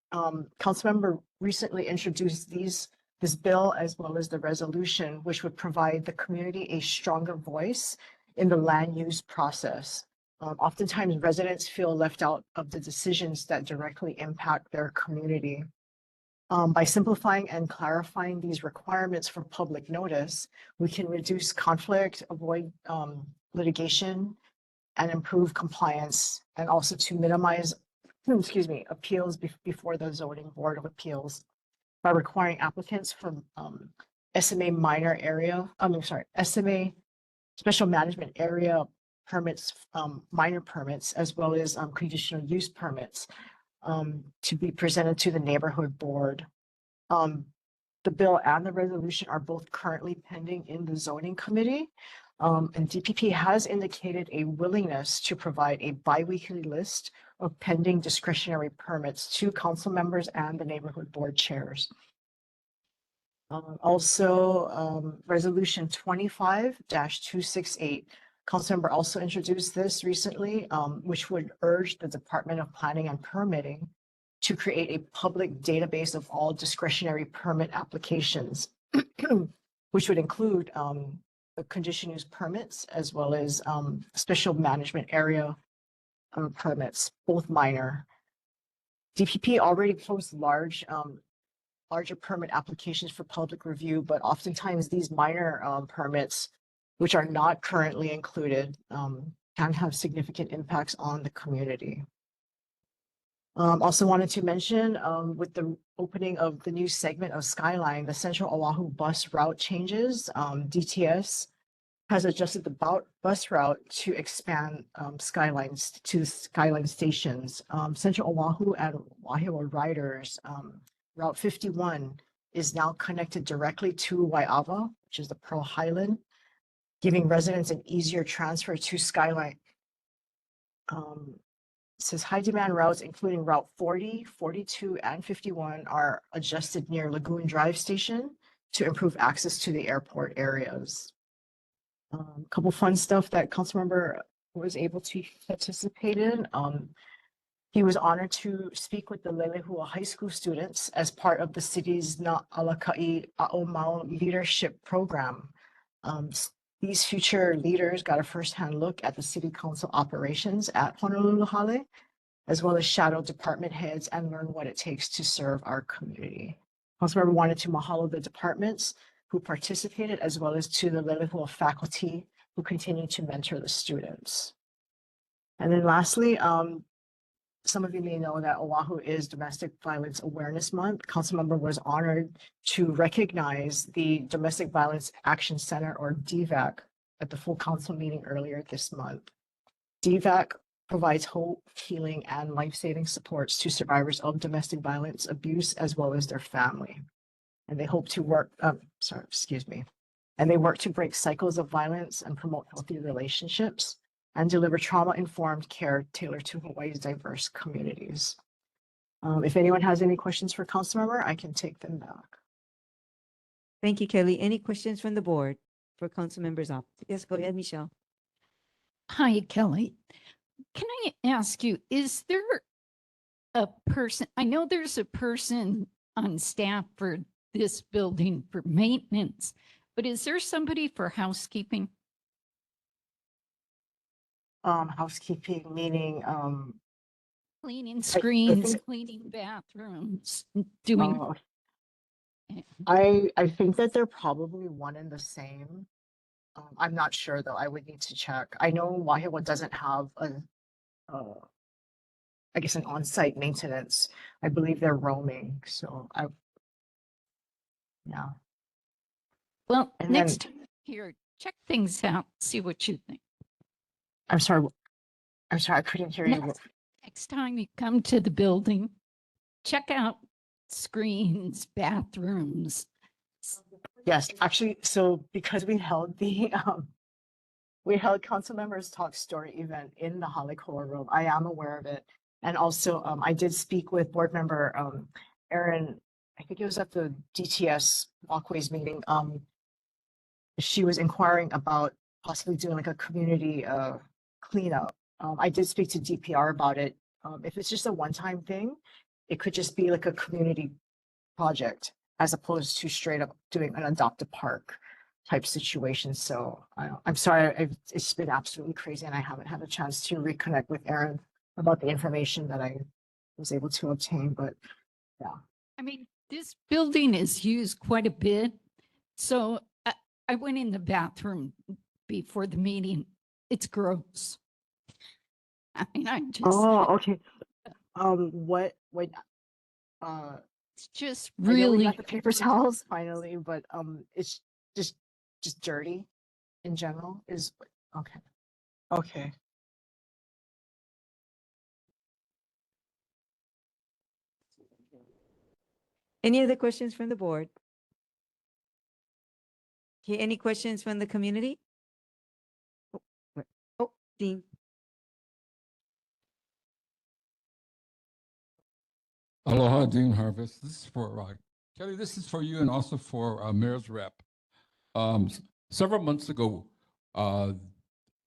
Councilmember recently introduced this bill as well as the resolution, which would provide the community a stronger voice in the land use process. Oftentimes, residents feel left out of the decisions that directly impact their community. By simplifying and clarifying these requirements for public notice, we can reduce conflict, avoid litigation, and improve compliance, and also to minimize, appeals before the Zoning Board of Appeals by requiring applicants from SMA SMA Special Management Area permits, minor permits, as well as conditional use permits to be presented to the neighborhood board. The bill and the resolution are both currently pending in the zoning committee. And DPP has indicated a willingness to provide a biweekly list of pending discretionary permits to council members and the neighborhood board chairs. Resolution 25-268. Councilmember also introduced this recently, which would urge the Department of Planning and Permitting to create a public database of all discretionary permit applications, which would include the conditional use permits as well as special management area permits, both minor. DPP already posts larger permit applications for public review, but oftentimes these minor permits, which are not currently included, can have significant impacts on the community. Also wanted to mention with the opening of the new segment of Skyline, the Central Oahu bus route changes, DTS has adjusted the bus route to expand Skylines to Skyline stations. Central Oahu and Wahiawa riders, Route 51 is now connected directly to Wahiawa, which is the Pearl Highland, giving residents an easier transfer to Skyline. It says high demand routes, including Route 40, 42, and 51 are adjusted near Lagoon Drive Station to improve access to the airport areas. A couple fun stuff that Councilmember was able to participate in. He was honored to speak with the Lelehua High School students as part of the city's Na Alakai A'omau leadership program. These future leaders got a firsthand look at the city council operations at Honolulu Hale, as well as shadow department heads and learn what it takes to serve our community. Councilmember wanted to mahalo the departments who participated, as well as to the Lelehua faculty who continue to mentor the students. And then lastly, some of you may know that Oahu is Domestic Violence Awareness Month. Councilmember was honored to recognize the Domestic Violence Action Center, or DVAC, at the full council meeting earlier this month. DVAC provides hope, healing, and life-saving supports to survivors of domestic violence abuse as well as their family. And they hope to work, and they work to break cycles of violence and promote healthy relationships and deliver trauma-informed care tailored to Hawaii's diverse communities. If anyone has any questions for Councilmember, I can take them back. Thank you, Kelly. Any questions from the board for Councilmember's office? Yes, go ahead, Michelle. Hi, Kelly. Can I ask you, is there a person, I know there's a person on staff for this building for maintenance, but is there somebody for housekeeping? Housekeeping, meaning, Cleaning I screens, think- cleaning bathrooms, doing. Oh, I think that they're probably one and the same. I'm not sure though. I would need to check. I know Wahiawa doesn't have I guess an on-site maintenance. I believe they're roaming. So yeah. Well, And next then- time here, check things out, see what you think. I'm sorry. I couldn't hear you. Next time you come to the building, check out screens, bathrooms. Yes, actually, so because we held the we held council members talk story event in the Halikoa room. I am aware of it. And also I did speak with board member Erin, I think it was at the DTS walkways meeting. She was inquiring about possibly doing like a community cleanup. I did speak to DPR about it. If it's just a one-time thing, it could just be like a community project as opposed to straight up doing an adopt a park type situation. So I'm sorry, it's been absolutely crazy and I haven't had a chance to reconnect with Erin about the information that I was able to obtain, but yeah. I mean, this building is used quite a bit. So I went in the bathroom before the meeting. It's gross. I mean, I just. Oh, okay. It's just I know we really. got the paper towels finally, but it's just dirty in general is okay. Okay. Any other questions from the board? Okay, any questions from the community? Oh, Dean. Aloha, Dean Harvest. This is for Kelly. This is for you and also for Mayor's Rep. Several months ago,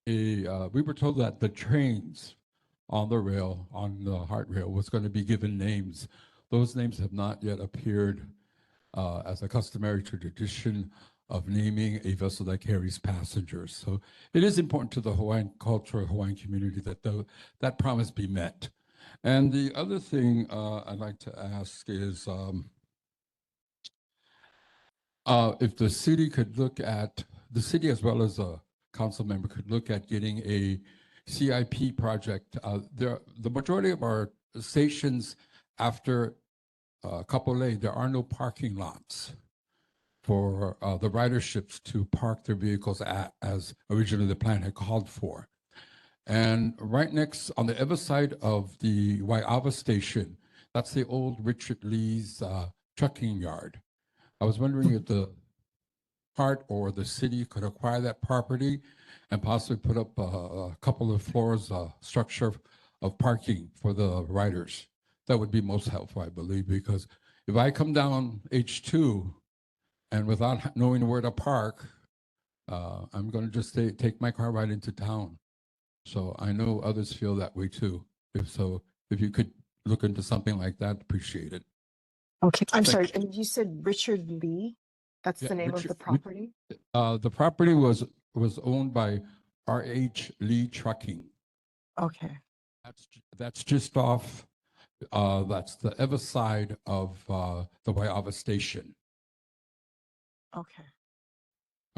we were told that the trains on the rail, on the Heart Rail, was going to be given names. Those names have not yet appeared as a customary tradition of naming a vessel that carries passengers. So it is important to the Hawaiian culture, Hawaiian community that that promise be met. And the other thing I'd like to ask is if the city could look at, the city as well as a council member could look at getting a CIP project. The majority of our stations after Kapolei, there are no parking lots for the riderships to park their vehicles at, as originally the plan had called for. And right next, on the other side of the Wahiawa station, that's the old Richard Lee's trucking yard. I was wondering if the part or the city could acquire that property and possibly put up a couple of floors, structure of parking for the riders. That would be most helpful, I believe, because if I come down H2 and without knowing where to park, I'm going to just take my car right into town. So I know others feel that way too. If you could look into something like that, appreciate it. Okay. I'm Thank sorry. you. And you said Richard Lee? That's Yeah, the name of Richard- the property? The property was owned by R.H. Lee Trucking. Okay. That's just off, that's the other side of the Wahiawa station. Okay.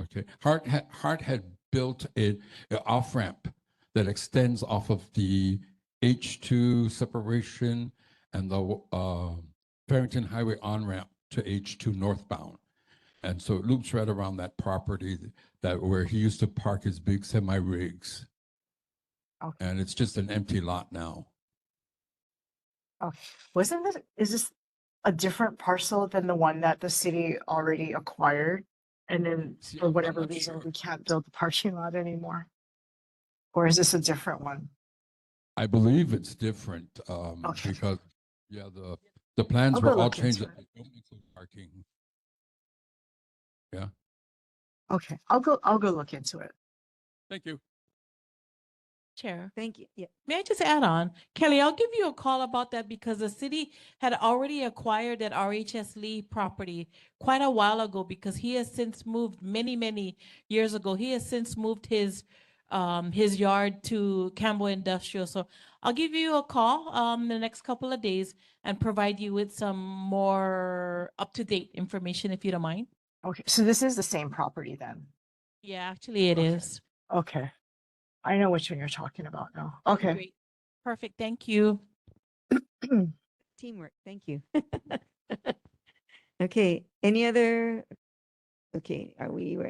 Okay. Hart had built an off-ramp that extends off of the H2 separation and the Farrington Highway on-ramp to H2 northbound. And so it loops right around that property that where he used to park his big semi-rigs. Okay. And it's just an empty lot now. Oh, is this a different parcel than the one that the city already acquired? And then for whatever reason, we can't build the parking lot anymore? Or is this a different one? I believe it's different because, yeah, the plans I'll were go all look into changed. it. They don't include parking. Yeah, Okay, I'll go look into it. thank you. Chair. Thank you. Yeah. May I just add on? Kelly, I'll give you a call about that because the city had already acquired that RHS Lee property quite a while ago because he has since moved many years ago. He has since moved his yard to Campbell Industrial. So I'll give you a call in the next couple of days and provide you with some more up-to-date information if you don't mind. Okay, so this is the same property then? Yeah, actually it is. Okay. I know which one you're talking about now. Okay. Great. Perfect. Thank you. Teamwork. Thank you. Okay. Any other? Okay.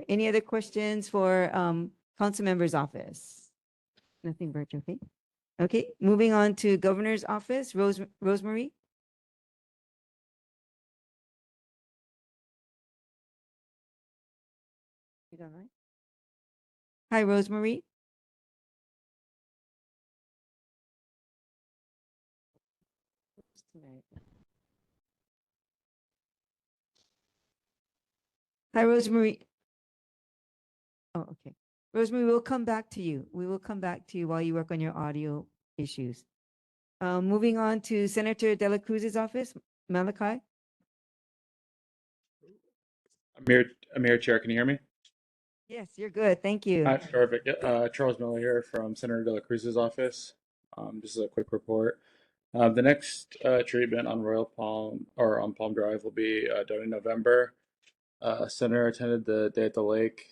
Any other questions for council member's office? Nothing virtual. Okay. Okay. Moving on to governor's office. Rosemary. You done, right? Hi, Rosemary. Hi, Rosemary. Oh, okay. Rosemary, we'll come back to you. We will come back to you while you work on your audio issues. Moving on to Senator De La Cruz's office, Malachi. Amir, Chair, can you hear me? Yes, you're good. Thank you. Hi, perfect. Charles Miller here from Senator De La Cruz's office. Just a quick report. The next treatment on Royal Palm or on Palm Drive will be done in November. Senator attended the day at the lake.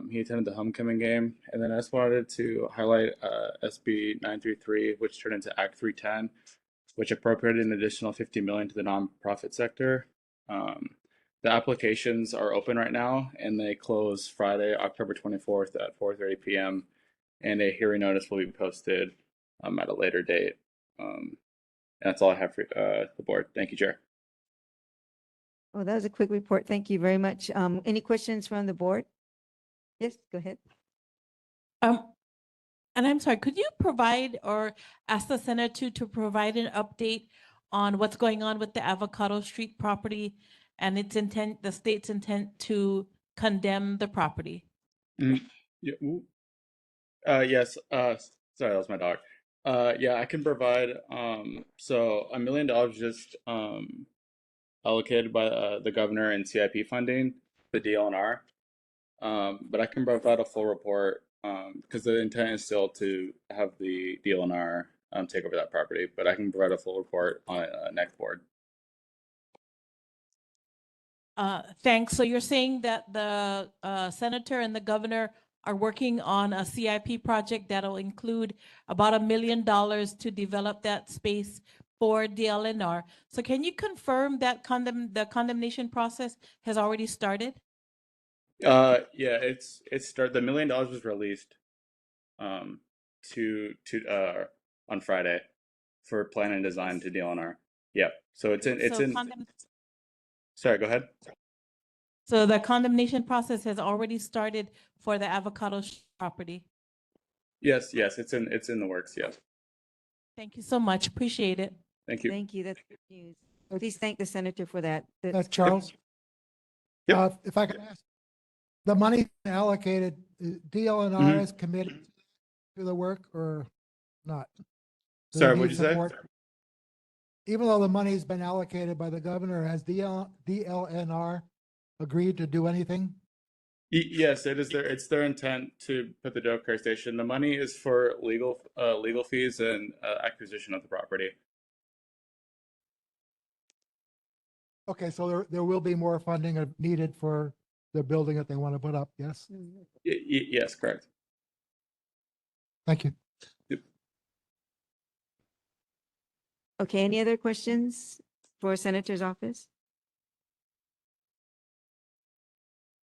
He attended the homecoming game, and then I just wanted to highlight SB 933, which turned into Act 310, which appropriated an additional $50 million to the nonprofit sector. The applications are open right now, and they close Friday, October 24th at 4:30 p.m. And a hearing notice will be posted at a later date. And that's all I have for the board. Thank you, Chair. Oh, that was a quick report. Thank you very much. Any questions from the board? Yes, go ahead. And I'm sorry, could you provide or ask the senator to provide an update on what's going on with the Avocado Street property and its intent, the state's intent to condemn the property? Yeah, yes. Sorry, that was my dog. Yeah, I can provide. So $1 million just allocated by the governor in CIP funding, the DLNR. But I can provide a full report because the intent is still to have the DLNR take over that property. But I can provide a full report on next board. Thanks. So you're saying that the senator and the governor are working on a CIP project that'll include about $1 million to develop that space for DLNR. So can you confirm that the condemnation process has already started? Yeah, it's started. The $1 million was released to on Friday for plan and design to DLNR. Yeah. So it's in. Sorry, go ahead. So the condemnation process has already started for the avocado property. Yes, it's in the works. Yes. Thank you so much. Appreciate it. Thank you. Thank you. That's good news. Please thank the senator for that. Charles? If I could ask, the money allocated, DLNR is committed to the work or not? Do they Sorry, need what'd you say? support? Even though the money's been allocated by the governor, has DLNR agreed to do anything? Yes, it's their intent to put the dog care station. The money is for legal fees and acquisition of the property. Okay, so there will be more funding needed for the building that they want to put up, yes? Yes, correct. Thank you. Yep. Okay, any other questions for Senator's office?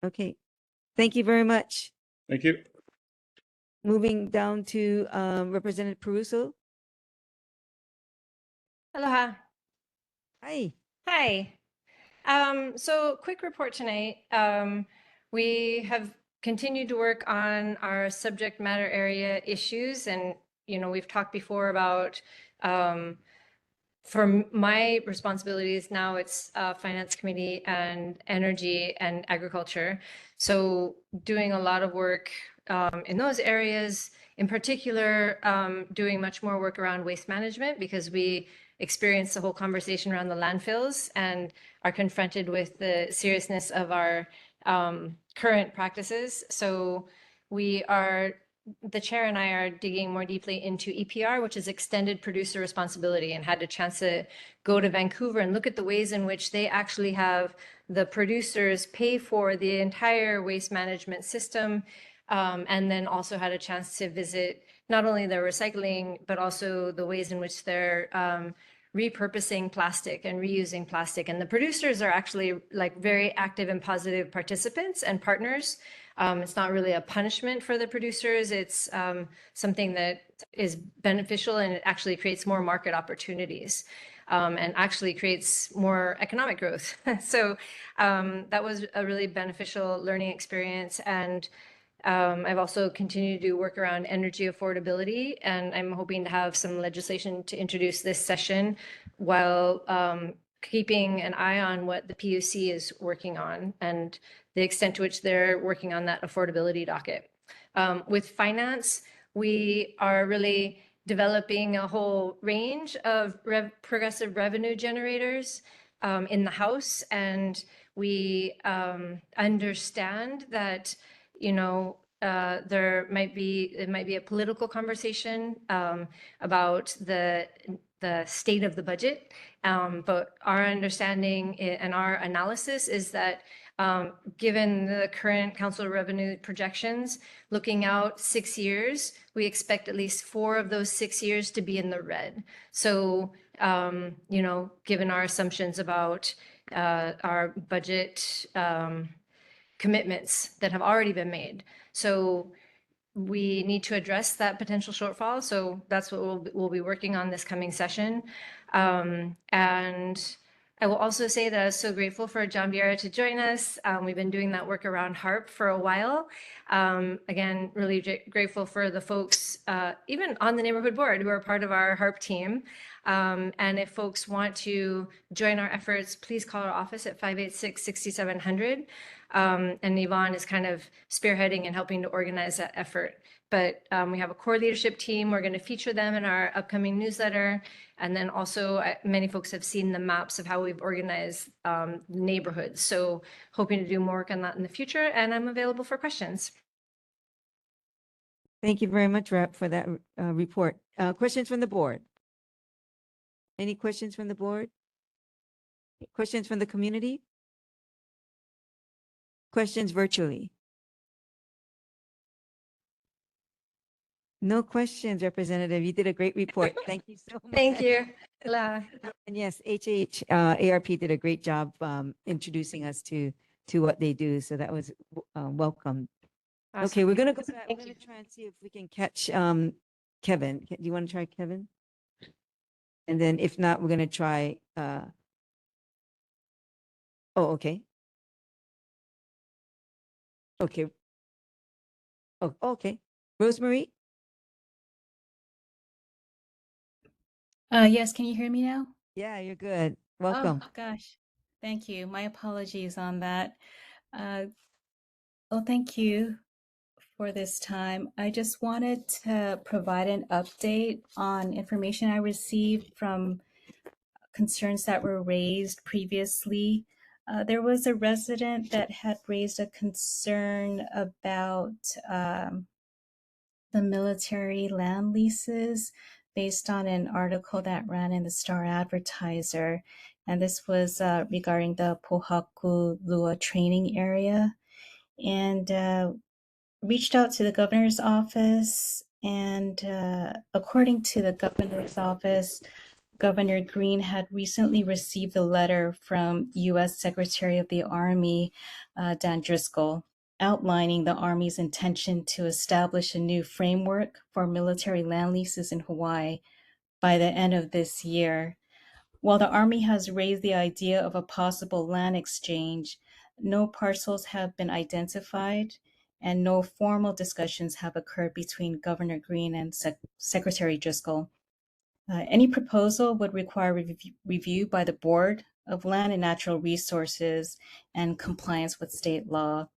Okay, thank you very much. Thank you. Moving down to Representative Peruso. Aloha. Hi. Hi. So quick report tonight. We have continued to work on our subject matter area issues, and we've talked before about for my responsibilities now it's finance committee and energy and agriculture. So doing a lot of work in those areas, in particular, doing much more work around waste management because we experienced the whole conversation around the landfills and are confronted with the seriousness of our current practices. So the chair and I are digging more deeply into EPR, which is extended producer responsibility, and had a chance to go to Vancouver and look at the ways in which they actually have the producers pay for the entire waste management system. And then also had a chance to visit not only their recycling, but also the ways in which they're repurposing plastic and reusing plastic. And the producers are actually like very active and positive participants and partners. It's not really a punishment for the producers. It's something that is beneficial, and it actually creates more market opportunities and actually creates more economic growth. So that was a really beneficial learning experience. And I've also continued to do work around energy affordability, and I'm hoping to have some legislation to introduce this session while keeping an eye on what the PUC is working on and the extent to which they're working on that affordability docket. With finance, we are really developing a whole range of progressive revenue generators in the House, and we understand that it might be a political conversation about the state of the budget, but our understanding and our analysis is that given the current council revenue projections, looking out 6 years, we expect at least 4 of those 6 years to be in the red. So, given our assumptions about our budget commitments that have already been made. So we need to address that potential shortfall. So that's what we'll be working on this coming session. And I will also say that I was so grateful for John Vieira to join us. We've been doing that work around HARP for a while. Again, really grateful for the folks, even on the neighborhood board, who are part of our HARP team. And if folks want to join our efforts, please call our office at 586-6700. And Yvonne is kind of spearheading and helping to organize that effort. But we have a core leadership team. We're going to feature them in our upcoming newsletter. And then also many folks have seen the maps of how we've organized neighborhoods. So hoping to do more work on that in the future. And I'm available for questions. Thank you very much, Rep, for that report. Questions from the board? Any questions from the board? Questions from the community? Questions virtually? No questions, Representative. You did a great report. Thank you so much. Thank you. And yes, ARP did a great job introducing us to what they do. So that was welcome. Awesome. Okay, we're gonna go back. We're gonna try and see if we can catch Kevin. Do you want to try Kevin? And then if not, we're gonna try. Oh, okay. Okay. Oh, okay. Rosemary? Yes, can you hear me now? Yeah, you're good. Welcome. Oh, gosh. Thank you. My apologies on that. Thank you for this time. I just wanted to provide an update on information I received from concerns that were raised previously. There was a resident that had raised a concern about the military land leases based on an article that ran in the Star Advertiser. And this was regarding the Pohaku Lua training area. And reached out to the governor's office. And according to the governor's office, Governor Green had recently received a letter from U.S. Secretary of the Army, Dan Driscoll, outlining the Army's intention to establish a new framework for military land leases in Hawaii by the end of this year. While the Army has raised the idea of a possible land exchange, no parcels have been identified and no formal discussions have occurred between Governor Green and Secretary Driscoll. Any proposal would require review by the Board of Land and Natural Resources and compliance with state law.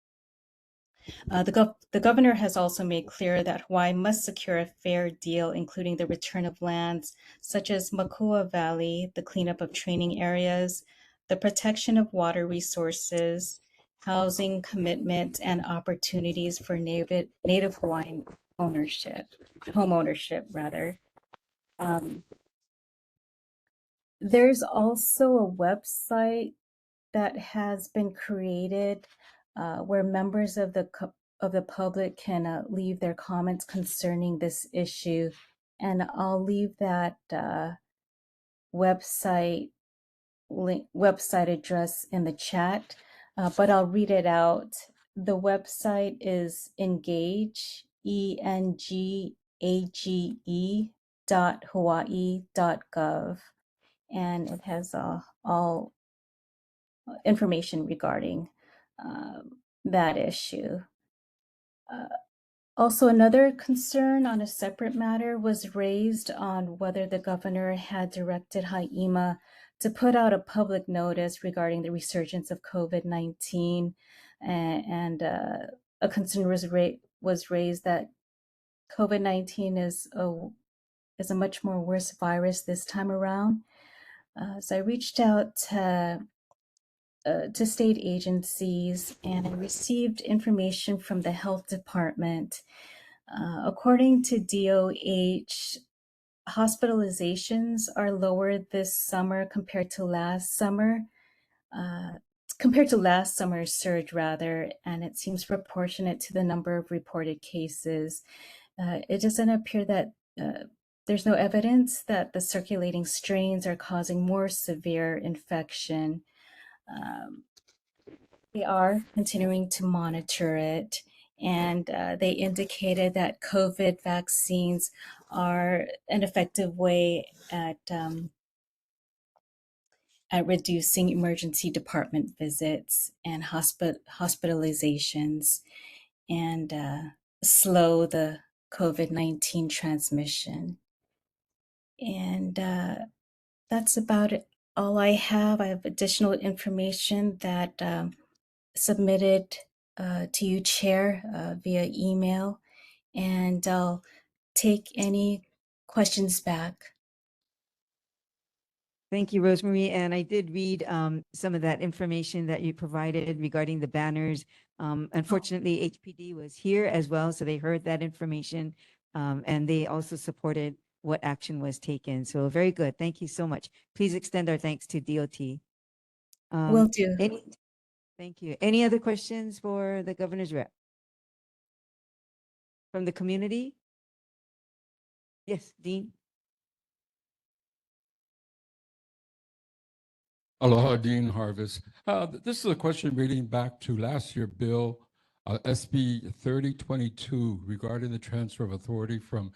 The governor has also made clear that Hawaii must secure a fair deal, including the return of lands such as Makua Valley, the cleanup of training areas, the protection of water resources, housing commitment, and opportunities for Native Hawaiian home ownership rather. There's also a website that has been created where members of the public can leave their comments concerning this issue, and I'll leave that website address in the chat, but I'll read it out. The website is engage engage.hawaii.gov, and it has all information regarding that issue. Also, another concern on a separate matter was raised on whether the governor had directed HIEMA to put out a public notice regarding the resurgence of COVID-19, and a concern was raised that COVID-19 is a much more worse virus this time around. So I reached out to state agencies and I received information from the health department. According to DOH, hospitalizations are lower this summer compared to last summer. Last summer's surge rather, and it seems proportionate to the number of reported cases. It doesn't appear that there's no evidence that the circulating strains are causing more severe infection. They are continuing to monitor it, and they indicated that COVID vaccines are an effective way at reducing emergency department visits and hospitalizations, and slow the COVID-19 transmission. And that's about it. All I have. I have additional information that submitted to you, Chair, via email, and I'll take any questions back. Thank you, Rosemary. And I did read some of that information that you provided regarding the banners. Unfortunately, HPD was here as well, so they heard that information, and they also supported what action was taken. So very good. Thank you so much. Please extend our thanks to DOT. Will do. Thank you. Any other questions for the governor's rep? From the community? Yes, Dean. Aloha, Dean Harvest. This is a question relating back to last year, Bill SB 3022, regarding the transfer of authority from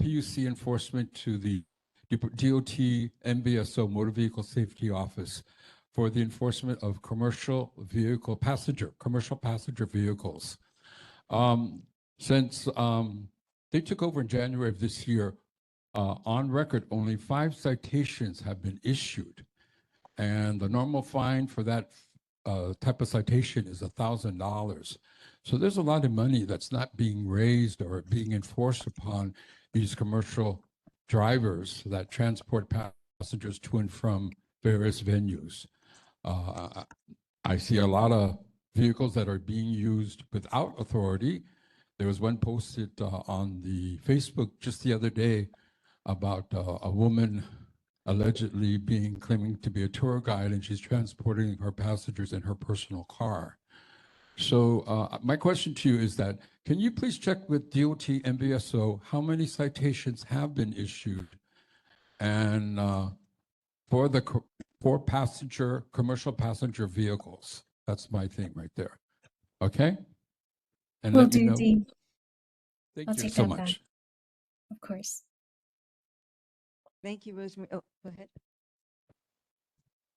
PUC enforcement to the DOT MVSO Motor Vehicle Safety Office for the enforcement of commercial passenger vehicles. Since they took over in January of this year, on record, only 5 citations have been issued. And the normal fine for that type of citation is $1,000. So there's a lot of money that's not being raised or being enforced upon these commercial drivers that transport passengers to and from various venues. I see a lot of vehicles that are being used without authority. There was one posted on the Facebook just the other day about a woman allegedly claiming to be a tour guide, and she's transporting her passengers in her personal car. So my question to you is that, can you please check with DOT MVSO how many citations have been issued? And for the for passenger, commercial passenger vehicles. That's my thing right there. Okay? And Will let me do, know. Dean. Thank I'll you take so that back. much. Of course. Thank you, Rosemary. Oh, go ahead.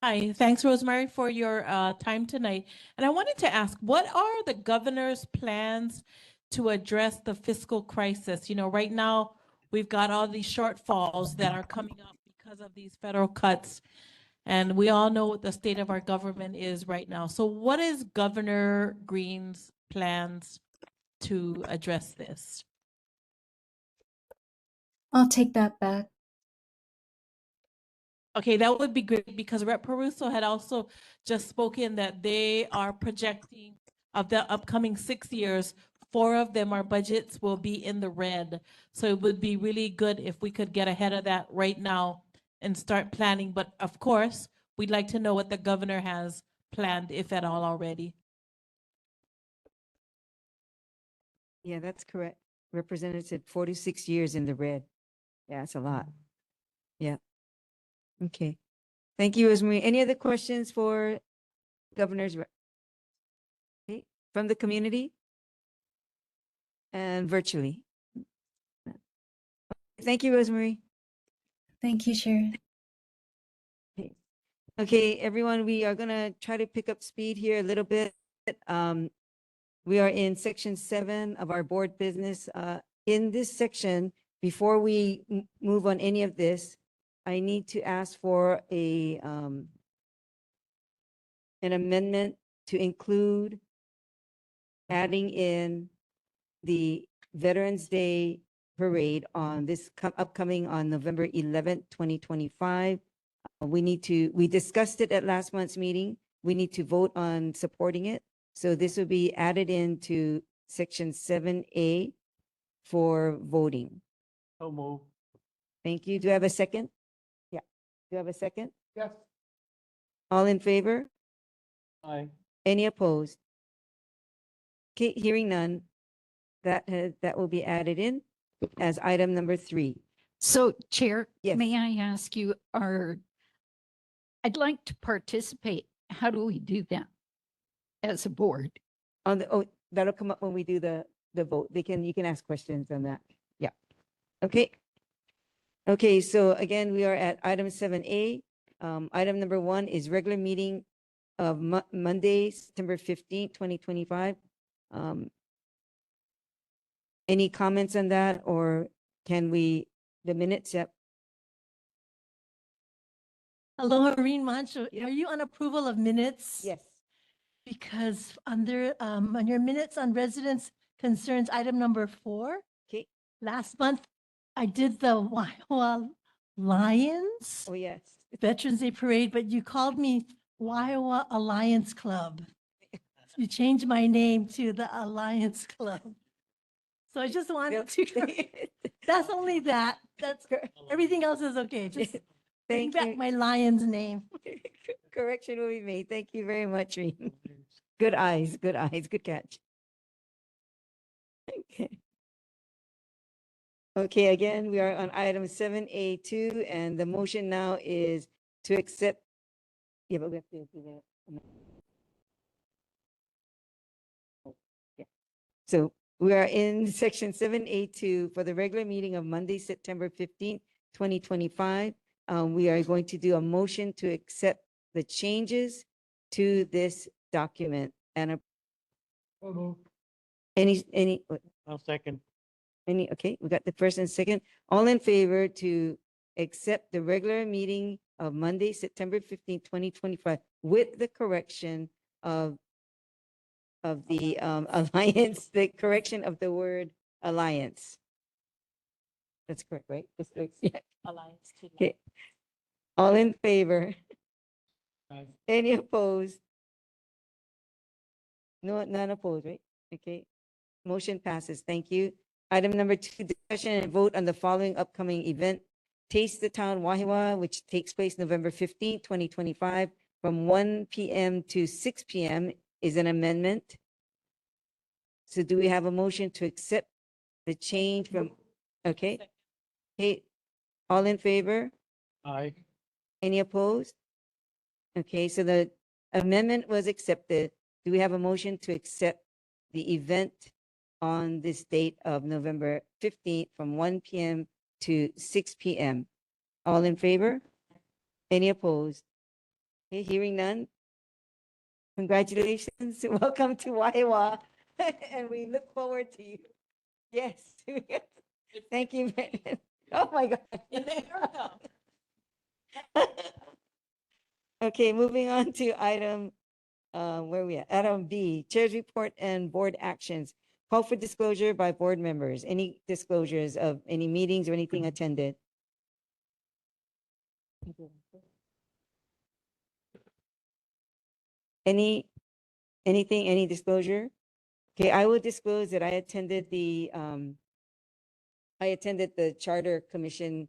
Hi, thanks, Rosemary, for your time tonight. And I wanted to ask, what are the governor's plans to address the fiscal crisis? You know, right now, we've got all these shortfalls that are coming up because of these federal cuts. And we all know what the state of our government is right now. So what is Governor Green's plans to address this? I'll take that back. Okay, that would be great because Rep. Peruso had also just spoken that they are projecting of the upcoming 6 years, 4 of them, our budgets will be in the red. So it would be really good if we could get ahead of that right now and start planning. But of course, we'd like to know what the governor has planned, if at all already. Yeah, that's correct. Representative, 46 years in the red. Yeah, that's a lot. Yeah. Okay. Thank you, Rosemary. Any other questions for Governor's okay, from the community and virtually? Thank you, Rosemary. Thank you, Chair. Okay. Okay, everyone, we are gonna try to pick up speed here a little bit. We are in section 7 of our board business. In this section, before we move on any of this, I need to ask for an amendment to include adding in the Veterans Day parade on this upcoming on November 11th, 2025. We discussed it at last month's meeting. We need to vote on supporting it. So this will be added into section 7A for voting. So move. Thank you. Do I have a second? Yeah. Do I have a second? Yes. All in favor? Aye. Any opposed? Okay, hearing none, that will be added in as item number 3. So, Chair, Yes. may I ask you, I'd like to participate. How do we do that as a board? That'll come up when we do the vote. You can ask questions on that. Yeah. Okay. Okay, so again, we are at item 7A. Item number 1 is regular meeting of Monday, September 15th, 2025. Any comments on that, or can we, the minutes? Yep. Hello, Irene Mancho. Are you on approval of minutes? Yes. Because under, on your minutes on residents concerns, item number 4. Okay. Last month, I did the Wahiawa Lions Oh, yes. Veterans Day Parade, but you called me Wahiawa Alliance Club. You changed my name to the Alliance Club. So I just wanted to, that's only that. That's, everything else is okay. Just bring Thank back you. my Lion's name. Correction will be made. Thank you very much, Reen. Good eyes, good eyes, good catch. Okay. Okay, again, we are on item 7A2, and the motion now is to accept. Yeah, but we have to do that. Yeah. So we are in section 7A2 for the regular meeting of Monday, September 15th, 2025. We are going to do a motion to accept the changes to this document and any. I'll second. Okay, we got the first and second. All in favor to accept the regular meeting of Monday, September 15th, 2025, with the correction of the alliance, the correction of the word alliance. That's correct, right? Yeah. Alliance to Okay. All in favor? Aye. Any opposed? No, none opposed, right? Okay. Motion passes. Thank you. Item number 2, discussion and vote on the following upcoming event. Taste the Town Wahiawa, which takes place November 15th, 2025, from 1 p.m. to 6 p.m. is an amendment. So do we have a motion to accept the change from, okay? Hey, all in favor? Aye. Any opposed? Okay, so the amendment was accepted. Do we have a motion to accept the event on this date of November 15th from 1 p.m. to 6 p.m.? All in favor? Any opposed? Okay, hearing none. Congratulations. Welcome to Wahiawa. And we look forward to you. Yes. Thank you. Oh my God. Okay, moving on to item, where we at? Item B, Chair's report and board actions. Call for disclosure by board members. Any disclosures of any meetings or anything attended? Any disclosure? Okay, I will disclose that I attended the Charter Commission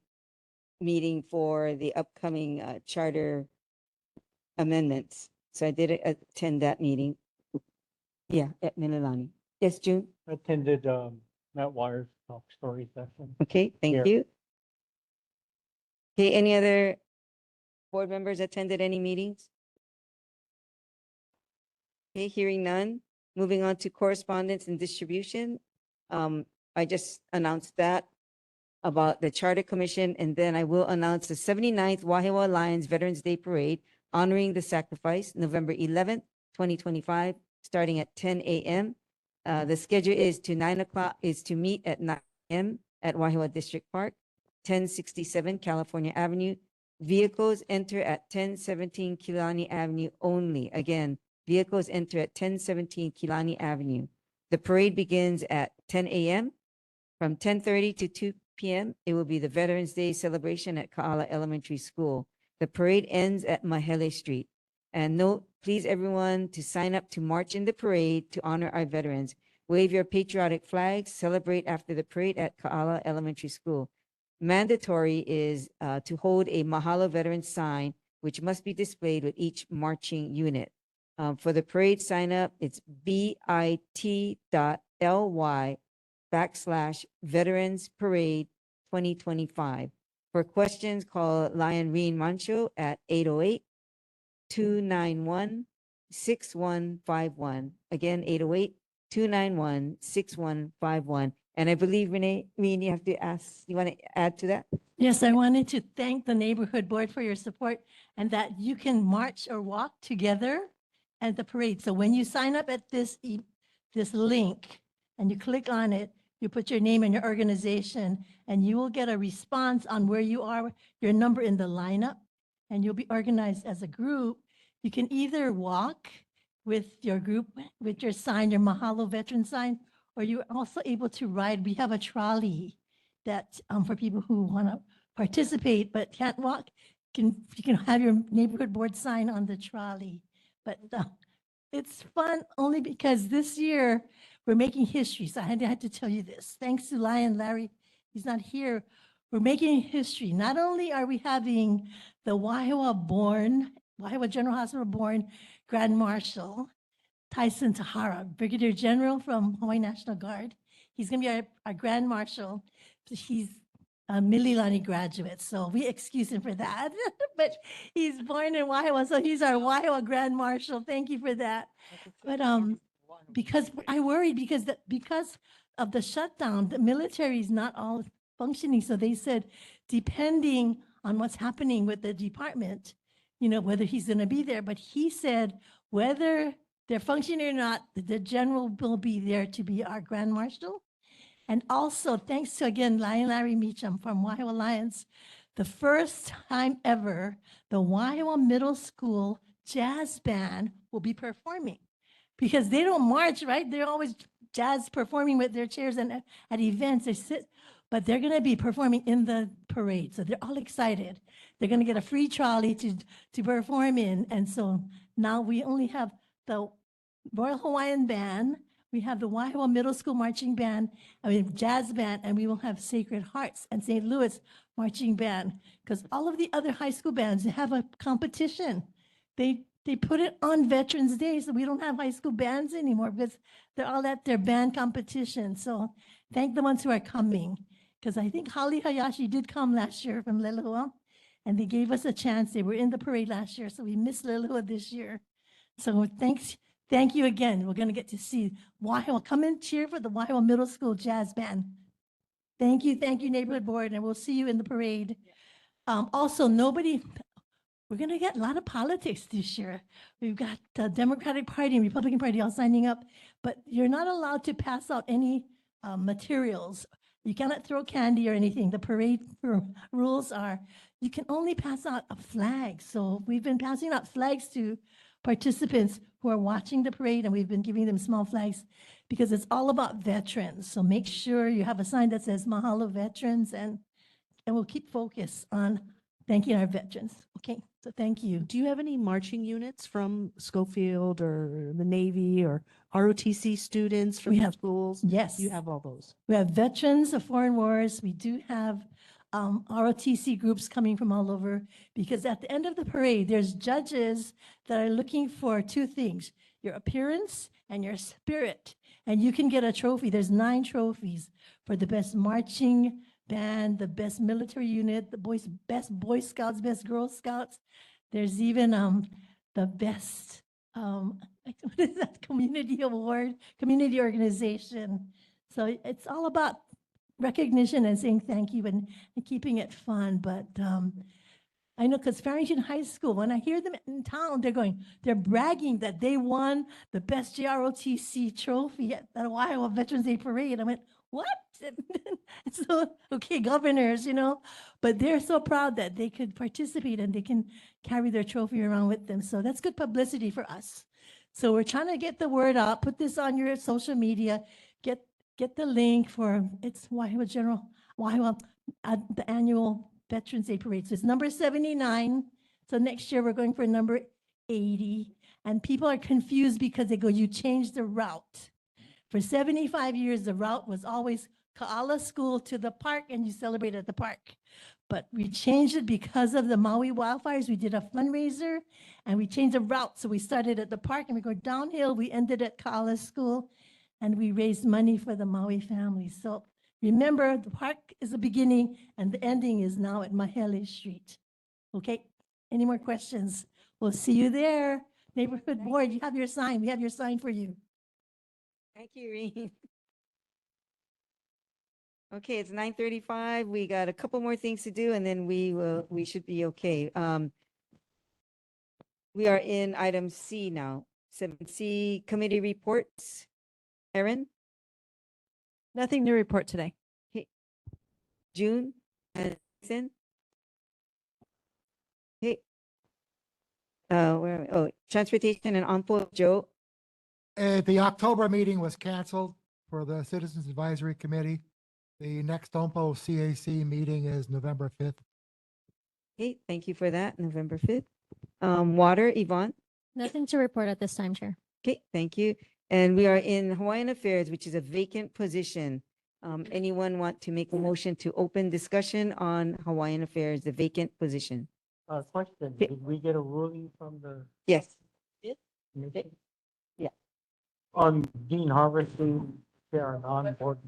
meeting for the upcoming charter amendments. So I did attend that meeting. Yeah, at Mililani. Yes, June? Attended Matt Wires talk story session. Okay, thank Here. you. Okay, any other board members attended any meetings? Okay, hearing none. Moving on to correspondence and distribution. I just announced that about the Charter Commission, and then I will announce the 79th Wahiawa Alliance Veterans Day Parade honoring the sacrifice, November 11th, 2025, starting at 10 a.m. The schedule is to meet at 9 a.m. at Wahiawa District Park, 1067 California Avenue. Vehicles enter at 1017 Kilani Avenue only. Again, vehicles enter at 1017 Kilani Avenue. The parade begins at 10 a.m. From 10:30 to 2 p.m., it will be the Veterans Day celebration at Ka'ala Elementary School. The parade ends at Mahele Street. And note, please everyone, to sign up to march in the parade to honor our veterans. Wave your patriotic flags, celebrate after the parade at Ka'ala Elementary School. Mandatory is to hold a Mahalo Veteran sign, which must be displayed with each marching unit. For the parade sign up, it's bit.ly/Veterans Parade 2025. For questions, call Lion Reen Mancho at 808-291-6151. Again, 808-291-6151. And I believe, Reen, you have to ask, you want to add to that? Yes, I wanted to thank the neighborhood board for your support and that you can march or walk together at the parade. So when you sign up at this link and you click on it, you put your name and your organization, and you will get a response on where you are, your number in the lineup, and you'll be organized as a group. You can either walk with your group, with your sign, your Mahalo veteran sign, or you're also able to ride. We have a trolley that for people who want to participate but can't walk, you can have your neighborhood board sign on the trolley. But it's fun only because this year we're making history. So I had to tell you this. Thanks to Lion Larry, he's not here. We're making history. Not only are we having the Wahiawa General Hospital born Grand Marshal, Tyson Tahara, Brigadier General from Hawaii National Guard. He's going to be our Grand Marshal. He's a Mililani graduate, so we excuse him for that. But he's born in Wahiawa, so he's our Wahiawa Grand Marshal. Thank you for that. But because I worried because of the shutdown, the military is not all functioning. So they said, depending on what's happening with the department, whether he's going to be there. But he said whether they're functioning or not, the general will be there to be our Grand Marshal. And also, thanks to, again, Lion Larry Meacham from Wahiawa Alliance, the first time ever, the Wahiawa Middle School Jazz Band will be performing. Because they don't march, right? They're always jazz performing with their chairs and at events, they sit, but they're going to be performing in the parade. So they're all excited. They're going to get a free trolley to perform in. And so now we only have the Royal Hawaiian Band, we have the Wahiawa Middle School Marching Band, Jazz Band, and we will have Sacred Hearts and St. Louis Marching Band. Because all of the other high school bands, they have a competition. They put it on Veterans Day, so we don't have high school bands anymore because they're all at their band competition. So thank the ones who are coming, because I think Holly Hayashi did come last year from Lelehua, and they gave us a chance. They were in the parade last year, so we missed Lilua this year. So thank you again. We're gonna get to see Wahiawa. Come and cheer for the Wahiawa Middle School Jazz Band. Thank you, Neighborhood Board, and we'll see you in the parade. Also, we're gonna get a lot of politics this year. We've got the Democratic Party and Republican Party all signing up, but you're not allowed to pass out any materials. You cannot throw candy or anything. The parade rules are you can only pass out a flag. So we've been passing out flags to participants who are watching the parade, and we've been giving them small flags because it's all about veterans. So make sure you have a sign that says Mahalo Veterans, and we'll keep focus on thanking our veterans. Okay, so thank you. Do you have any marching units from Schofield or the Navy or ROTC students from We your have- schools? Yes. You have all those. We have veterans of foreign wars. We do have ROTC groups coming from all over, because at the end of the parade, there's judges that are looking for two things: your appearance and your spirit. And you can get a trophy. There's 9 trophies for the best marching band, the best military unit, the best Boy Scouts, best Girl Scouts. There's even the best what is that, community award, community organization. So it's all about recognition and saying thank you and keeping it fun. But I know, because Farrington High School, when I hear them in town, they're bragging that they won the best JROTC trophy at the Wahiawa Veterans Day Parade. I went, what? So, okay, governors, but they're so proud that they could participate and they can carry their trophy around with them. So that's good publicity for us. So we're trying to get the word out, put this on your social media, get the link for, it's Wahiawa, the annual Veterans Day Parade. So it's number 79. So next year we're going for number 80. And people are confused because they go, you changed the route. For 75 years, the route was always Ka'ala School to the park, and you celebrate at the park. But we changed it because of the Maui wildfires. We did a fundraiser, and we changed the route. So we started at the park, and we go downhill. We ended at Ka'ala School, and we raised money for the Maui families. So remember, the park is the beginning, and the ending is now at Mahele Street. Okay, any more questions? We'll see you there. Neighborhood Board, you have your sign. We have your sign for you. Thank you, Reen. Okay, it's 9:35. We got a couple more things to do, and then we should be okay. We are in item C now. 7C, committee reports. Erin? Nothing to report today. Okay. June and Jason? Okay. Where are we? Oh, transportation and Onpo, Joe. The October meeting was canceled for the Citizens Advisory Committee. The next OMPO CAC meeting is November 5th. Okay, thank you for that, November 5th. Water, Yvonne? Nothing to report at this time, Chair. Okay, thank you. And we are in Hawaiian Affairs, which is a vacant position. Anyone want to make a motion to open discussion on Hawaiian Affairs, the vacant position? Question, Okay. did we get a ruling from the Yes. commission Yeah. on Dean Harvesting chair and on-board?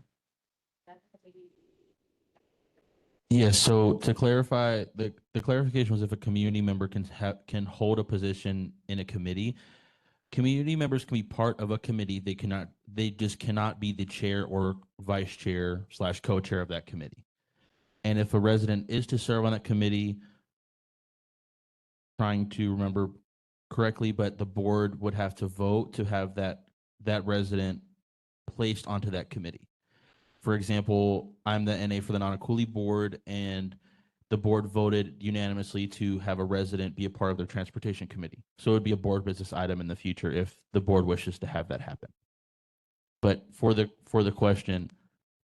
Yeah, so to clarify, the clarification was if a community member can hold a position in a committee. Community members can be part of a committee. They just cannot be the chair or vice chair / co-chair of that committee. And if a resident is to serve on that committee, trying to remember correctly, but the board would have to vote to have that resident placed onto that committee. For example, I'm the NA for the Nanakuli board, and the board voted unanimously to have a resident be a part of their transportation committee. So it would be a board business item in the future if the board wishes to have that happen. But for the question,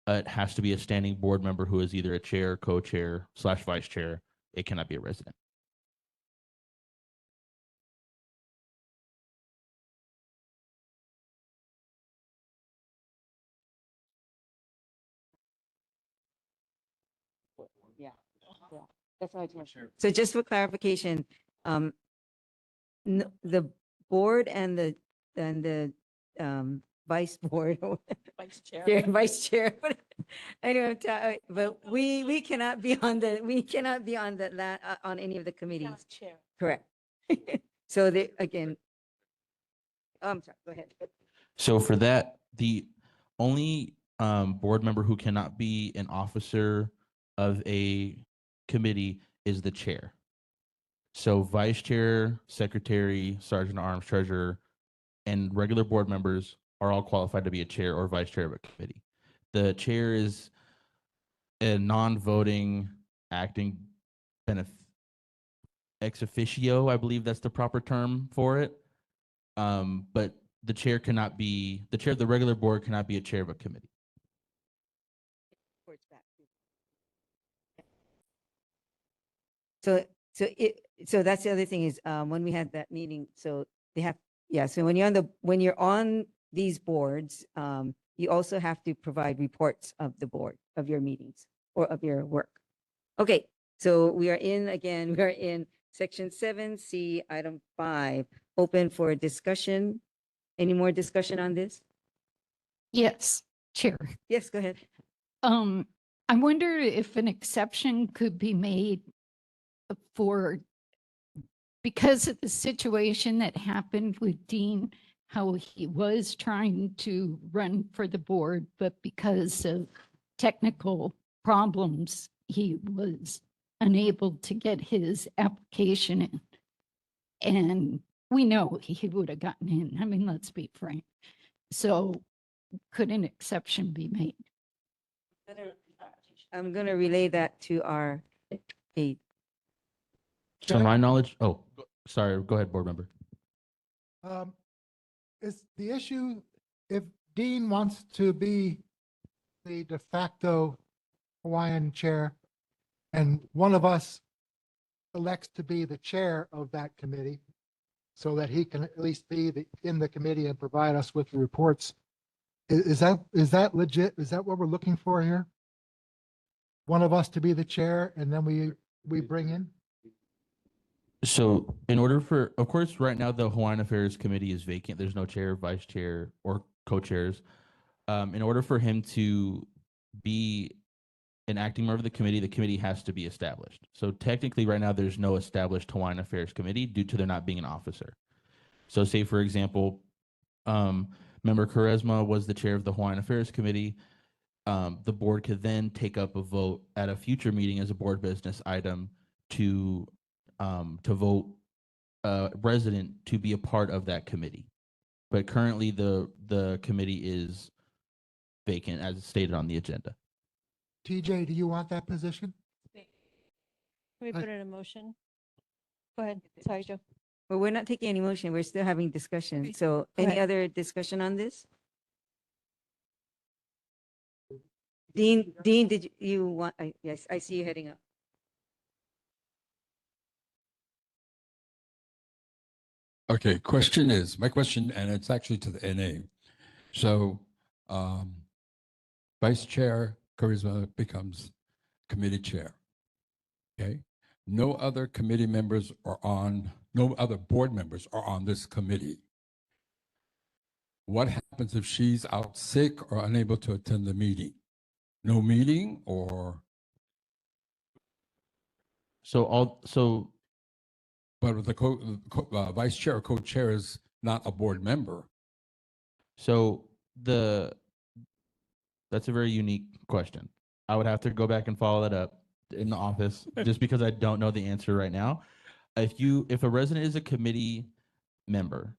it has to be a standing board member who is either a chair, co-chair / vice chair. It cannot be a resident. Yeah. That's what I sure. So just for clarification, the board and the vice board or Vice Chair. vice chair. But anyway, but we cannot be on on any of the committees. Chair. Correct. So again, I'm sorry, go ahead. So for that, the only board member who cannot be an officer of a committee is the chair. So vice chair, secretary, sergeant at arms, treasurer, and regular board members are all qualified to be a chair or vice chair of a committee. The chair is a non-voting acting ex officio, I believe that's the proper term for it. But the chair cannot be, the chair of the regular board cannot be a chair of a committee. So that's the other thing is when we had that meeting, so they have, yeah, so when you're on these boards, you also have to provide reports of the board, of your meetings or of your work. Okay, so we are in section 7C, item 5, open for discussion. Any more discussion on this? Yes, Chair. Yes, go ahead. I wonder if an exception could be made for, because of the situation that happened with Dean, how he was trying to run for the board, but because of technical problems, he was unable to get his application in. And we know he would have gotten in. I mean, let's be frank. So could an exception be made? I'm going to relay that to our aide. To my knowledge, sorry, go ahead, board member. Is the issue if Dean wants to be the de facto Hawaiian chair and one of us elects to be the chair of that committee so that he can at least be in the committee and provide us with the reports? Is that legit? Is that what we're looking for here? One of us to be the chair and then we bring in? So in order for, of course, right now the Hawaiian Affairs Committee is vacant. There's no chair, vice chair, or co-chairs. In order for him to be an acting member of the committee has to be established. So technically right now there's no established Hawaiian Affairs Committee due to there not being an officer. So say, for example, Member Quaresma was the chair of the Hawaiian Affairs Committee. The board could then take up a vote at a future meeting as a board business item to vote a resident to be a part of that committee. But currently the committee is vacant as stated on the agenda. TJ, do you want that position? Can we put it in a motion? Go ahead. Sorry, Joe. Well, we're not taking any motion. We're still having discussion. Okay. So Go any ahead. other discussion on this? Dean, did you want, yes, I see you heading up. Okay, my question, and it's actually to the NA. So Vice Chair Charisma becomes committee chair. Okay. No other committee members no other board members are on this committee. What happens if she's out sick or unable to attend the meeting? No meeting or? But with the vice chair or co-chair is not a board member. So that's a very unique question. I would have to go back and follow that up in the office just because I don't know the answer right now. If a resident is a committee member,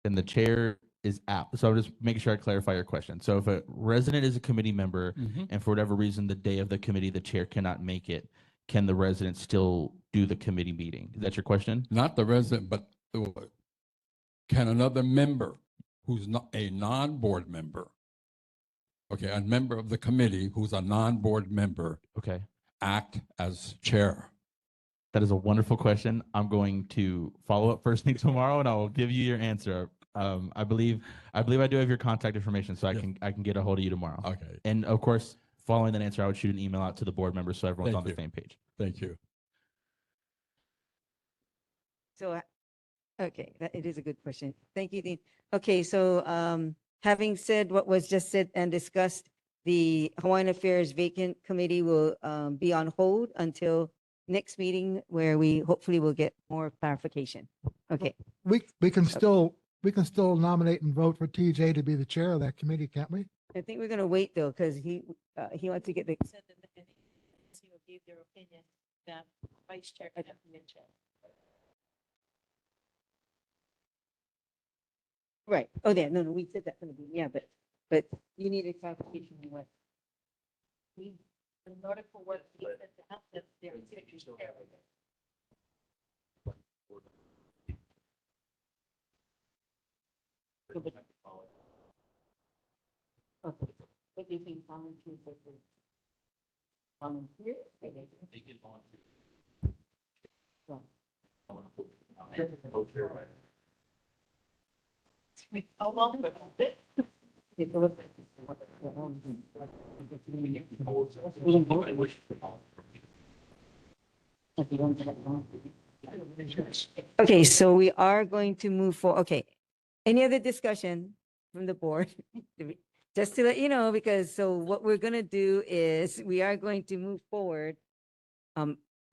then the chair is out. So I'm just making sure I clarify your question. So if a resident is a committee member and for whatever reason the day of the committee the chair cannot make it, can the resident still do the committee meeting? Is that your question? Not the resident, but can another member who's not a non-board member, okay, a member of the committee who's a non-board member, okay, act as chair? That is a wonderful question. I'm going to follow up first thing tomorrow, and I will give you your answer. I believe I do have your contact information, so I can get a hold of you tomorrow. Okay. And of course, following that answer, I would shoot an email out to the board members so everyone's on the same page. Thank you. So Okay, it is a good question. Thank you, Dean. Okay, so having said what was just said and discussed, the Hawaiian Affairs Vacant Committee will be on hold until next meeting where we hopefully will get more clarification. Okay, We can still nominate and vote for TJ to be the chair of that committee, can't we? I think we're gonna wait though, because he wants to get the, Give their opinion that vice chair can be a chair. right. Oh, yeah, no, we said that from the beginning, yeah, but you need a clarification on what. In order for what he said to help them, their executive chair. Okay. What do you think volunteers are for? Volunteer? They can volunteer. Well, How long would it? take a look. Okay, so we are going to move for, okay. Any other discussion from the board? Just to let you know, because so what we're gonna do is we are going to move forward.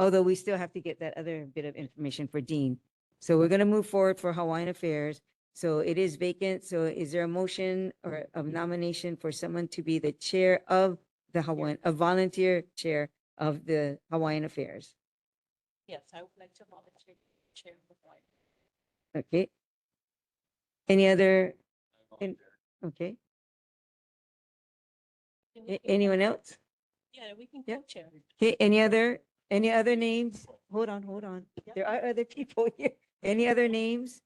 Although we still have to get that other bit of information for Dean. So we're gonna move forward for Hawaiian Affairs. So it is vacant. So is there a motion or a nomination for someone to be the chair of the Hawaiian, a volunteer chair of the Hawaiian Affairs? Yes, I would like to volunteer chair for Hawaii. Okay. Any other? Okay. Anyone else? Yeah, we can Yeah. co-chair. Okay, any other names? Hold on. There are other people here. Any other names?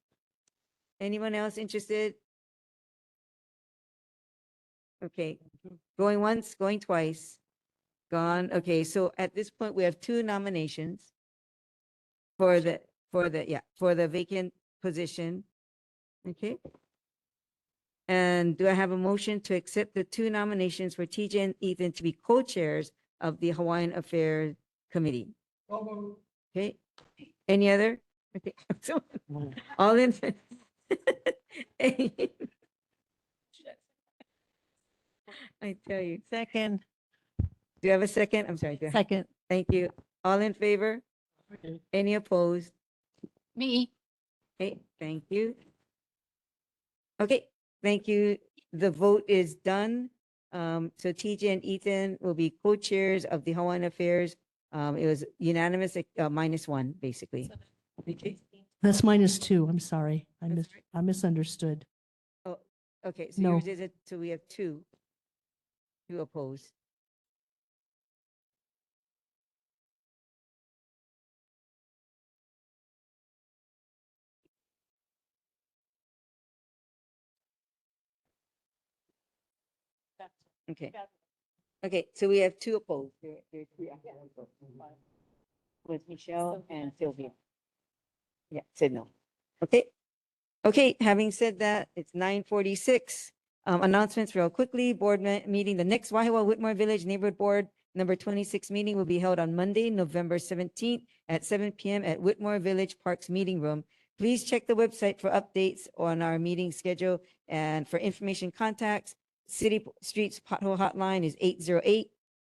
Anyone else interested? Okay, going once, going twice. Gone. Okay, so at this point, we have two nominations for the vacant position. Okay. And do I have a motion to accept the two nominations for TJ and Ethan to be co-chairs of the Hawaiian Affairs Committee? Okay, any other? Okay, so all in. I tell you. Second. Do you have a second? I'm sorry. Second. Thank you. All in favor? Any opposed? Me. Okay, thank you. Okay, thank you. The vote is done. So TJ and Ethan will be co-chairs of the Hawaiian Affairs. It was unanimous, -1, basically. Okay. That's -2. I'm sorry. I misunderstood. Oh, okay, so No. yours is it, so we have two opposed. Okay. Okay, so we have two opposed. There are three opposed. With Michelle and Sylvia. Yeah, said no. Okay. Okay, having said that, it's 9:46. Announcements real quickly. Board meeting, the next Wahiawa Whitmore Village Neighborhood Board number 26 meeting will be held on Monday, November 17th at 7 p.m. at Whitmore Village Parks Meeting Room. Please check the website for updates on our meeting schedule and for information contacts. City Streets Pothole Hotline is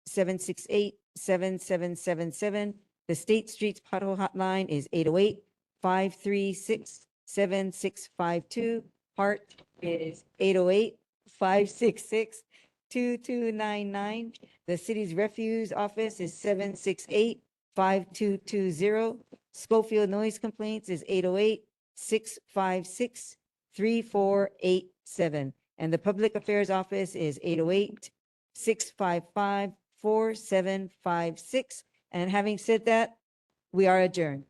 808-768-7777. The State Streets Pothole Hotline is 808-536-7652. Part is 808-566-2299. The city's refuse office is 768-5220. Schofield noise complaints is 808-656-3487. And the public affairs office is 808-655-4756. And having said that, we are adjourned.